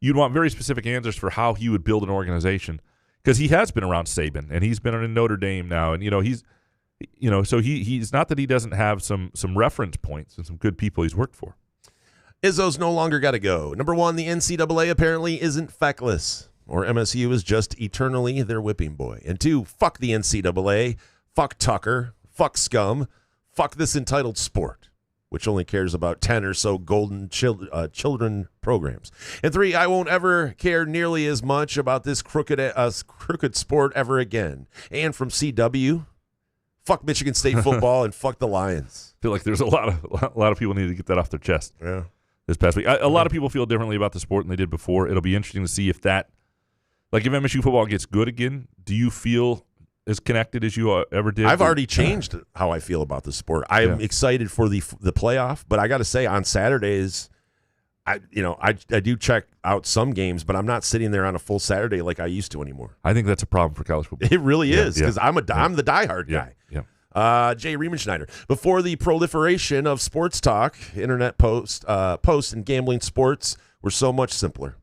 you'd want very specific answers for how he would build an organization, because he has been around Saban and he's been in Notre Dame now, and he's not that he doesn't have some reference points and some good people he's worked for. Izzo's no longer got to go. Number one, the NCAA apparently isn't feckless, or MSU is just eternally their whipping boy. And 2, fuck the NCAA, fuck Tucker, fuck scum, fuck this entitled sport, which only cares about 10 or so golden children programs. And 3, I won't ever care nearly as much about this crooked sport ever again. And from CW, fuck Michigan State football and fuck the Lions. I feel like there's a lot of people need to get that off their chest. Yeah. This past week, a lot of people feel differently about the sport than they did before. It'll be interesting to see if if MSU football gets good again, do you feel as connected as you ever did? I've already changed how I feel about the sport. I am excited for the playoff, but I got to say, on Saturdays, I do check out some games, but I'm not sitting there on a full Saturday like I used to anymore. I think that's a problem for college football. It really is, because I'm the diehard guy. Yeah. Jay Riemenschneider. Before the proliferation of sports talk, internet posts and gambling sports were so much simpler.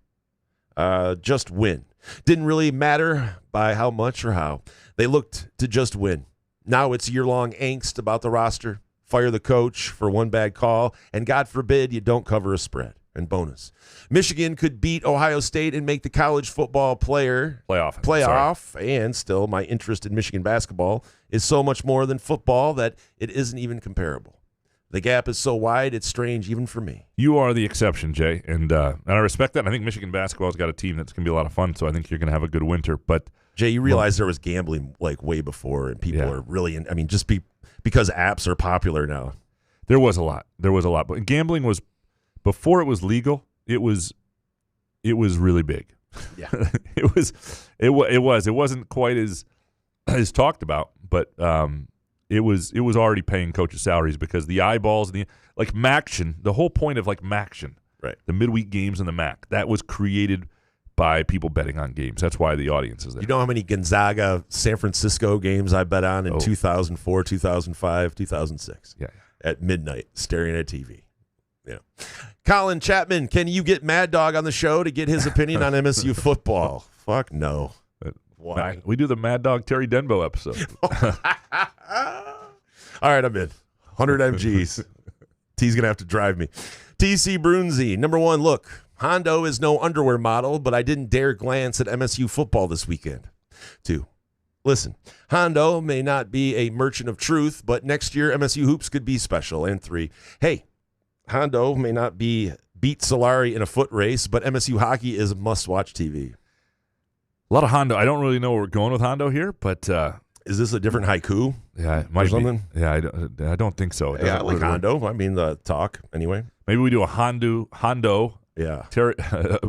Just win. Didn't really matter by how much or how. They looked to just win. Now it's year-long angst about the roster. Fire the coach for one bad call, and God forbid you don't cover a spread. And bonus, Michigan could beat Ohio State and make the college football playoff. And still, my interest in Michigan basketball is so much more than football that it isn't even comparable. The gap is so wide, it's strange even for me. You are the exception, Jay, and I respect that. And I think Michigan basketball's got a team that's going to be a lot of fun, so I think you're going to have a good winter. But Jay, you realize there was gambling like way before, and people are really because apps are popular now. There was a lot, but gambling was, before it was legal, it was really big. Yeah, it wasn't quite as talked about, but it was already paying coaches salaries because the eyeballs and the Maction, the whole point of Maction, right? The midweek games and the MAC, that was created by people betting on games. That's why the audience is there. You know how many Gonzaga San Francisco games I bet on in 2004, 2005, 2006? Yeah. At midnight, staring at TV. Yeah. Colin Chapman, can you get Mad Dog on the show to get his opinion on MSU football? Fuck no. Why? We do the Mad Dog Terry Denbo episode. All right, I'm in. 100 MGs. T's going to have to drive me. TC Brunzi, number one, look, Hondo is no underwear model, but I didn't dare glance at MSU football this weekend. 2, listen, Hondo may not be a merchant of truth, but next year MSU hoops could be special. And 3, hey, Hondo may not beat Solari in a foot race, but MSU hockey is must-watch TV. A lot of Hondo. I don't really know where we're going with Hondo here, but Is this a different haiku? Yeah, it might be. Something? Yeah, I don't think so. Yeah, I like Hondo. I mean, the talk anyway. Maybe we do a Hondo. Yeah,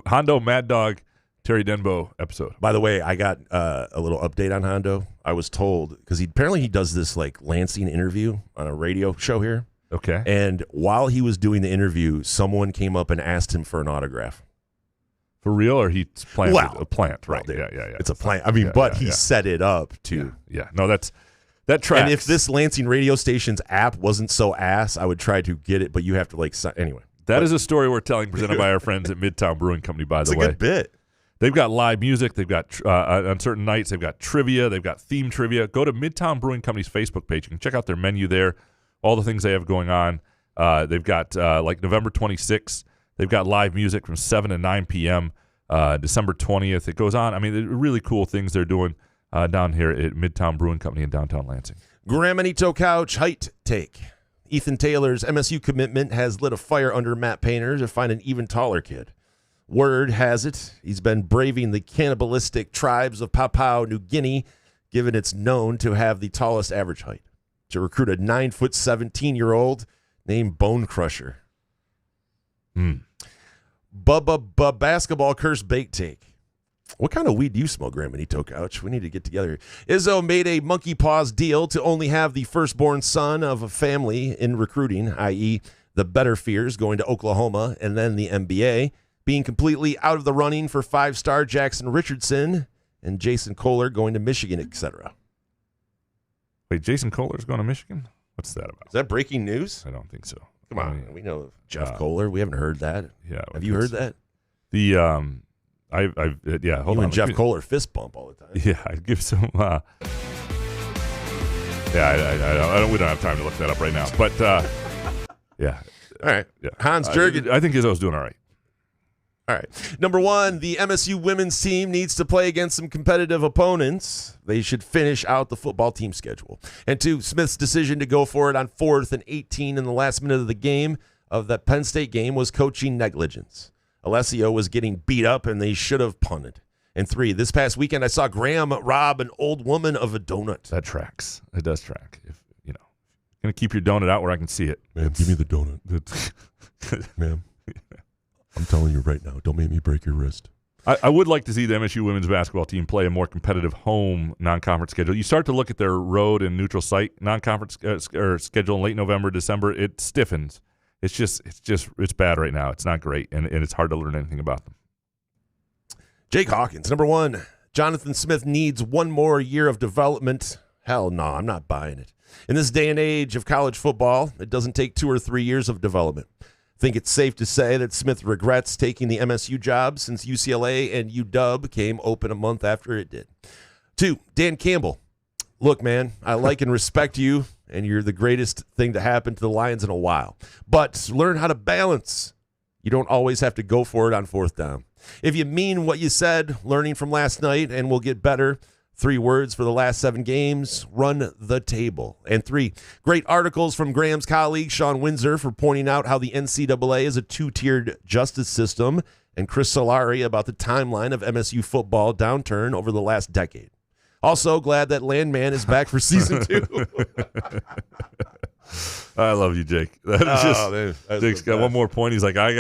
Hondo Mad Dog Terry Denbo episode. By the way, I got a little update on Hondo. I was told because apparently he does this like Lansing interview on a radio show here. Okay. And while he was doing the interview, someone came up and asked him for an autograph. For real, or he planted a plant, right? Well, yeah. It's a plant. I mean, he set it up to. Yeah. No, that tracks. And if this Lansing radio station's app wasn't so ass, I would try to get it, but you have to anyway. That is a story we're telling, presented by our friends at Midtown Brewing Company. By the way, it's a good bit. They've got live music. They've got on certain nights. They've got trivia. They've got theme trivia. Go to Midtown Brewing Company's Facebook page. You can check out their menu there. All the things they have going on. They've got like November 26th. They've got live music from 7 to 9 p.m. December 20th. It goes on. I mean, really cool things they're doing down here at Midtown Brewing Company in downtown Lansing. Gramanito Couch height take. Ethan Taylor's MSU commitment has lit a fire under Matt Painter to find an even taller kid. Word has it he's been braving the cannibalistic tribes of Papua New Guinea, given it's known to have the tallest average height, to recruit a 9-foot 17-year-old named Bone Crusher. Bubba basketball curse bake take. What kind of weed do you smoke, Gramanito Couch? We need to get together. Izzo made a monkey paws deal to only have the firstborn son of a family in recruiting, i.e. the Better Fears going to Oklahoma and then the NBA, being completely out of the running for 5-star Jackson Richardson and Jason Kohler going to Michigan, etc. Wait, Jason Kohler's going to Michigan? What's that about? Is that breaking news? I don't think so. Come on, we know Jeff Kohler. We haven't heard that. Yeah, have you heard that? The Hold you on. And Jeff Kohler fist bump all the time. Yeah, I'd give some. I don't. We don't have time to look that up right now. But yeah. All right. Yeah. Hans Jurgen. I think Izzo's doing all right. All right. Number one, the MSU women's team needs to play against some competitive opponents. They should finish out the football team schedule. And two, Smith's decision to go for it on 4th and 18 in the last minute of the game of that Penn State game was coaching negligence. Alessio was getting beat up, and they should have punted. And three, this past weekend, I saw Graham rob an old woman of a donut. That tracks. It does track. If going to keep your donut out where I can see it. Man, give me the donut. Ma'am, I'm telling you right now, don't make me break your wrist. I would like to see the MSU women's basketball team play a more competitive home non-conference schedule. You start to look at their road and neutral site non-conference schedule in late November, December. It stiffens. It's bad right now. It's not great, and it's hard to learn anything about them. Jake Hawkins, number one, Jonathan Smith needs one more year of development. Hell no, I'm not buying it. In this day and age of college football, it doesn't take 2 or 3 years of development. I think it's safe to say that Smith regrets taking the MSU job since UCLA and UW came open a month after it did. 2, Dan Campbell. Look, man, I like and respect you, and you're the greatest thing to happen to the Lions in a while. But learn how to balance. You don't always have to go for it on 4th down. If you mean what you said, learning from last night and we'll get better. 3 words for the last 7 games, run the table. And 3, great articles from Graham's colleague, Sean Windsor, for pointing out how the NCAA is a 2-tiered justice system, and Chris Solari about the timeline of MSU football downturn over the last decade. Also, glad that Landman is back for season 2. I love you, Jake. Jake's got one more point. He's like, I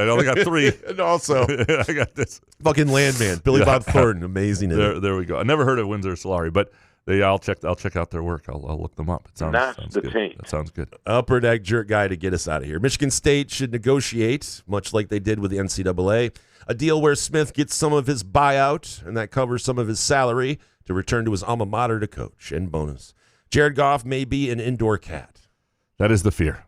only got 3. And also, I got this. Fucking Landman, Billy Bob Thornton, amazing. There we go. I never heard of Windsor Solari, but I'll check out their work. I'll look them up. It sounds good. Team. That sounds good. Upper deck jerk guy to get us out of here. Michigan State should negotiate, much like they did with the NCAA, a deal where Smith gets some of his buyout, and that covers some of his salary to return to his alma mater to coach. And bonus, Jared Goff may be an indoor cat. That is the fear,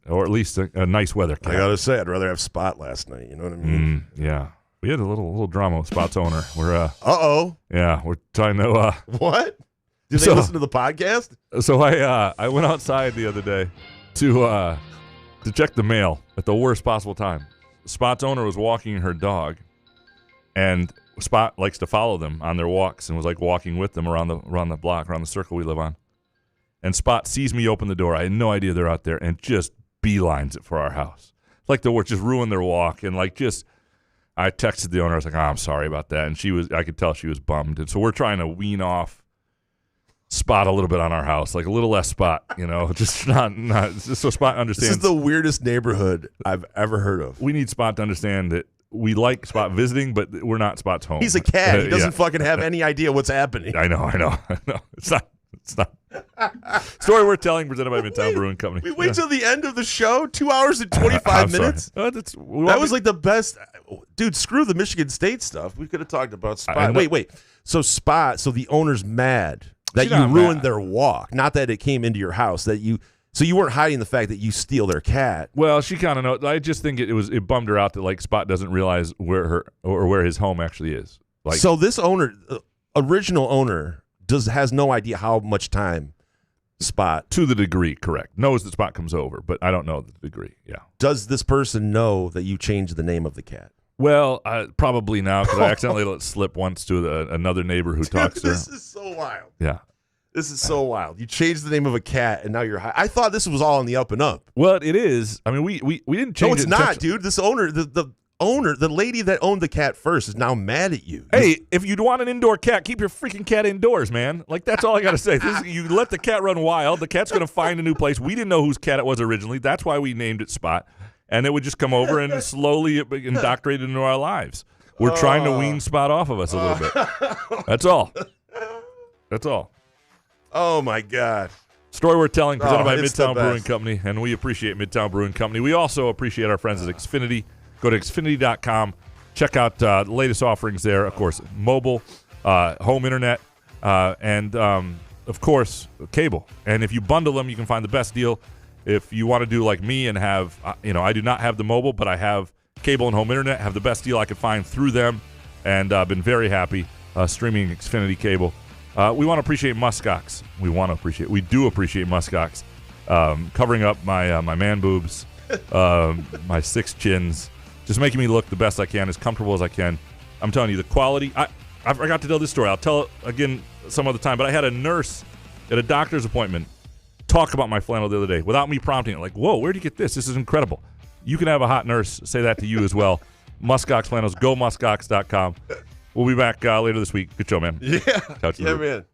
or at least a nice weather cat. I gotta say, I'd rather have Spot last night. You know what I mean? Yeah, we had a little drama with Spot's owner. We're yeah, we're trying to what? Did they listen to the podcast? So I went outside the other day to check the mail at the worst possible time. Spot's owner was walking her dog, and Spot likes to follow them on their walks and was like walking with them around the block, around the circle we live on. And Spot sees me open the door. I had no idea they're out there, and just beelines it for our house. Like the work, just ruined their walk, and I texted the owner. I was like, I'm sorry about that. And I could tell she was bummed. And so we're trying to wean off spot a little bit on our house, like a little less spot, just not just so Spot understands. This is the weirdest neighborhood I've ever heard of. We need Spot to understand that we like Spot visiting, but we're not Spot's home. He's a cat. He doesn't fucking have any idea what's happening. I know. It's not. Story worth telling, presented by Midtown Brewing Company. We wait till the end of the show, 2 hours and 25 minutes. That was like the best. Dude, screw the Michigan State stuff. We could have talked about Spot. Wait. So so the owner's mad that you ruined their walk, not that it came into your house, so you weren't hiding the fact that you steal their cat. Well, she kind of knows. I just think it bummed her out that like Spot doesn't realize where his home actually is. Like, so this owner, original owner, has no idea how much time Spot, to the degree, correct, knows that Spot comes over, but I don't know the degree. Yeah. Does this person know that you changed the name of the cat? Well, probably now, because I accidentally let it slip once to another neighbor who talks to her. This is so wild. Yeah. This is so wild. You changed the name of a cat, and now you're high. I thought this was all on the up and up. Well, it is. I mean, we didn't change it. No, it's not, dude. This owner, the lady that owned the cat first is now mad at you. Hey, if you want an indoor cat, keep your freaking cat indoors, man. Like, that's all I got to say. You let the cat run wild. The cat's going to find a new place. We didn't know whose cat it was originally. That's why we named it Spot. And it would just come over and slowly indoctrinate into our lives. We're trying to wean Spot off of us a little bit. That's all. That's all. Oh, my God. Story worth telling, presented by it's Midtown the Brewing best. Company, and we appreciate Midtown Brewing Company. We also appreciate our friends at Xfinity. Go to Xfinity.com. Check out the latest offerings there. Of course, mobile, home internet, and, of course, cable. And if you bundle them, you can find the best deal. If you want to do like me and have, I do not have the mobile, but I have cable and home internet, have the best deal I could find through them, and been very happy streaming Xfinity cable. We want to appreciate Muskox. We do appreciate Muskox covering up my man boobs, my 6 chins, just making me look the best I can, as comfortable as I can. I'm telling you, the quality. I forgot to tell this story. I'll tell it again some other time, but I had a nurse at a doctor's appointment talk about my flannel the other day without me prompting it. Like, whoa, where'd you get this? This is incredible. You can have a hot nurse say that to you as well. Muskox flannels, go muskox.com. We'll be back later this week. Good show, man. Yeah. Couch to the Roof. Man.